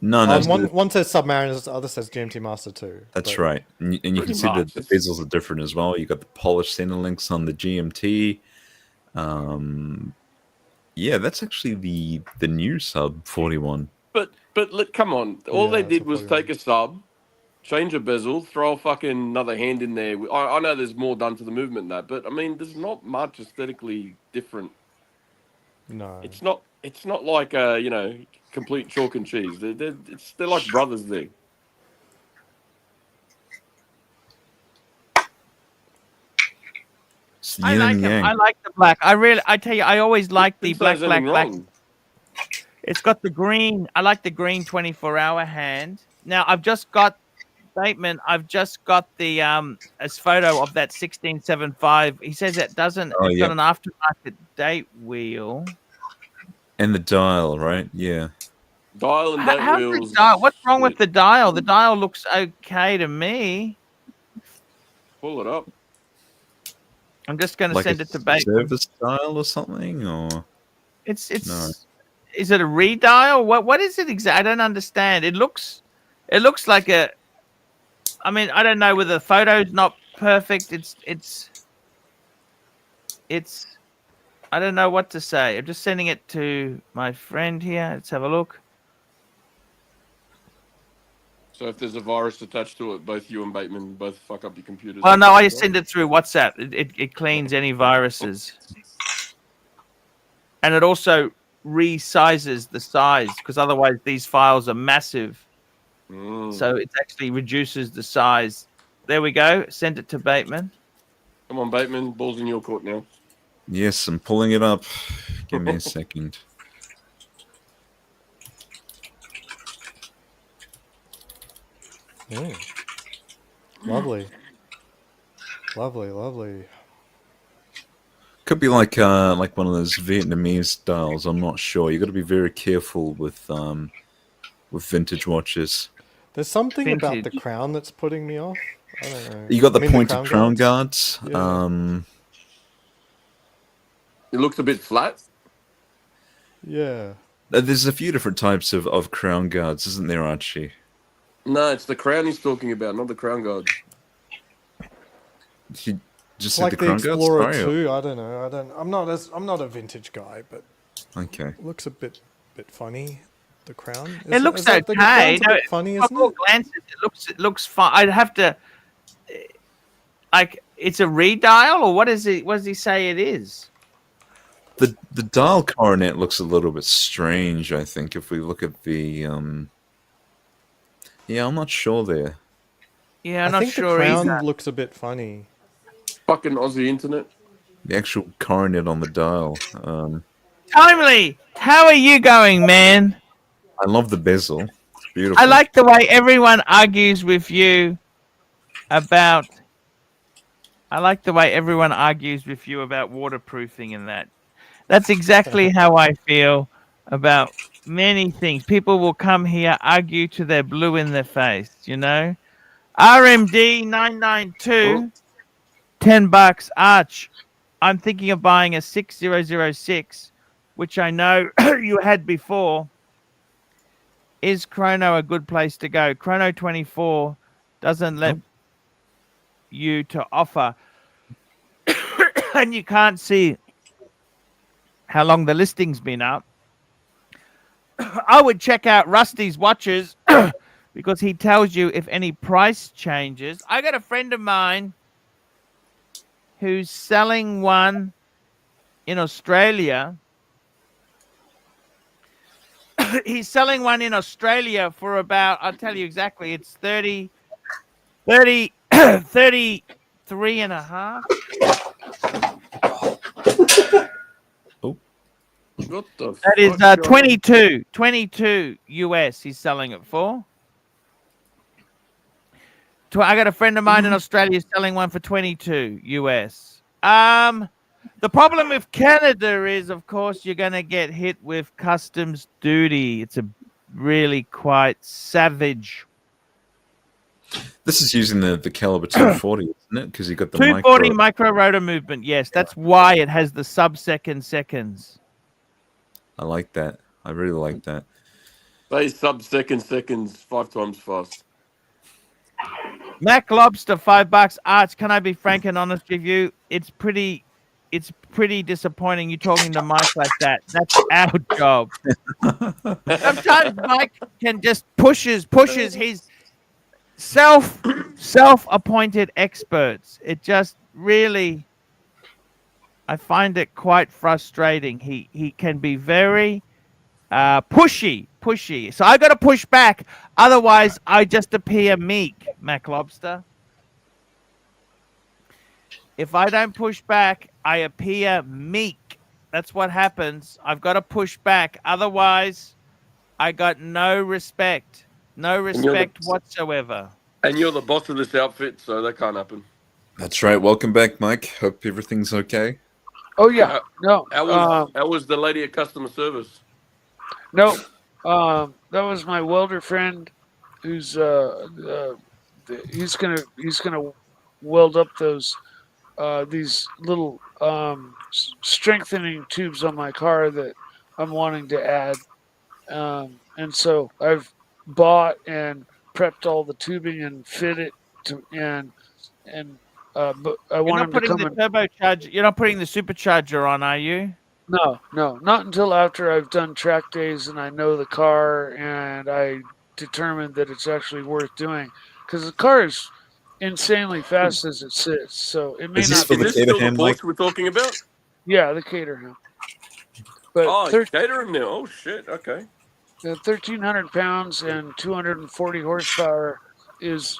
No, no. One says Submariners, the other says GMT Master 2. That's right. And you can Pretty see that much. the bezels are different as well. You got the polished center links on the GMT. Yeah, that's actually the new sub 41. But look, come on. All Yeah, they that's did a was 41. take a sub, change a bezel, throw a fucking another hand in there. I know there's more done to the movement than that, but I mean, there's not much aesthetically different. No. It's not like complete chalk and cheese. They're like brothers there. It's I yin like and them. yang. I like the black. I tell you, I always like the Didn't say black, there's black, anything black. wrong. It's got the green. I like the green 24-hour hand. Now I've just got Bateman. I've just got the a photo of that 1675. He says it doesn't. Oh, It's yeah. got an aftermarket date wheel. And the dial, right? Yeah. Dial and date How's wheels. the dial? What's wrong with the dial? The dial looks okay to me. Pull it up. I'm just going to Like send a it to Bateman. service dial or something? Or It's No. Is it a redial? What is it exactly? I don't understand. It looks like a. I mean, I don't know whether the photo's not perfect. It's. I don't know what to say. I'm just sending it to my friend here. Let's have a look. So if there's a virus attached to it, both you and Bateman both fuck up your computers. Well, no, I send it through WhatsApp. It cleans any viruses, and it also resizes the size because otherwise these files are massive. So it actually reduces the size. There we go. Send it to Bateman. Come on, Bateman. Ball's in your court now. Yes, I'm pulling it up. Give me a second. Lovely. Lovely. Could be like one of those Vietnamese dials. I'm not sure. You got to be very careful with vintage watches. There's something about the Vintage. crown that's putting me off. I don't know. You got the I mean, pointed crown guards. Yeah. It looks a bit flat. Yeah. There's a few different types of crown guards, isn't there, Archie? No, it's the crown he's talking about, not the crown guard. He just It's said like the the crown guards. Explorer Sorry, 2. I don't know. I'm not a vintage guy, but Okay. it looks a bit funny. The crown. It looks is that- okay. The crown's a No, bit funny, I've isn't all it? glanced at it. It looks fine. I'd have to. Like, it's a redial, or what is it? What does he say it is? The dial coronet looks a little bit strange, I think, if we look at the Yeah, I'm not sure there. Yeah, I'm I not think sure the crown either. looks a bit funny. Fucking Aussie internet. The actual coronet on the dial. Timely, how are you going, man? I love the bezel. It's beautiful. I like the way everyone argues with you about. I like the way everyone argues with you about waterproofing and that. That's exactly how I feel about many things. People will come here, argue to their blue in their face, you know? RMD 992, $10. Arch, I'm thinking of buying a 6006, which I know you had before. Is Chrono a good place to go? Chrono 24 doesn't let you to offer. And you can't see how long the listing's been up. I would check out Rusty's watches because he tells you if any price changes. I got a friend of mine who's selling one in Australia. He's selling one in Australia for about, I'll tell you exactly, it's 33 and a half. What the That is fuck, Johnny? 22 US he's selling it for. I got a friend of mine in Australia selling one for 22 US. The problem with Canada is, of course, you're going to get hit with customs duty. It's a really quite savage. This is using the caliber 240, isn't isn't it? Because you got the 240 micro rotor movement. Yes, that's why it has the sub-second seconds. I like that. I really like that. They sub-second seconds 5 times fast. Mac Lobster, $5. Arch, can I be frank and honest with you? It's pretty disappointing you talking to Mike like that. That's our job. Sometimes Mike can just pushes his self-appointed experts. It just really, I find it quite frustrating. He can be very pushy. So I got to push back. Otherwise, I just appear meek, Mac Lobster. If I don't push back, I appear meek. That's what happens. I've got to push back. Otherwise, I got no respect. No respect whatsoever. And you're the boss of this outfit, so that can't happen. That's right. Welcome back, Mike. Hope everything's okay. Oh yeah. No. How was the lady at customer service? No. That was my welder friend, who's he's gonna weld up these little strengthening tubes on my car that I'm wanting to add, and so I've bought and prepped all the tubing and fit it to but I want him to come and turbocharger. You're not putting the supercharger on, are you? No, not until after I've done track days and I know the car and I determined that it's actually worth doing, because the car is insanely fast as it sits. So it may Is this not. for the Caterham, Mike? We're talking about? Yeah, the Caterham. But Caterham now. Oh shit. Okay. 1,300 pounds and 240 horsepower it's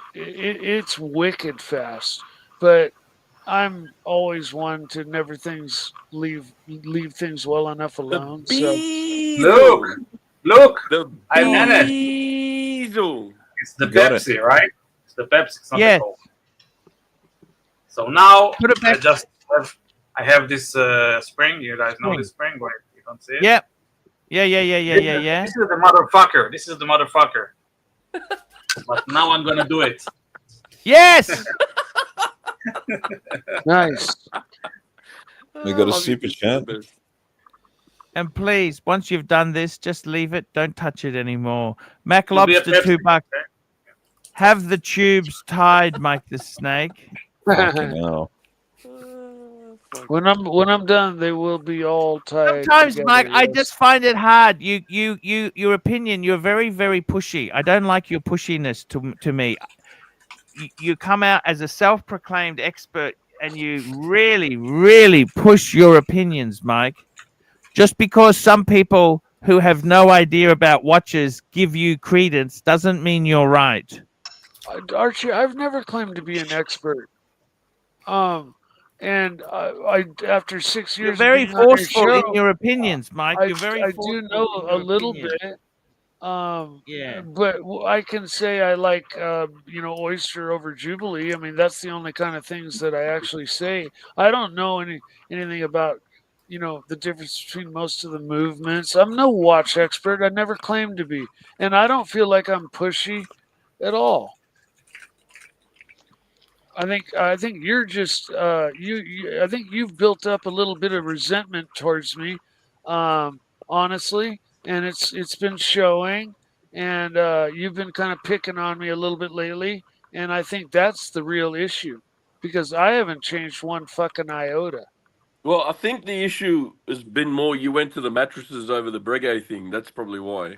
wicked fast. But I'm always one to never leave things well enough alone. So Look, the I done it. Bezel. It's the Pepsi, right? It's the Pepsi. It's not Yes. the Coke. So now Put it back. I have this spring. You guys know this spring, right? You don't see it? Yep. Yeah. This is the motherfucker. But now I'm gonna do it. Yes. Nice. We got a super chat. And please, once you've done this, just leave it. Don't touch it anymore. Mac It'll be a Lobster, Pepsi, $2. Have the tubes tied, Mike the Snake. Fucking hell. When I'm done, they will be all tied. Sometimes, together, Mike, I yes. just find it hard. Your opinion. You're very, very pushy. I don't like your pushiness to me. You come out as a self-proclaimed expert, and you really, really push your opinions, Mike. Just because some people who have no idea about watches give you credence doesn't mean you're right. Archie, I've never claimed to be an expert. And I after 6 years, You're very of being on your forceful show, in your opinions, Mike. You're very I forceful do know in a your little opinions. bit. Yeah. But I can say I like Oyster over Jubilee. I mean, that's the only kind of things that I actually say. I don't know anything about the difference between most of the movements. I'm no watch expert. I never claimed to be, and I don't feel like I'm pushy at all. I think you're just I think you've built up a little bit of resentment towards me, honestly, and it's been showing, and you've been kind of picking on me a little bit lately, and I think that's the real issue, because I haven't changed one fucking iota. Well, I think the issue has been more you went to the mattresses over the Breguet thing. That's probably why.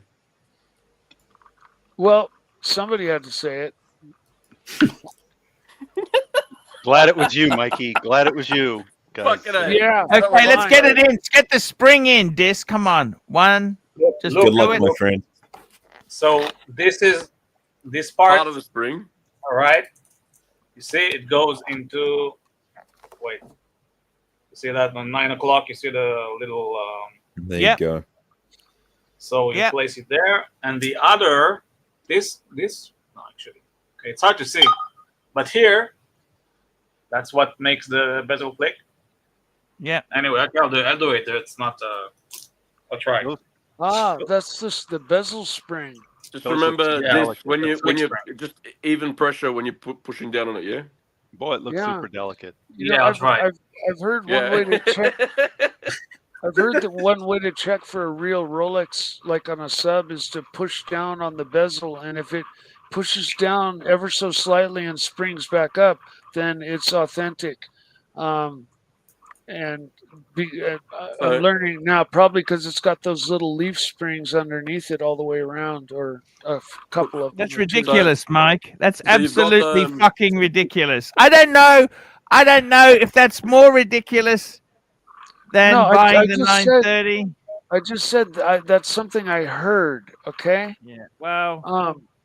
Well, somebody had to say it. Glad it was you, Mikey. Glad it was you. Guys. Fucking A. Yeah. Okay, let's get it in. Let's get the spring in, Disc. Come on. One. Just Good do luck, it. my friend. So this is this part. Part of the spring. All right. You see, it goes into. Wait. You see that on 9 o'clock? You see the little. There Yep. you go. So you Yep. place it there, and the other, this. No, actually, okay, it's hard to see, but here. That's what makes the bezel click. Yeah. Anyway, I'll do it. It's not. I'll try. That's just the bezel spring. Just remember yeah, this like when you spring. just even pressure when you're pushing down on it. Yeah. Boy, it looks Yeah. super delicate. You know, that's right. I've heard one way to check. I've heard that one way to check for a real Rolex, like on a sub, is to push down on the bezel, and if it pushes down ever so slightly and springs back up, then it's authentic. And I'm learning now, probably because it's got those little leaf springs underneath it all the way around, or a couple of them. That's or two. ridiculous, Mike. That's So you've got absolutely the- fucking ridiculous. I don't know if that's more ridiculous than No, buying I the just said- 930. I just said that's something I heard. Okay. Yeah. Well,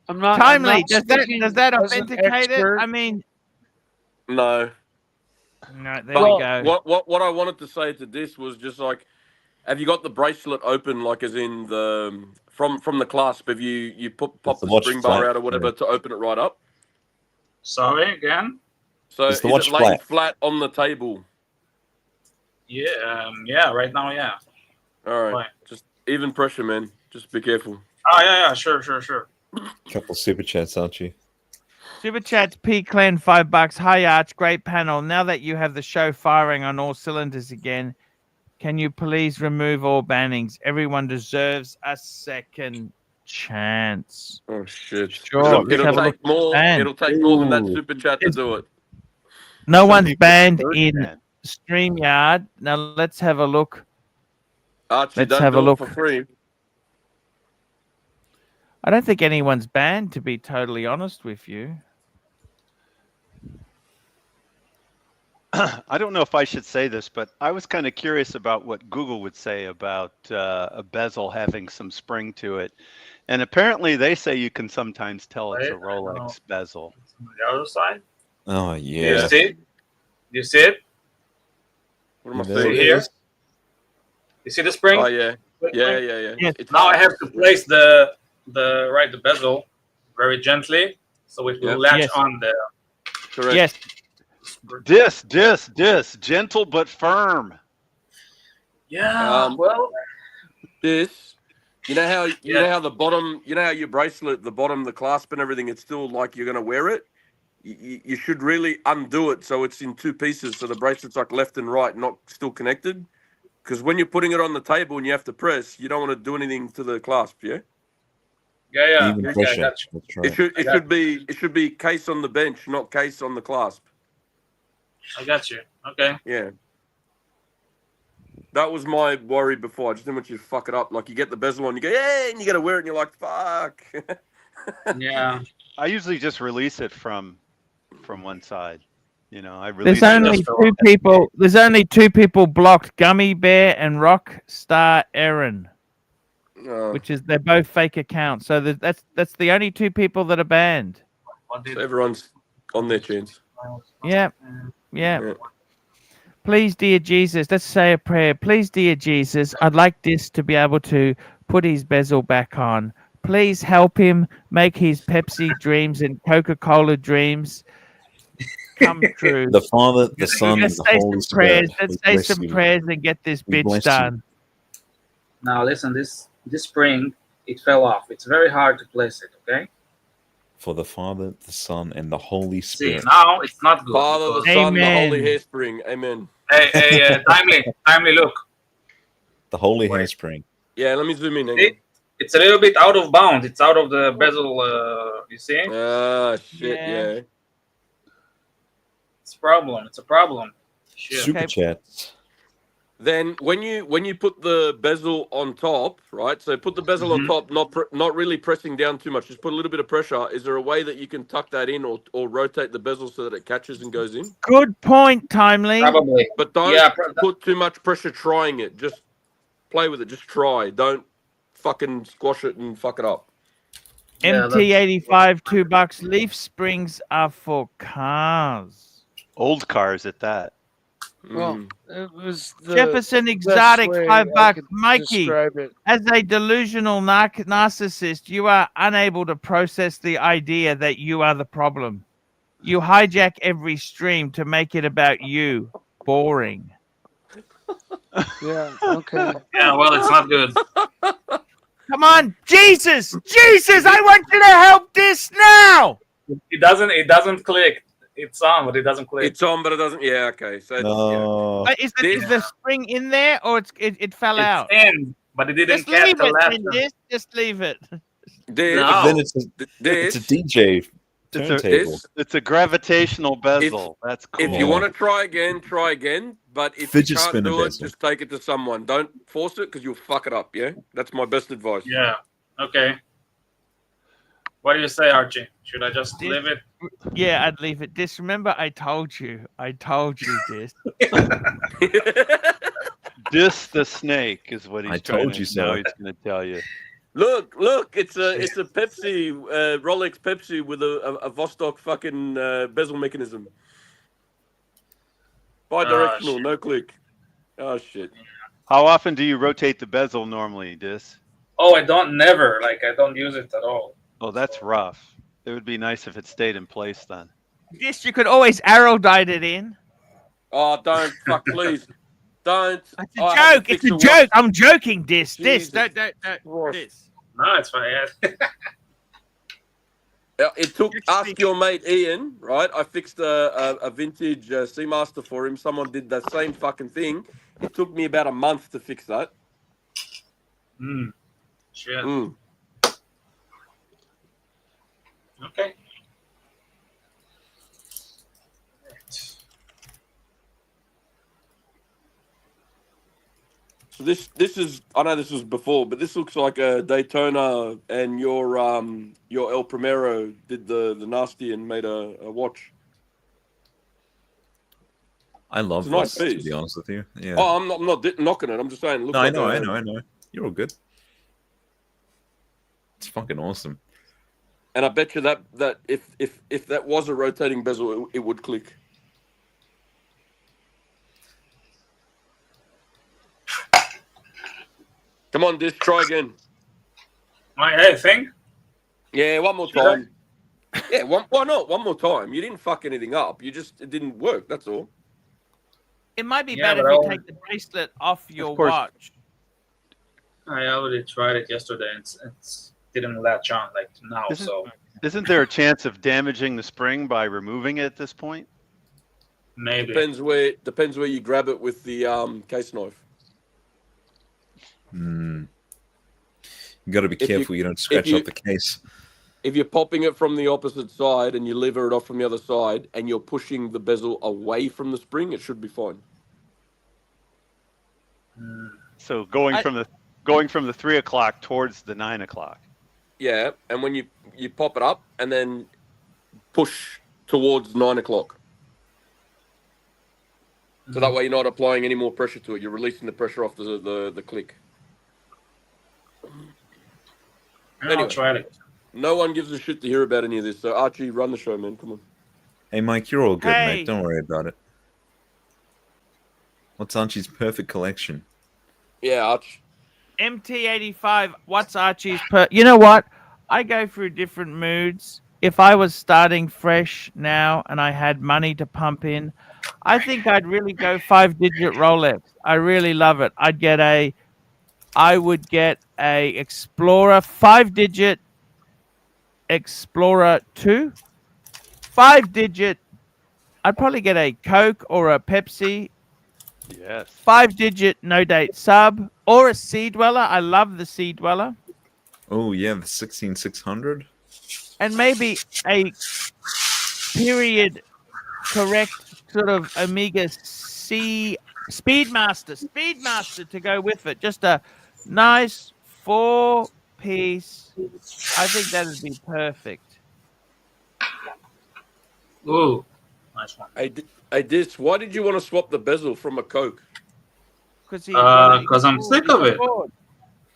I'm not timely. I'm not Does speaking that as an authenticate it? expert. I mean, No. no. There But we go. what I wanted to say to this was just like, have you got the bracelet open, like as in the from the clasp? Have you pop the the watch spring bar flat, out or whatever yeah. to open it right up? Sorry again. So Is is the it watch laying flat? flat on the table? Yeah, right now, yeah. All right. Right. Just even pressure, man. Just be careful. Oh yeah, sure. Couple super chats, Archie. Super chats, P Clan, $5. Hi Arch, great panel. Now that you have the show firing on all cylinders again, can you please remove all bannings? Everyone deserves a second chance. Oh shit! Sure, let's have a look. Ban. It'll take more than that Ooh. super chat to do it. No one's people banned prefer in ban. StreamYard. Now let's have a look. Archie, Let's don't have a do it look. for free. I don't think anyone's banned, to be totally honest with you. I don't know if I should say this, but I was kind of curious about what Google would say about a bezel having some spring to it. And apparently they say you can sometimes tell it's a Wait, Rolex no. bezel. On the other side. Oh Do yeah. you see it? You see it? What am I There saying? it here? is. You see the spring? Oh yeah, yeah. Yes. It's Now I have to place the bezel very gently, so it will Yeah. latch Yes. on there. correct. Yes. Gentle but firm. Yeah. Well, This, you know how Yeah. know how the bottom, you know how your bracelet, the bottom, the clasp and everything, it's still like you're gonna wear it. You should really undo it so it's in two pieces, so the bracelet's like left and right, not still connected. Because when you're putting it on the table and you have to press, you don't want to do anything to the clasp. Yeah. yeah. Even Okay, I pressure. got you. That's right. It should be case on the bench, not case on the clasp. I got you. Okay. Yeah. That was my worry before. I just didn't want you to fuck it up. Like you get the bezel on, you go, yeah, and you got to wear it, and you're like, fuck. Yeah. I usually just release it from one side. You know, I release There's it. only just for two people. There's only two people blocked: Gummy Bear and Rockstar Aaron, Oh, which is they're both fake accounts. So that's the only two people that are banned. What did so everyone's on their chance. Yeah. Yeah. Please, dear Jesus, let's say a prayer. Please, dear Jesus, I'd like this to be able to put his bezel back on. Please help him make his Pepsi dreams and Coca-Cola dreams come true. The Father, the Son, and Let's the say Holy some prayers. Spirit. Let's we say bless some you. prayers and get this We bitch bless you. done. Now listen, this spring it fell off. It's very hard to place it. Okay. For the Father, the Son, and the Holy See, Spirit. now it's not good. Father, the because- Son, the Amen. Holy Hairspring. Amen. Hey, timely, look. The Holy Wait. Hairspring. Yeah, let me zoom in. See? It's a little bit out of bounds. It's out of the bezel. You see? Ah, shit, Yeah. yeah. It's a problem. It's a problem. Shit. Super Okay. chats. Then when you put the bezel on top, right? So put the bezel on Mhm. top, not really pressing down too much. Just put a little bit of pressure. Is there a way that you can tuck that in or rotate the bezel so that it catches and goes in? Good point, Timely. Probably. But don't Yeah, put too much pressure trying it. Just play with it. Just try. Don't fucking squash it and fuck it up. Yeah, MT85, $2. Leaf springs are for cars. Old cars at that. Well, Mm. it was the Jefferson best Exotic, way $5. I could Mikey, describe it. as a delusional narcissist, you are unable to process the idea that you are the problem. You hijack every stream to make it about you. Boring. Yeah. Okay. Yeah. Well, it's not good. Come on, Jesus! Jesus, I want you to help this now! It doesn't click. It's on, but it doesn't click. It's on, but it doesn't. Yeah, okay. So No. But is the spring in there or it fell It's out? in, but it didn't Just catch leave the it, left. then, just leave it. This, No. Then it's a DJ turntable. It's a gravitational bezel. That's cool. If you want to try again, try again. But if Fidget you can't spinner do it, bezel. just take it to someone. Don't force it because you'll fuck it up. Yeah, that's my best advice. Yeah. Okay. What do you say, Archie? Should I just leave it? Yeah, I'd leave it. Just remember, I told you, Dis. Dis the snake is what he's I trying told to you so. know. He's going to tell you. Look! It's a Pepsi, Rolex Pepsi with a Vostok fucking bezel mechanism. Bi-directional, no click. Oh shit! How often do you rotate the bezel normally, Dis? Oh, I don't use it at all. Oh, that's rough. It would be nice if it stayed in place then. Dis, you could always arrow dye it in. Oh, don't fuck, please, don't. It's a joke. It's a joke. I'm joking, Dis. Dis, don't. Dis. No, it's fine. It took ask your mate Ian, right? I fixed a vintage Seamaster for him. Someone did the same fucking thing. It took me about a month to fix that. Shit. Mm. Okay. So this is, I know this was before, but this looks like a Daytona, and your El Primero did the nasty and made a watch. I love It's a nice this, to piece. be honest with you. Yeah. Oh, I'm not knocking it. I'm just saying. It looks No, like I know. You're all good. It's fucking awesome. And I bet you that if that was a rotating bezel, it would click. Come on, Dis, try again. My thing? Yeah, one more time. Yeah, why not? One more time. You didn't fuck anything up. It didn't work. That's all. It might be Yeah, better but if you take the bracelet off your course. watch. I already tried it yesterday. It's didn't latch on like now. Isn't there a chance of damaging the spring by removing it at this point? Maybe. Depends where you grab it with the case knife. You got to be careful you don't scratch up the case. If you're popping it from the opposite side and you lever it off from the other side and you're pushing the bezel away from the spring, it should be fine. So going from the 3 o'clock towards the 9 o'clock. Yeah, and when you pop it up and then push towards 9 o'clock. So that way you're not applying any more pressure to it. You're releasing the pressure off the click. I'll try it. No one gives a shit to hear about any of this. So Archie, run the show, man. Come on. Hey, Mike, you're all good, Hey. mate. Don't worry about it. What's Archie's perfect collection? Yeah, Arch. MT85. What's Archie's You know what? I go through different moods. If I was starting fresh now and I had money to pump in, I think I'd really go 5-digit Rolex. I really love it. I would get a Explorer 5-digit Explorer 2. 5-digit. I'd probably get a Coke or a Pepsi. Yes. 5-digit no date sub or a Sea Dweller. I love the Sea Dweller. Oh, yeah, the 16600. And maybe a period correct sort of Omega C Speedmaster to go with it. Just a nice 4-piece. I think that would be perfect. Ooh, nice one. Hey, Dis, why did you want to swap the bezel from a Coke? Because I'm sick of it.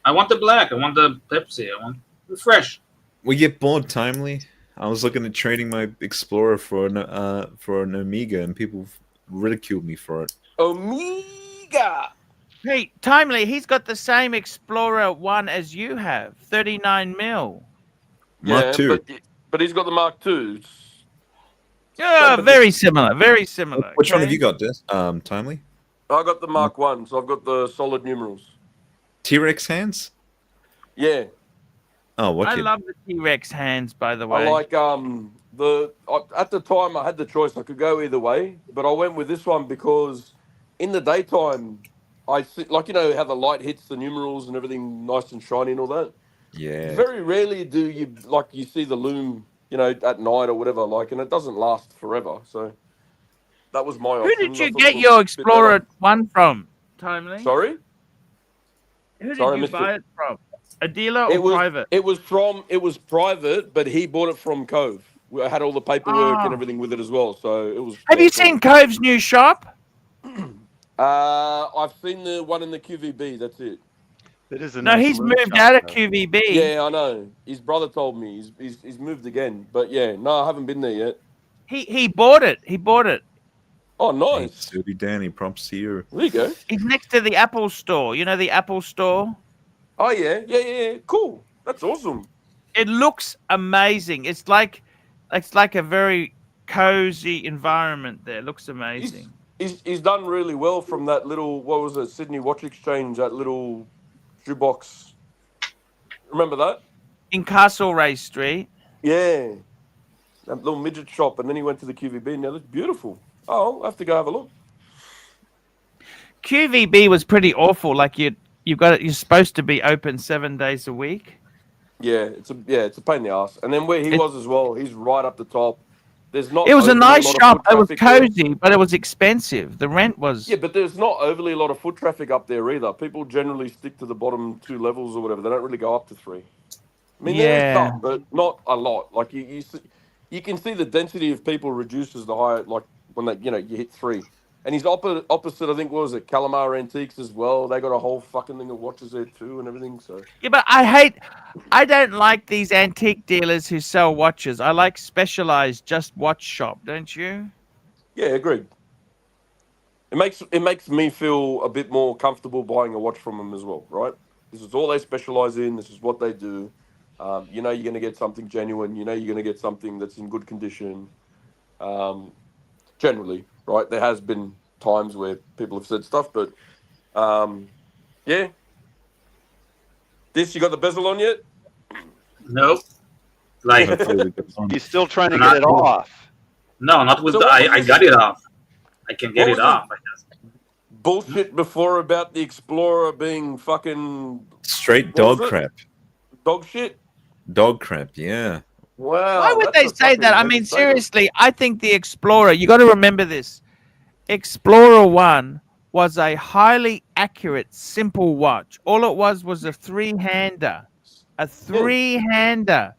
I want the black. I want the Pepsi. I want the fresh. We get bored timely. I was looking at trading my Explorer for an Omega, and people ridiculed me for it. Omega. Hey, Timely, he's got the same Explorer 1 as you have, 39 mil. Mark II. But he's got the Mark II. Yeah, very similar, very similar. Which one have you got, Des? Timely? I got the Mark I, so I've got the solid numerals. T-Rex hands? Yeah. Oh, what? I love the T-Rex hands, by the way. I like At the time I had the choice. I could go either way, but I went with this one because in the daytime, like how the light hits the numerals and everything nice and shiny and all that. Yeah. Very rarely do you see the loom, at night or whatever, and it doesn't last forever. So that was my Who option. did you I thought it get looked your a bit Explorer better. one from, Timely? Sorry? Who did Sorry, I you missed buy it. it from? A dealer or private? It was private, but he bought it from Cove. I had all the paperwork and everything with it as well, so it was. Have you seen Cove's new shop? I've seen the one in the QVB. That's it. It is a No, nice he's loom moved shop, out of though. QVB. Yeah, I know. His brother told me he's moved again, but yeah, no, I haven't been there yet. He bought it. He bought it. Oh, Hey, nice. Sooty Danny, props to you. There you go. He's next to the Apple store. You know the Apple store? Oh yeah. Cool. That's awesome. It looks amazing. It's like a very cozy environment there. It looks amazing. He's done really well from that little, what was it, Sydney Watch Exchange, that little shoebox. Remember that? In Castlereagh Street. Yeah. That little midget shop, and then he went to the QVB. Now that's beautiful. Oh, I'll have to go have a look. QVB was pretty awful. Like you're supposed to be open 7 days a week. Yeah, it's a pain in the ass. And then where he was as well, he's right up the top. There's not. It was a overly nice lot of shop. foot It was traffic there. cozy, but it was expensive. The rent was. Yeah, but there's not overly a lot of foot traffic up there either. People generally stick to the bottom 2 levels or whatever. They don't really go up to 3. I mean, there is some, but not a lot. Like you can see the density of people reduces the higher, like when you hit 3. And he's opposite, I think, what was it, Calamar Antiques as well. They got a whole fucking thing of watches there too and everything. So Yeah, but I don't like these antique dealers who sell watches. I like specialized just watch shop, don't you? yeah, agreed. It makes me feel a bit more comfortable buying a watch from them as well, right? This is all they specialize in. This is what they do. You're going to get something genuine. You're going to get something that's in good condition. Generally, right? There has been times where people have said stuff, but yeah. You got the bezel on yet? Nope. Like, He's still trying to get it off. no, not with So the. what was I this- got it off. I can get What it was this- off. I guess. Bullshit before about the Explorer being fucking Straight What dog was it? crap. dog shit. Dog crap, yeah. Wow. Why would that's they a say fucking that? I heavy mean, statement. seriously, I think the Explorer, you got to remember this. Explorer 1 was a highly accurate, simple watch. All it was a 3-hander. A 3-hander.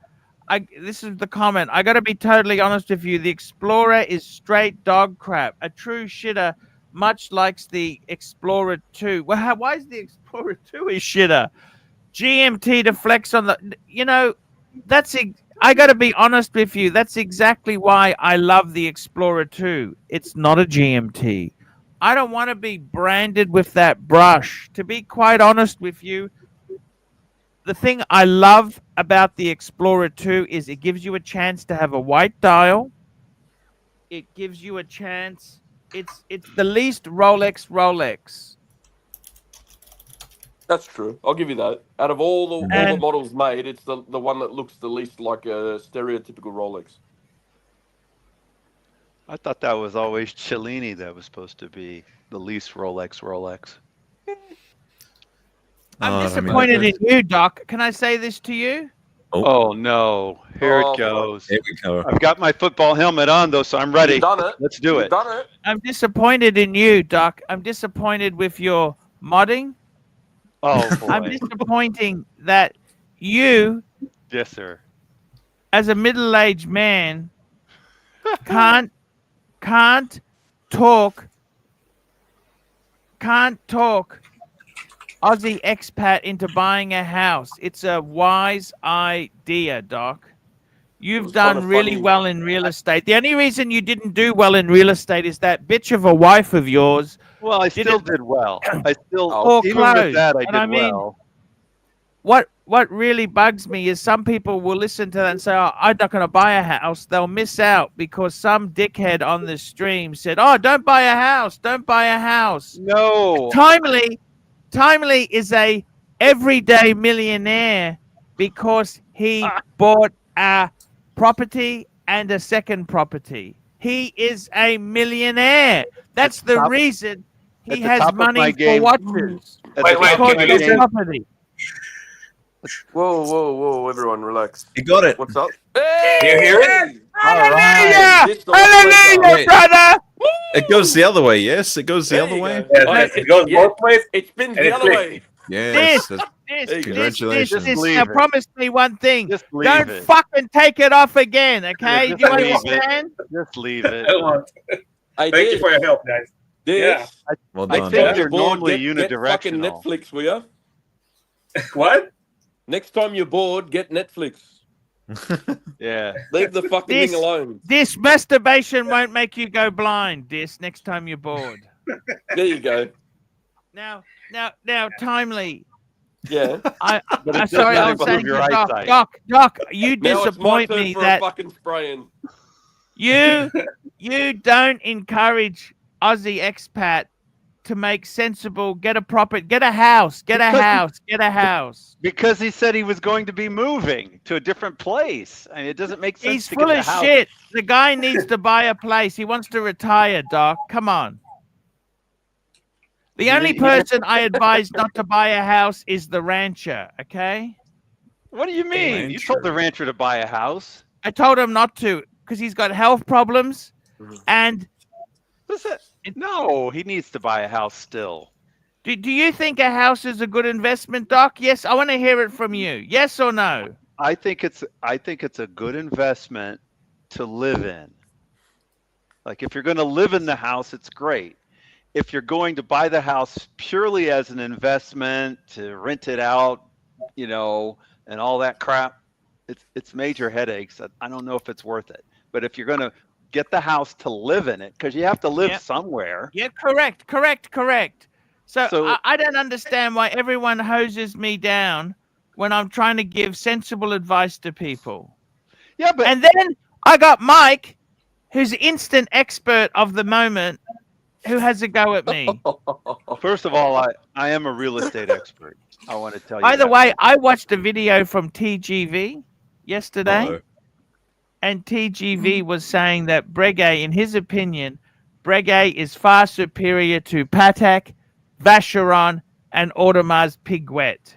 This is the comment. I got to be totally honest with you. The Explorer is straight dog crap. A true shitter, much like the Explorer 2. Well, why is the Explorer 2 a shitter? GMT to flex on the... I got to be honest with you. That's exactly why I love the Explorer 2. It's not a GMT. I don't want to be branded with that brush. To be quite honest with you, the thing I love about the Explorer 2 is it gives you a chance to have a white dial. It gives you a chance. It's the least Rolex. That's true. I'll give you that. Out of all the And- models made, it's the one that looks the least like a stereotypical Rolex. I thought that was always Cellini that was supposed to be the least Rolex. I'm disappointed in you, Doc. Can I say this to you? Oh no, here Oh, it goes. Here we go. I've got my football helmet on though, so I'm ready. You've done it. Let's do You've it. done it. I'm disappointed in you, Doc. I'm disappointed with your modding. Oh boy. I'm disappointing that you, Yes, sir. as a middle-aged man, can't talk Aussie expat into buying a house. It's a wise idea, Doc. You've was done kinda really funny. well in real estate. The only reason you didn't do well in real estate is that bitch of a wife of yours. Well, I Did still it- did well. I still, Or even close. with that, I And did I mean, well. What really bugs me is some people will listen to that and say, "Oh, I'm not going to buy a house." They'll miss out because some dickhead on the stream said, "Oh, don't buy a house. Don't buy a house." No. Timely is a everyday millionaire because he bought a property and a second property. He is a millionaire. That's the reason he has money for watches. Wait, Because of his property. Whoa, everyone, relax. You got it. What's up? You hear it? Hallelujah! Hallelujah, brother! It goes the other way, yes? It goes the other way? Yeah, it goes both ways. It spins and the it other clicks. way. Yes. Congratulations. Just Now, promise me one thing. Just leave Don't it. fucking take it off again, okay? Just Do you leave it. understand? Just leave it. Thank you for your help, guys. Yeah. Well I done. think they're Bored, normally get fucking unidirectional. Netflix, will ya? What? Next time you're bored, get Netflix. Yeah. Leave the fucking thing alone. This masturbation won't make you go blind, Dis, next time you're bored. There you go. Now, Timely. Yeah. I'm does sorry, not I was saying improve your to eyesight. Doc, you Now it's my disappoint turn me for that a fucking spraying. you don't encourage Aussie expat to make sensible, get a house. Because he said he was going to be moving to a different place. And it doesn't make sense He's to full get of a house. shit. The guy needs to buy a place. He wants to retire, Doc. Come on. The only person I advise not to buy a house is the rancher, okay? What do you mean? You told the rancher to buy a house. I told him not to because he's got health problems and No, he needs to buy a house still. do you think a house is a good investment, Doc? Yes, I want to hear it from you. Yes or no? I think it's a good investment to live in. Like if you're going to live in the house, it's great. If you're going to buy the house purely as an investment to rent it out, and all that crap, it's major headaches. I don't know if it's worth it. But if you're going to get the house to live in it, because you have to live somewhere. Yeah, correct. So I don't understand why everyone hoses me down when I'm trying to give sensible advice to people. Yeah, but and then I got Mike, who's instant expert of the moment, who has a go at me. First of all, I am a real estate expert. I want to tell you. By the that. way, I watched a video from TGV yesterday. Uh-oh. And TGV was saying that Breguet, in his opinion, Breguet is far superior to Patek, Vacheron, and Audemars Piguet.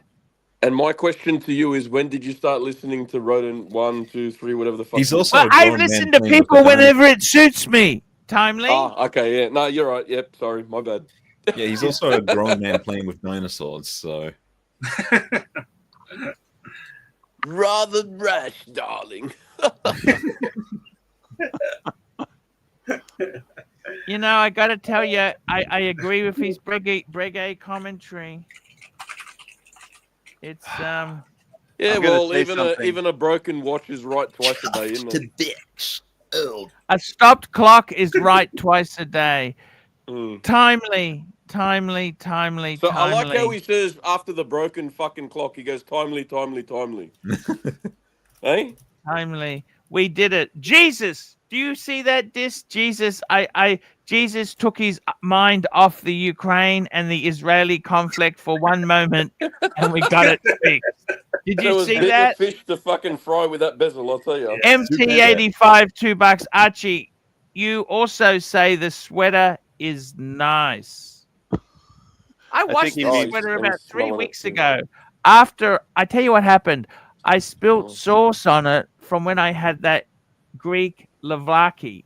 And my question to you is, when did you start listening to Rodent 1, 2, 3, whatever the fuck? He's also Well, I listen to people whenever it suits me. Timely. Ah, okay, yeah. No, you're right. Yep, sorry, my bad. Yeah, he's also a grown man playing with dinosaurs, so. Rather rash, darling. I got to tell you, I agree with his Breguet commentary. It's Yeah, well, even a broken watch is right twice a day, isn't it? A stopped clock is right twice a day. Timely. So I like how he says after the broken fucking clock, he goes timely. Hey? Timely. We did it. Jesus, do you see that? Jesus, Jesus took his mind off the Ukraine and the Israeli conflict for one moment, and we got it fixed. Did you see that? Fish to fucking fry with that bezel, I'll tell you. MT85, $2. Archie, you also say the sweater is nice. I watched this sweater about 3 weeks ago. After, I tell you what happened. I spilt sauce on it from when I had that Greek Lavaki.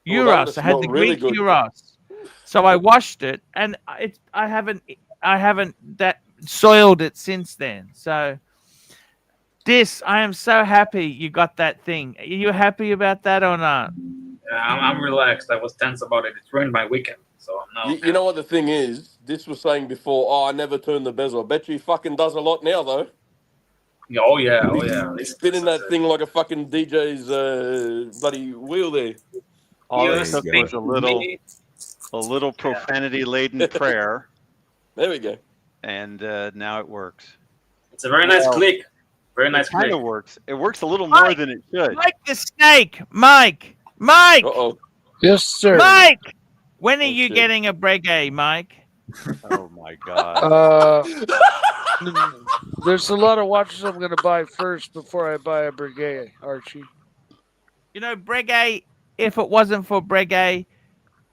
Euros. I had the really Greek good. Euros. So I washed it, and I haven't that soiled it since then. So I am so happy you got that thing. Are you happy about that or not? Yeah, I'm relaxed. I was tense about it. It ruined my weekend. So I'm now. You know what the thing is? This was saying before, I never turned the bezel. I bet you he fucking does a lot now, though. Oh yeah. He's spinning that thing like a fucking DJ's bloody wheel there. All it took was a little profanity-laden prayer. There we go. And now it works. It's a very nice click. Very nice click. It kind of works. It works a little more than it should. Mike the Snake. Mike. Uh-oh. Yes, sir. Mike. When are you getting a Breguet, Mike? Oh my God. There's a lot of watches I'm going to buy first before I buy a Breguet, Archie. You know, Breguet, if it wasn't for Breguet,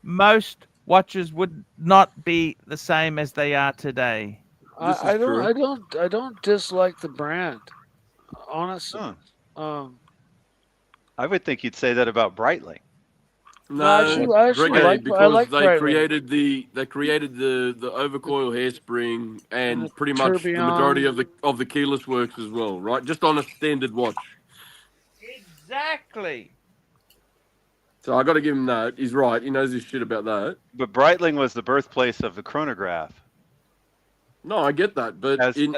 most watches would not be the same as they are today. I don't dislike the brand, honestly. I would think you'd say that about Breitling. No, I actually Breguet, like because they Breitling. created the overcoil hairspring and the pretty much the majority tourbillon. of the keyless works as well, right? Just on a standard watch. Exactly. So I got to give him that. He's right. He knows his shit about that. But Breitling was the birthplace of the chronograph. No, I get that, but in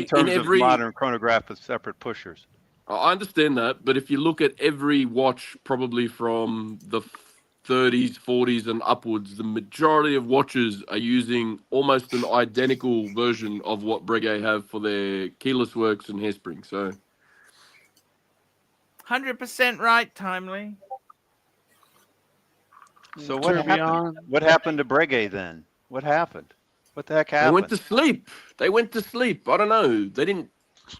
terms of modern chronograph with separate pushers. I understand that, but if you look at every watch, probably from the 30s, 40s, and upwards, the majority of watches are using almost an identical version of what Breguet have for their keyless works and hairspring. So, 100% right, Timely. So what happened? What happened to Breguet then? What happened? What the heck happened? They went to sleep. They went to sleep. I don't know. They didn't.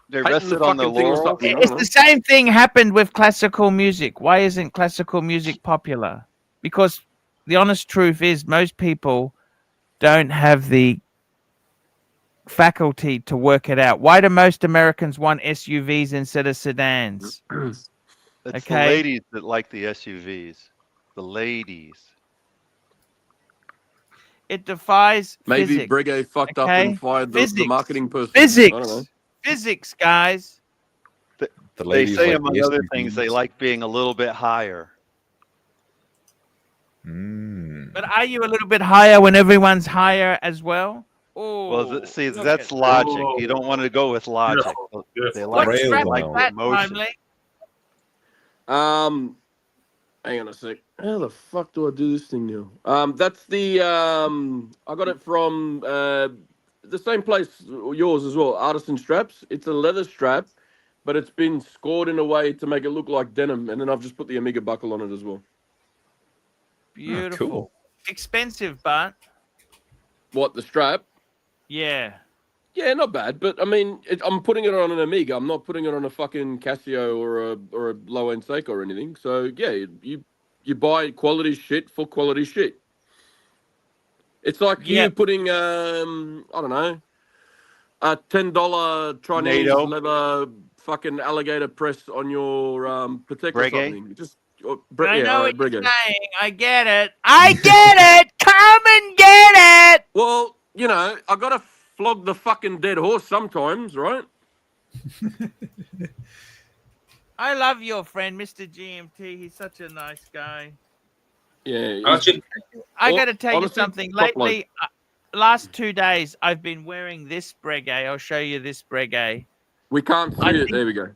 They rested on their laurels. It's the same thing happened with classical music. Why isn't classical music popular? Because the honest truth is most people don't have the faculty to work it out. Why do most Americans want SUVs instead of sedans? It's the ladies that like the SUVs. The ladies. It defies maybe physics. Breguet fucked up and fired the marketing person. Physics. I don't know. Physics, guys. They say, among other things, they like being a little bit higher. But are you a little bit higher when everyone's higher as well? Well, see, that's logic. You don't want to go with logic. They like emotion. Hang on a sec. How the fuck do I do this thing now? That's the I got it from the same place, yours as well, Artisan Straps. It's a leather strap, but it's been scored in a way to make it look like denim, and then I've just put the Omega buckle on it as well. Beautiful. Cool. Expensive, but what, the strap? Yeah. Yeah, not bad, but I mean, I'm putting it on an Omega. I'm not putting it on a fucking Casio or a low end Seiko or anything. So yeah, you buy quality shit for quality shit. It's like you putting I don't know, a $10 Chinese NATO. leather fucking alligator press on your Patek or something. Just I know what you're Breguet. saying. I get it. I get it. Come and get it. Well, you know, I gotta flog the fucking dead horse sometimes, right? I love your friend, Mr. GMT. He's such a nice guy. Yeah. I got to tell you honestly, something. top Lately, last 2 days, I've been wearing this Breguet. I'll show you this Breguet. We can't see it. There we go.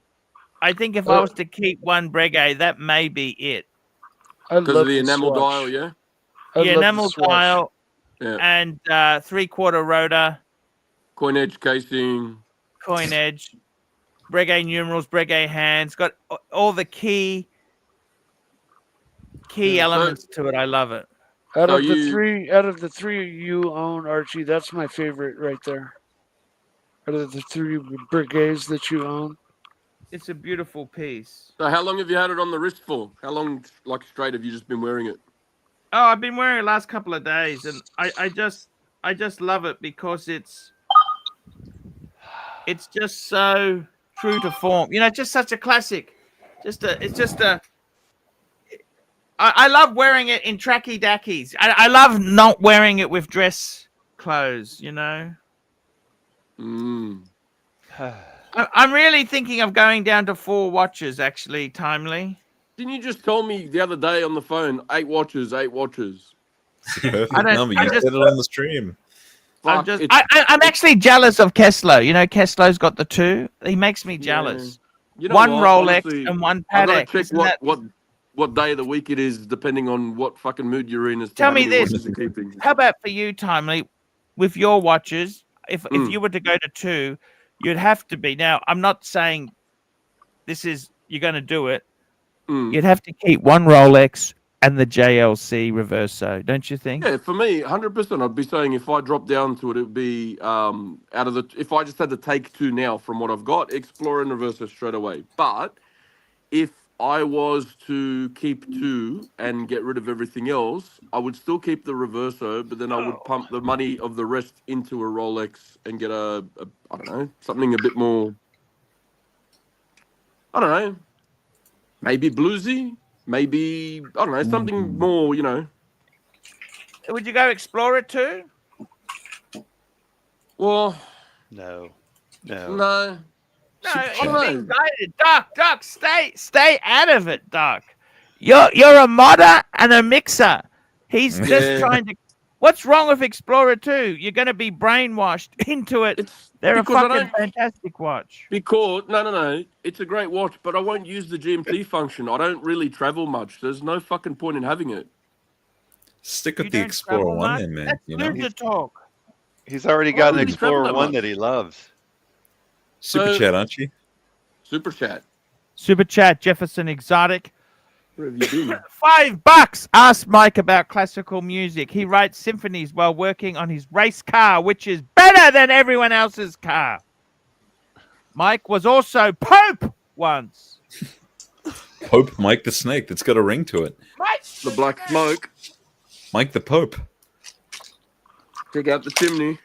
I think if I was to keep one Breguet, that may be it. Because of the enamel dial, yeah? Yeah, enamel dial Yeah. and 3/4 rotor. Coin edge casing. Coin edge. Breguet numerals, Breguet hands. Got all the key elements to it. I love it. Out of the three you own, Archie, that's my favorite right there. Out of the 3 Breguets that you own. It's a beautiful piece. So how long have you had it on the wrist for? How long, like, straight have you just been wearing it? Oh, I've been wearing it the last couple of days, and I just love it because it's just so true to form. You know, just such a classic. I love wearing it in tracky dackies. I love not wearing it with dress clothes, you know. I'm really thinking of going down to 4 watches, actually, Timely. Didn't you just tell me the other day on the phone, 8 watches, 8 watches? It's the perfect number. You said it on the stream. I'm actually jealous of Kessler. You know, Kessler's got the 2. He makes me jealous. Yeah. You know one what? Rolex Honestly, and one I've Patek. got to check what day of the week it is, depending on what fucking mood you're in. As to Tell how me many this. watches you're keeping. How about for you, Timely, with your watches, if you were to go to 2, you'd have to be. Now, I'm not saying you're going to do it. You'd have to keep one Rolex and the JLC Reverso, don't you think? Yeah, for me, 100%. I'd be saying if I drop down to it, it'd be if I just had to take 2 now from what I've got, Explorer and Reverso straight away. But if I was to keep 2 and get rid of everything else, I would still keep the Reverso, but then I would pump the money of the rest into a Rolex and get a I don't know, something a bit more, I don't know, maybe bluesy, maybe, I don't know, something more, you know. Would you go Explorer 2? Well, No. No, I it's don't being know. guided. Doc, stay out of it, Doc. You're a modder and a mixer. He's just trying to. What's wrong with Explorer 2? You're going to be brainwashed into it. They're a fucking fantastic watch. Because no, it's a great watch, but I won't use the GMT function. I don't really travel much. There's no fucking point in having it. Stick with the Explorer 1 then, man. That's You know? loser talk. He's already got an Explorer 1 that he loves. Super chat, Archie. Super chat. Super chat, Jefferson Exotic. Where have you been? $5. Ask Mike about classical music. He writes symphonies while working on his race car, which is better than everyone else's car. Mike was also Pope once. Pope Mike the Snake. That's got a ring to it. The Black Smoke. Mike the Pope. Take out the chimney.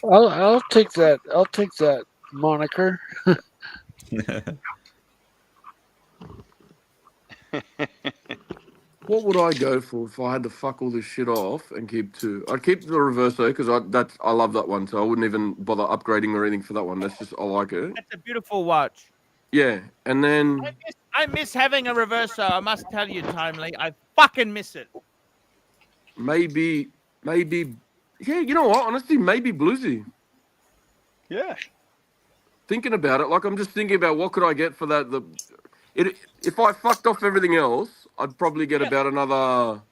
I'll take that. I'll take that moniker. What would I go for if I had to fuck all this shit off and keep 2? I'd keep the Reverso because I love that one, so I wouldn't even bother upgrading or anything for that one. That's just, I like it. That's a beautiful watch. Yeah, and then I miss having a Reverso. I must tell you, Timely. I fucking miss it. maybe, yeah, you know what? Honestly, maybe bluesy. Yeah. Thinking about it, like I'm just thinking about what could I get for that. If I fucked off everything else, I'd probably get about another.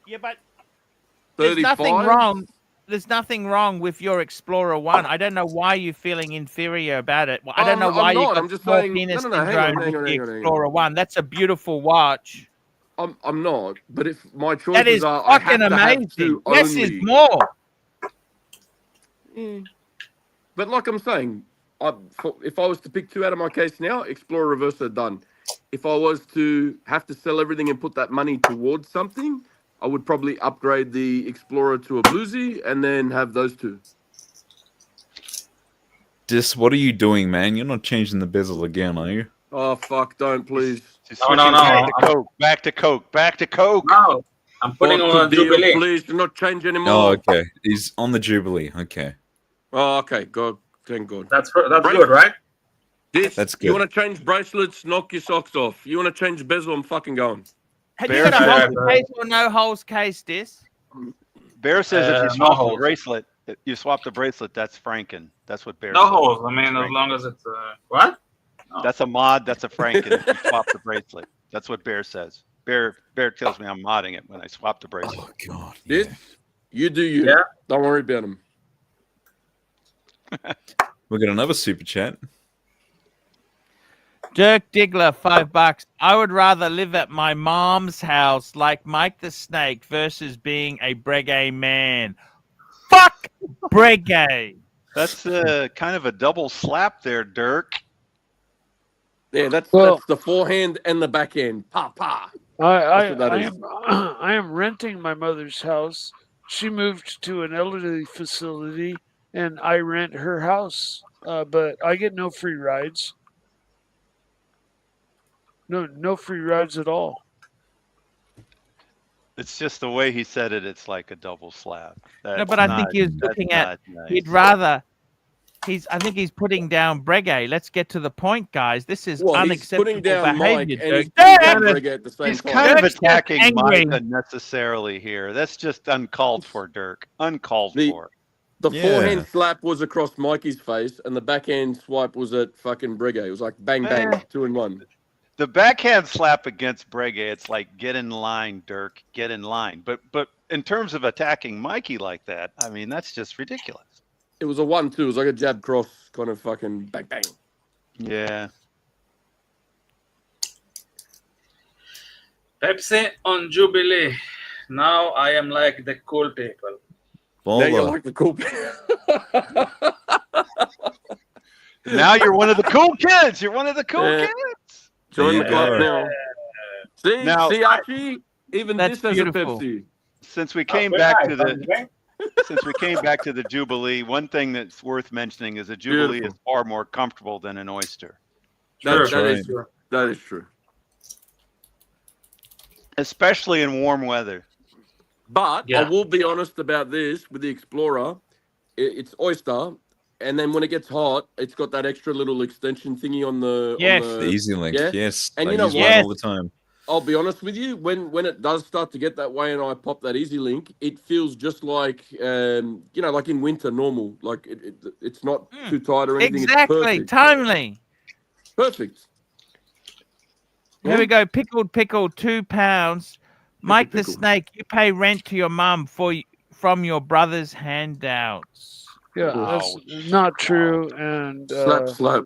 Yeah, but there's 35. nothing wrong. There's nothing wrong with your Explorer 1. I don't know why you're feeling inferior about it. Well, I don't know why you got I'm just small saying. penis No, hang syndrome on, with the hang on. Explorer 1. That's a beautiful watch. I'm not, but if my choices That is are, I have fucking to have amazing. 2 Less only. is more. But like I'm saying, if I was to pick 2 out of my case now, Explorer Reverso done. If I was to have to sell everything and put that money towards something, I would probably upgrade the Explorer to a bluesy and then have those 2. What are you doing, man? You're not changing the bezel again, are you? Oh fuck! Don't please. No. Back to Coke. No, I'm putting on a Jubilee. Please do not change anymore. Oh, okay. He's on the Jubilee. Okay. Oh, okay. God, thank God. That's good, right? That's good. You want to change bracelets? Knock your socks off. You want to change bezel? I'm fucking going. Have you got a holes case or no holes case, Dis? Bear says if you swap the bracelet, you swap the bracelet. That's Franken. That's what Bear. No says. holes. I mean, as long as it's what? Oh. That's a mod. That's a Franken. If you swap the bracelet. That's what Bear says. Bear tells me I'm modding it when I swap the bracelet. Oh God. Yeah. You do you. Yeah. Don't worry about him. We got another super chat. Dirk Diggler, $5. I would rather live at my mom's house like Mike the Snake versus being a Breguet man. Fuck Breguet. That's kind of a double slap there, Dirk. Yeah, that's the forehand and the backhand. Pa pa. I am renting my mother's house. She moved to an elderly facility, and I rent her house. But I get no free rides. No free rides at all. It's just the way he said it. It's like a double slap. No, but I think he was looking at. He'd rather. I think he's putting down Breguet. Let's get to the point, guys. This is unacceptable putting down behavior. Mike and he's putting down Breguet at the same He's time. kind of Dirk's attacking angry. Mike unnecessarily here. That's just uncalled for, Dirk. Uncalled for. The forehand slap was across Mikey's face, and the backhand swipe was at fucking Breguet. It was like bang bang, 2 in 1. The backhand slap against Breguet, it's like get in line, Dirk, get in line. But in terms of attacking Mikey like that, I mean that's just ridiculous. It was a 1-2. It was like a jab cross kind of fucking bang bang. Yeah. Pepsi on Jubilee. Now I am like the cool people. Now you're like the cool people. Now you're one of the cool kids. You're one of the cool Yeah. kids. Join There the you club go. now. See, Now- see, Archie, even That's this has beautiful. a Pepsi. Since we Oh, came very back nice. to the since we came back to the Jubilee, one thing that's worth mentioning is a Jubilee Beautiful. is far more comfortable than an Oyster, Sure, That is right. true. That is true. especially in warm weather. But Yeah. I will be honest about this with the Explorer. It's Oyster, and then when it gets hot, it's got that extra little extension thingy on the. Yes. On The Easy Link, yeah. yes. And I you know use what? mine Yes. all the time. I'll be honest with you. When it does start to get that way, and I pop that Easy Link, it feels just like like in winter, normal. Like it's not too tight or anything. Exactly. It's perfect. Timely. Perfect. Here we go. Pickled, 2 pounds. Mike the pickle. Snake, you pay rent to your mum from your brother's handouts. Yeah, that's not true. And Slap, slap.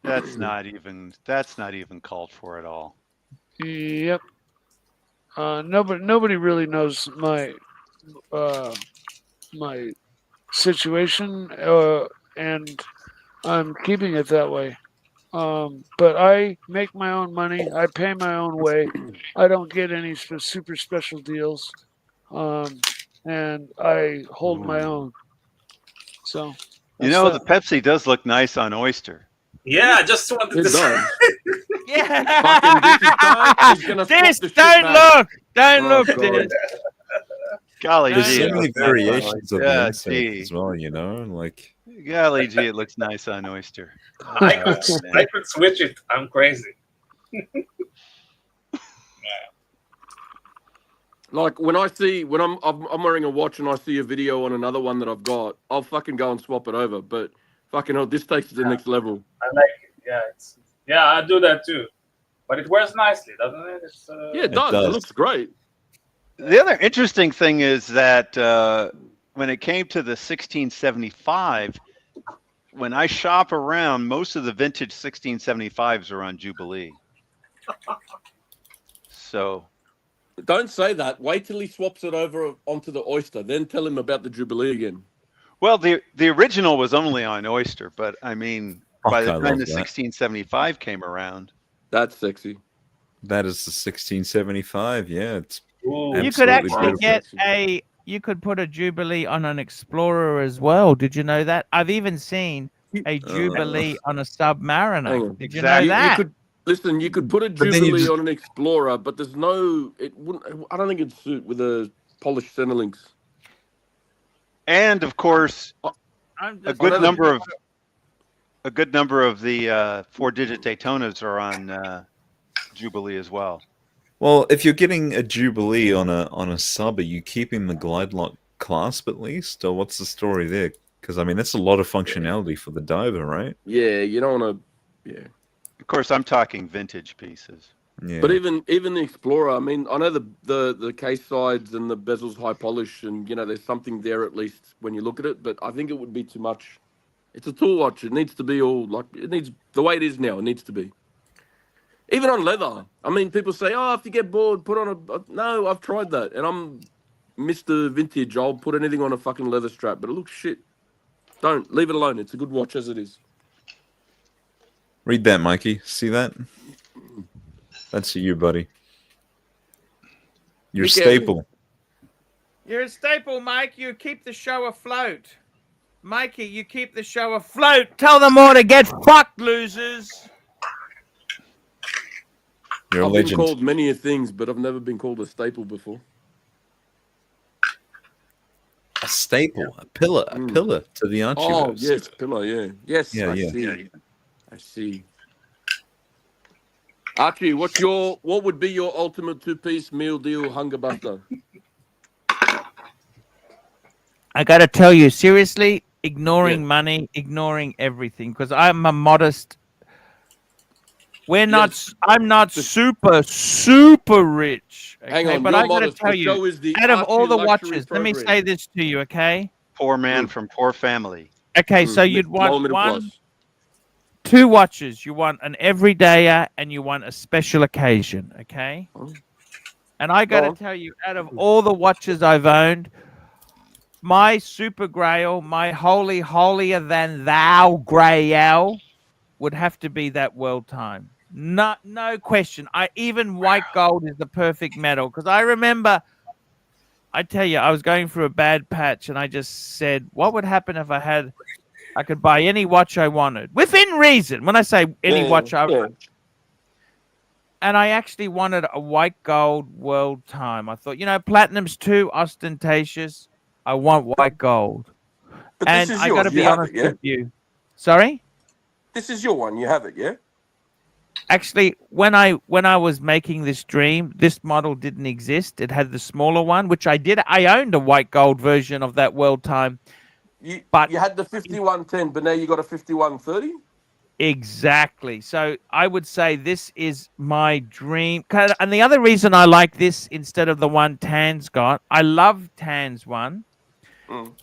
That's not even called for at all. yep. Nobody really knows my my situation, and I'm keeping it that way. But I make my own money. I pay my own way. I don't get any super special deals, and I hold my own. So You that's know, that. the Pepsi does look nice on Oyster. Yeah, I just wanted It to say. does. Yeah. Fucking this is done. He's gonna swap This, the shit don't back. look. Don't Oh, look, God. Dennis. Golly There's gee, So it many looks nice on variations of the Oyster. insert Gee. as well, you know? Like, Golly gee, it looks nice on Oyster. I could, Oh, man. I could switch it. I'm crazy. Like when I'm wearing a watch and I see a video on another one that I've got, I'll fucking go and swap it over. But fucking hell, this takes it to the next level. I like it. Yeah, I do that too. But it wears nicely, doesn't it? It's, Yeah, it does. It does. looks great. The other interesting thing is that when it came to the 1675, when I shop around, most of the vintage 1675s are on Jubilee. So Don't say that. Wait till he swaps it over onto the Oyster. Then tell him about the Jubilee again. well, the original was only on Oyster, but I mean, by the I time love the that. 1675 came around, That's sexy. That is the 1675. Yeah, it's ooh, You could Absolutely actually get you could put a Jubilee on an Explorer as well. Did you know that? I've even seen a Jubilee on a Submariner. Hang on. Did you Exactly. know that? You could put a But then you Jubilee just- on an Explorer, but there's no. It wouldn't. I don't think it'd suit with a polished center links. and of course, I'm a just good number of the 4-digit Daytonas are on Jubilee as well. Well, if you're getting a Jubilee on a sub, are you keeping the glide lock clasp at least, or what's the story there? Because I mean, that's a lot of functionality for the diver, right? Yeah, you don't want to. Yeah. Of course, I'm talking vintage pieces. Yeah. But even the Explorer, I mean, I know the case sides and the bezels high polish, and there's something there at least when you look at it. But I think it would be too much. It's a tool watch. It needs to be all like it needs the way it is now. It needs to be. Even on leather. I mean, people say, "Oh, if you get bored, put on a." No, I've tried that, and I'm Mr. Vintage. I'll put anything on a fucking leather strap, but it looks shit. Don't leave it alone. It's a good watch as it is. Read that, Mikey. See that? That's for you, buddy. You're a Be careful. staple. You're a staple, Mike. You keep the show afloat. Mikey, you keep the show afloat. Tell them all to get fucked, losers. You're a I've been legend. called many things, but I've never been called a staple before. A staple, a pillar to the Archie. Oh, yes, pillar, yeah. Yes, Yeah, I yeah. see. I see. Archie, what would be your ultimate two-piece meal deal hunger buster? I got to tell you, seriously, ignoring money, ignoring everything, because I'm a modest. I'm not super rich. Okay? Hang on, but you're I got to modest. tell The show you, is the out of all Archie the Luxury watches, let me Program. say this to you, okay? Poor man from poor family. Okay, so you'd Lower want middle one, class. 2 watches. You want an everydayer and you want a special occasion, okay? Oh. And I got Go to on. tell you, out of all the watches I've owned, my super grail, my holier than thou grail would have to be that world time. No question. Even white gold is the perfect metal because I remember. I tell you, I was going through a bad patch, and I just said, "What would happen if I could buy any watch I wanted within reason?" When I say any watch I wanted, and I actually wanted a white gold world time. I thought, platinum's too ostentatious. I want white gold. But And this is I got to yours. be You have honest it, yeah? with you. Sorry? This is your one. You have it, yeah? Actually, when I was making this dream, this model didn't exist. It had the smaller one, which I did. I owned a white gold version of that world time. You But had the 5110, but now you got a 5130? exactly. So I would say this is my dream. And the other reason I like this instead of the one Tan's got, I love Tan's one.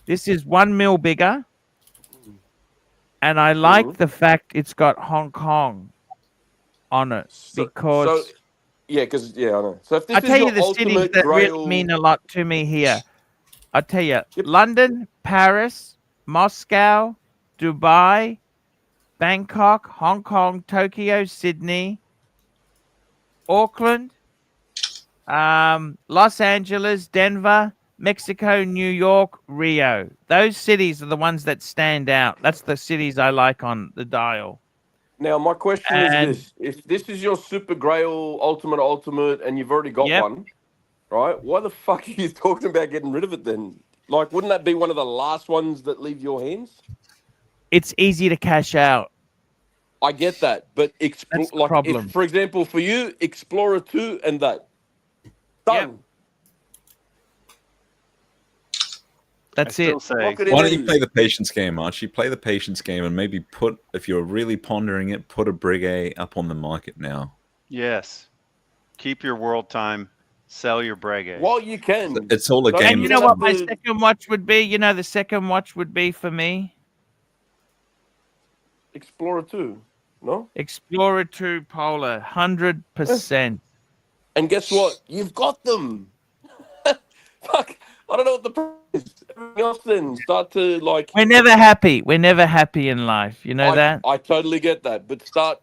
This is 1 mil bigger. And I like the fact it's got Hong Kong on it because I know. So if this I is tell your you the cities ultimate that grail, really mean a lot to me here. I tell you, London, Paris, Moscow, Dubai, Bangkok, Hong Kong, Tokyo, Sydney, Auckland, Los Angeles, Denver, Mexico, New York, Rio. Those cities are the ones that stand out. That's the cities I like on the dial. Now, my question is this. If this is your super grail, ultimate, and you've already got one, right, why the fuck are you talking about getting rid of it then? Like, wouldn't that be one of the last ones that leave your hands? It's easy to cash out. I get that, but That's the like, problem. if, for example, for you, Explorer 2 and that. Done. That's it. Why don't you play the patience game, Archie? Play the patience game and maybe if you're really pondering it, put a Breguet up on the market now. Yes. Keep your world time. Sell your Breguet. Well, you can. It's all a game. And you know what my second watch would be? The second watch would be for me? Explorer 2, no? Explorer 2 Polar, 100%. And guess what? You've got them. Fuck. I don't know what the problem is. Everything else then start to like. We're never happy. We're never happy in life. You know that? I totally get that. But start,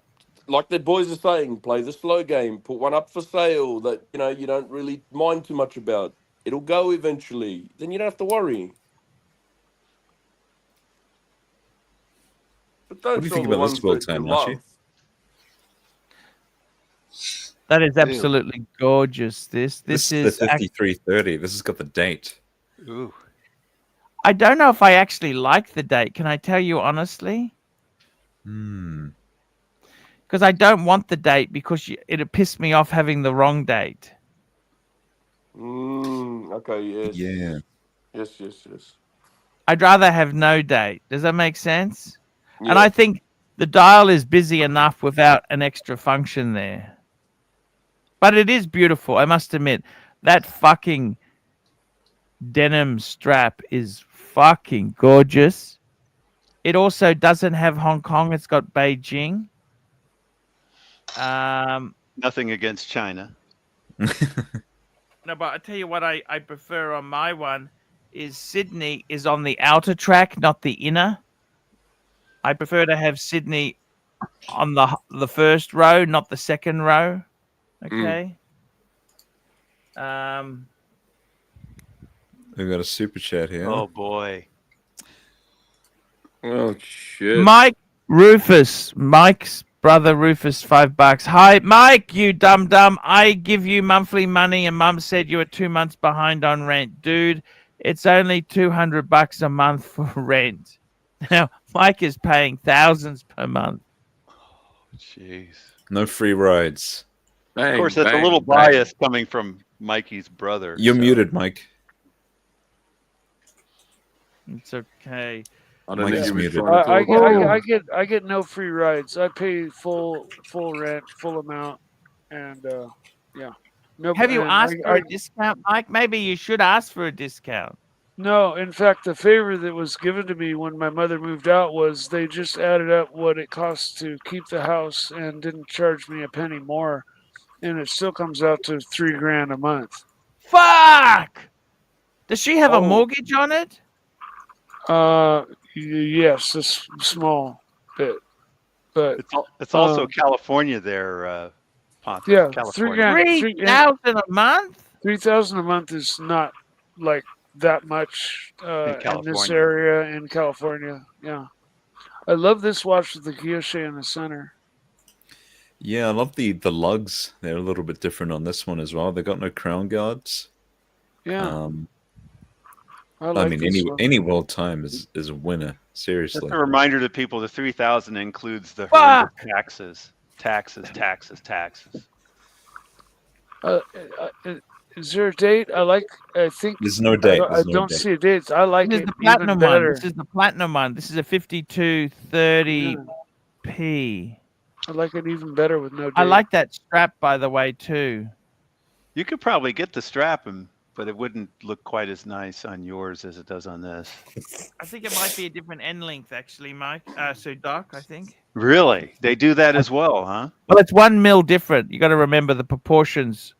like the boys are saying, play the slow game. Put one up for sale that, you don't really mind too much about. It'll go eventually. Then you don't have to worry. But don't What do you sell think the about ones this world that you time, love. Archie? That is absolutely gorgeous. This This is the 5330. This has got the date. Ooh. I don't know if I actually like the date. Can I tell you honestly? Because I don't want the date because it'd piss me off having the wrong date. Okay, yes. Yeah. Yes. I'd rather have no date. Does that make sense? Yeah. And I think the dial is busy enough without an extra function there. But it is beautiful, I must admit. That fucking denim strap is fucking gorgeous. It also doesn't have Hong Kong. It's got Beijing. Nothing against China. No, but I tell you what I prefer on my one is Sydney is on the outer track, not the inner. I prefer to have Sydney on the first row, not the second row. Okay. We've got a super chat here. Oh boy. Oh shit. Mike's brother Rufus, $5. Hi, Mike, you dumb. I give you monthly money, and Mum said you were 2 months behind on rent, dude. It's only $200 a month for rent. Now Mike is paying thousands per month. Oh, jeez. No free rides. Of course, that's a little bias coming from Mikey's brother. You're muted, Mike. It's okay. I don't Mike's think muted. I get no free rides. I pay full rent, full amount, and yeah. No. Have you asked for a discount, Mike? Maybe you should ask for a discount. No, in fact, the favor that was given to me when my mother moved out was they just added up what it costs to keep the house and didn't charge me a penny more, and it still comes out to $3,000 a month. Fuck! Does she have a mortgage on it? Yes, a small bit. But It's also California there, Ponte. yeah, California. 3,000 a month. 3,000 a month is not like that much in this California. area in California. Yeah, I love this watch with the guilloche in the center. Yeah, I love the lugs. They're a little bit different on this one as well. They got no crown guards. Yeah, I like mean, this one. any world time is a winner. Just Seriously. a reminder to people: the 3,000 includes the horrendous taxes. Is there a date? I think There's no date. I don't see a date. I like This is it the even platinum better. one. This is the platinum one. This is a 5230p. I like it even better with no date. I like that strap, by the way, too. You could probably get the strap, but it wouldn't look quite as nice on yours as it does on this. I think it might be a different end length, actually, Mike. So, Doc, I think. Really? They do that as well, huh? Well, it's 1 mil different. You got to remember the proportions.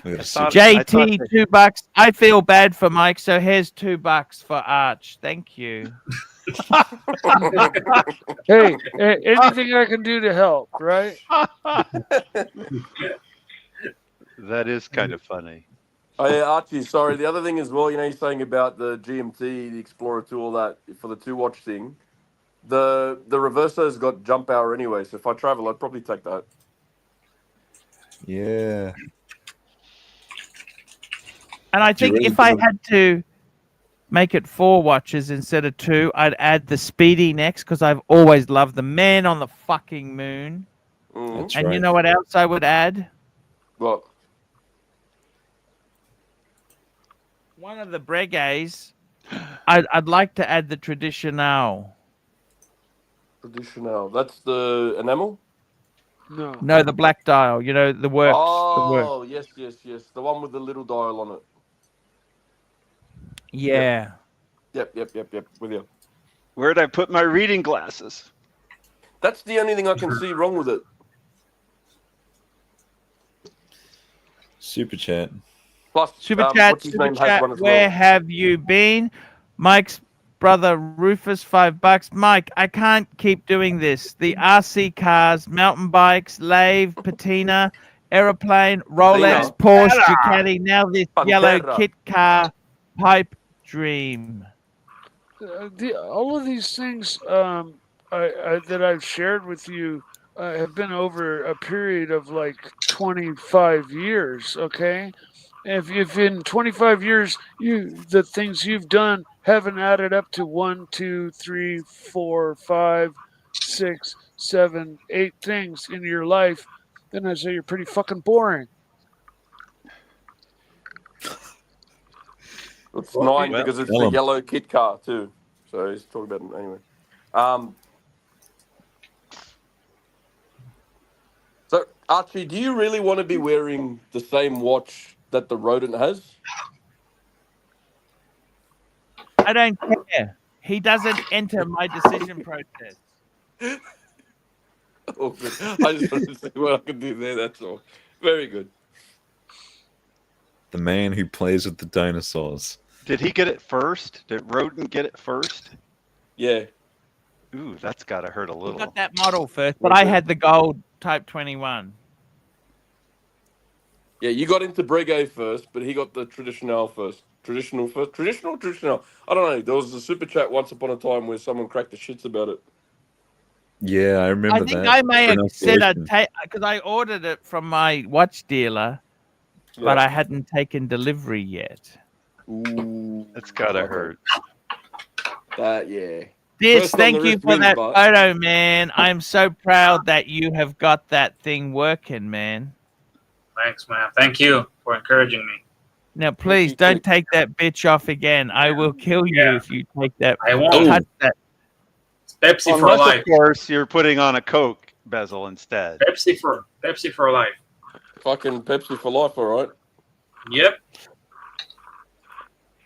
We gotta see. JT, $2. I feel bad for Mike, so here's $2 for Arch. Thank you. Hey, anything I can do to help, right? That is kind of funny. Oh yeah, Archie. Sorry. The other thing as well, you're saying about the GMT, the Explorer 2, all that for the 2-watch thing. The Reverso's got jump hour anyway, so if I travel, I'd probably take that. Yeah. And I think if I had to make it 4 watches instead of 2, I'd add the Speedy next because I've always loved the Man on the fucking Moon. That's And you know what else I would add? What? One of the Breguets. I'd like to add the Traditional. Traditional. That's the enamel? No, the black dial. You know, the works. Oh, yes. The one with the little dial on it. Yeah. Yep. With you. Where'd I put my reading glasses? That's the only thing I can see wrong with it. Super chat. Plus, Super chat, what's his name has chat. one as Where well. have you been? Mike's brother Rufus, $5. Mike, I can't keep doing this. The RC cars, mountain bikes, Lave, Patina, aeroplane, Rolex, Porsche, Ducati. Now this yellow kit car, pipe dream. All of these things that I've shared with you have been over a period of like 25 years. Okay, if in 25 years the things you've done haven't added up to 1, 2, 3, 4, 5, 6, 7, 8 things in your life, then I say you're pretty fucking boring. It's 9 because it's the yellow kit car too. So he's talking about it anyway. So Archie, do you really want to be wearing the same watch that the rodent has? I don't care. He doesn't enter my decision process. Oh, good. I just wanted to see what I could do there. That's all. Very good. The man who plays with the dinosaurs. Did he get it first? Did Rodent get it first? Yeah. Ooh, that's got to hurt a I little. got that model first, but I had the gold Type 21. Yeah, you got into Breguet first, but he got the Traditional first. Traditional first? Traditional? I don't know. There was a super chat once upon a time where someone cracked the shits about it. Yeah, I remember that. I think I may have said I'd pronunciation. take, because I ordered it from my watch dealer, but I hadn't taken delivery yet. Ooh, That's gotta hurt. Yeah. This, First on thank the you wrist for wins, that but- photo, man. I'm so proud that you have got that thing working, man. Thanks, man. Thank you for encouraging me. Now, please don't take that bitch off again. I will kill you if you take that. I won't. Touch that. It's Pepsi for Unless, life. of course, you're putting on a Coke bezel instead. Pepsi for life. Fucking Pepsi for life, all right? Yep.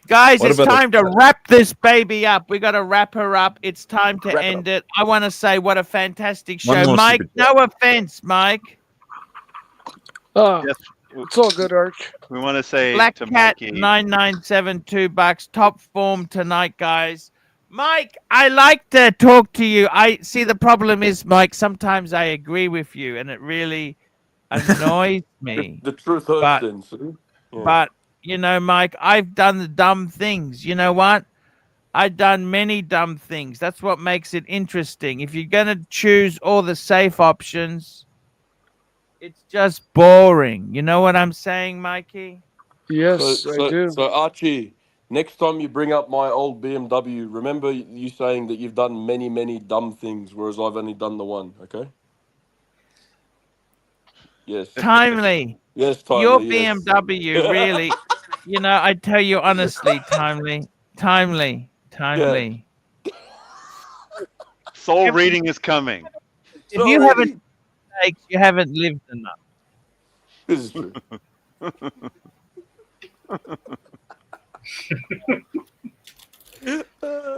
Guys, What it's about time to wrap this baby up. We got to wrap her up. It's time to Wrap it end it. I want to say what a fantastic One show. more Mike, super no offense, Mike. Yes, It's all good, Arch. we want to say Black to Cat Mikey, 9972 $2. Top form tonight, guys. Mike, I like to talk to you. I see the problem is, Mike, sometimes I agree with you and it really annoys me. The truth hurts But, then. See? Yeah. but you know, Mike, I've done the dumb things. You know what? I've done many dumb things. That's what makes it interesting. If you're going to choose all the safe options, it's just boring. You know what I'm saying, Mikey? Yes, I do. So Archie, next time you bring up my old BMW, remember you saying that you've done many, many dumb things, whereas I've only done the one, okay? Yes. Timely. Yes, Timely. Your yes. BMW, really, you know, I tell you honestly, Timely. Soul reading is coming. If you haven't mistakes, you haven't lived enough. This is true.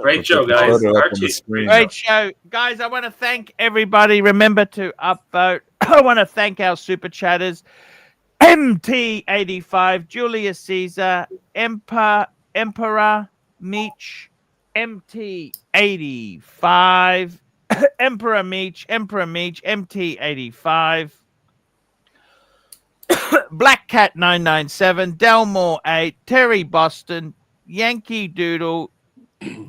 Great show, guys. Archie. Great show. Guys, I want to thank everybody. Remember to upvote. I want to thank our super chatters. MT85, Julius Caesar, Emperor Meech, MT85, Emperor Meech, MT85, Black Cat 997, Delmore 8, Terry Boston, Yankee Doodle,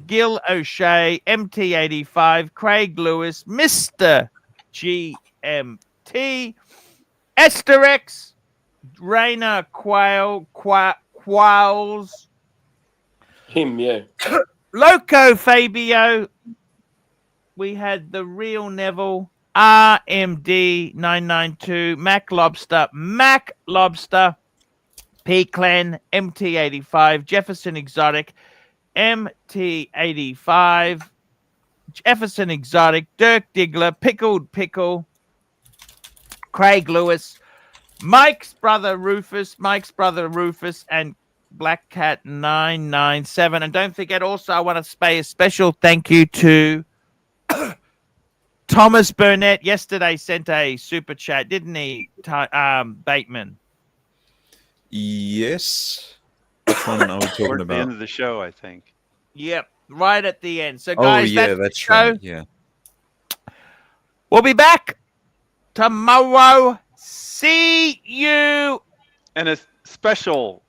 Gil O'Shea, MT85, Craig Lewis, Mr. GMT, Esther X, Rainer Quails, Him, yeah. Loco Fabio. We had the real Neville, RMD 992, Mac Lobster, P Clan, MT85, Jefferson Exotic, MT85, Jefferson Exotic, Dirk Diggler, Pickled Pickle, Craig Lewis, Mike's brother Rufus, and Black Cat 997. And don't forget, also, I want to pay a special thank you to Thomas Burnett. Yesterday sent a super chat, didn't he, Bateman? Yes. Which one are we talking Towards about? the end of the show, I think. Yep, right at the end. So, guys, that's right. Yeah. We'll be back tomorrow. See you. And a special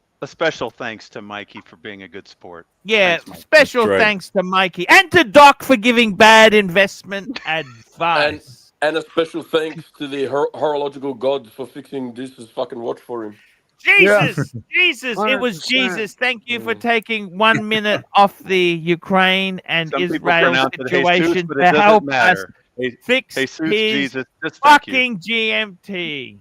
thanks to Mikey for being a good sport. Yeah, Thanks, Mikey. special thanks to Mikey and to Doc for giving bad investment advice. And a special thanks to the horological gods for fixing Deuce's fucking watch for him. Jesus, it was 100%. Jesus. Thank you for taking 1 minute off the Ukraine and Some people Israel pronounce it situation Jesus, but it to doesn't help matter. us fix Jesus, his Jesus, just thank you. fucking GMT.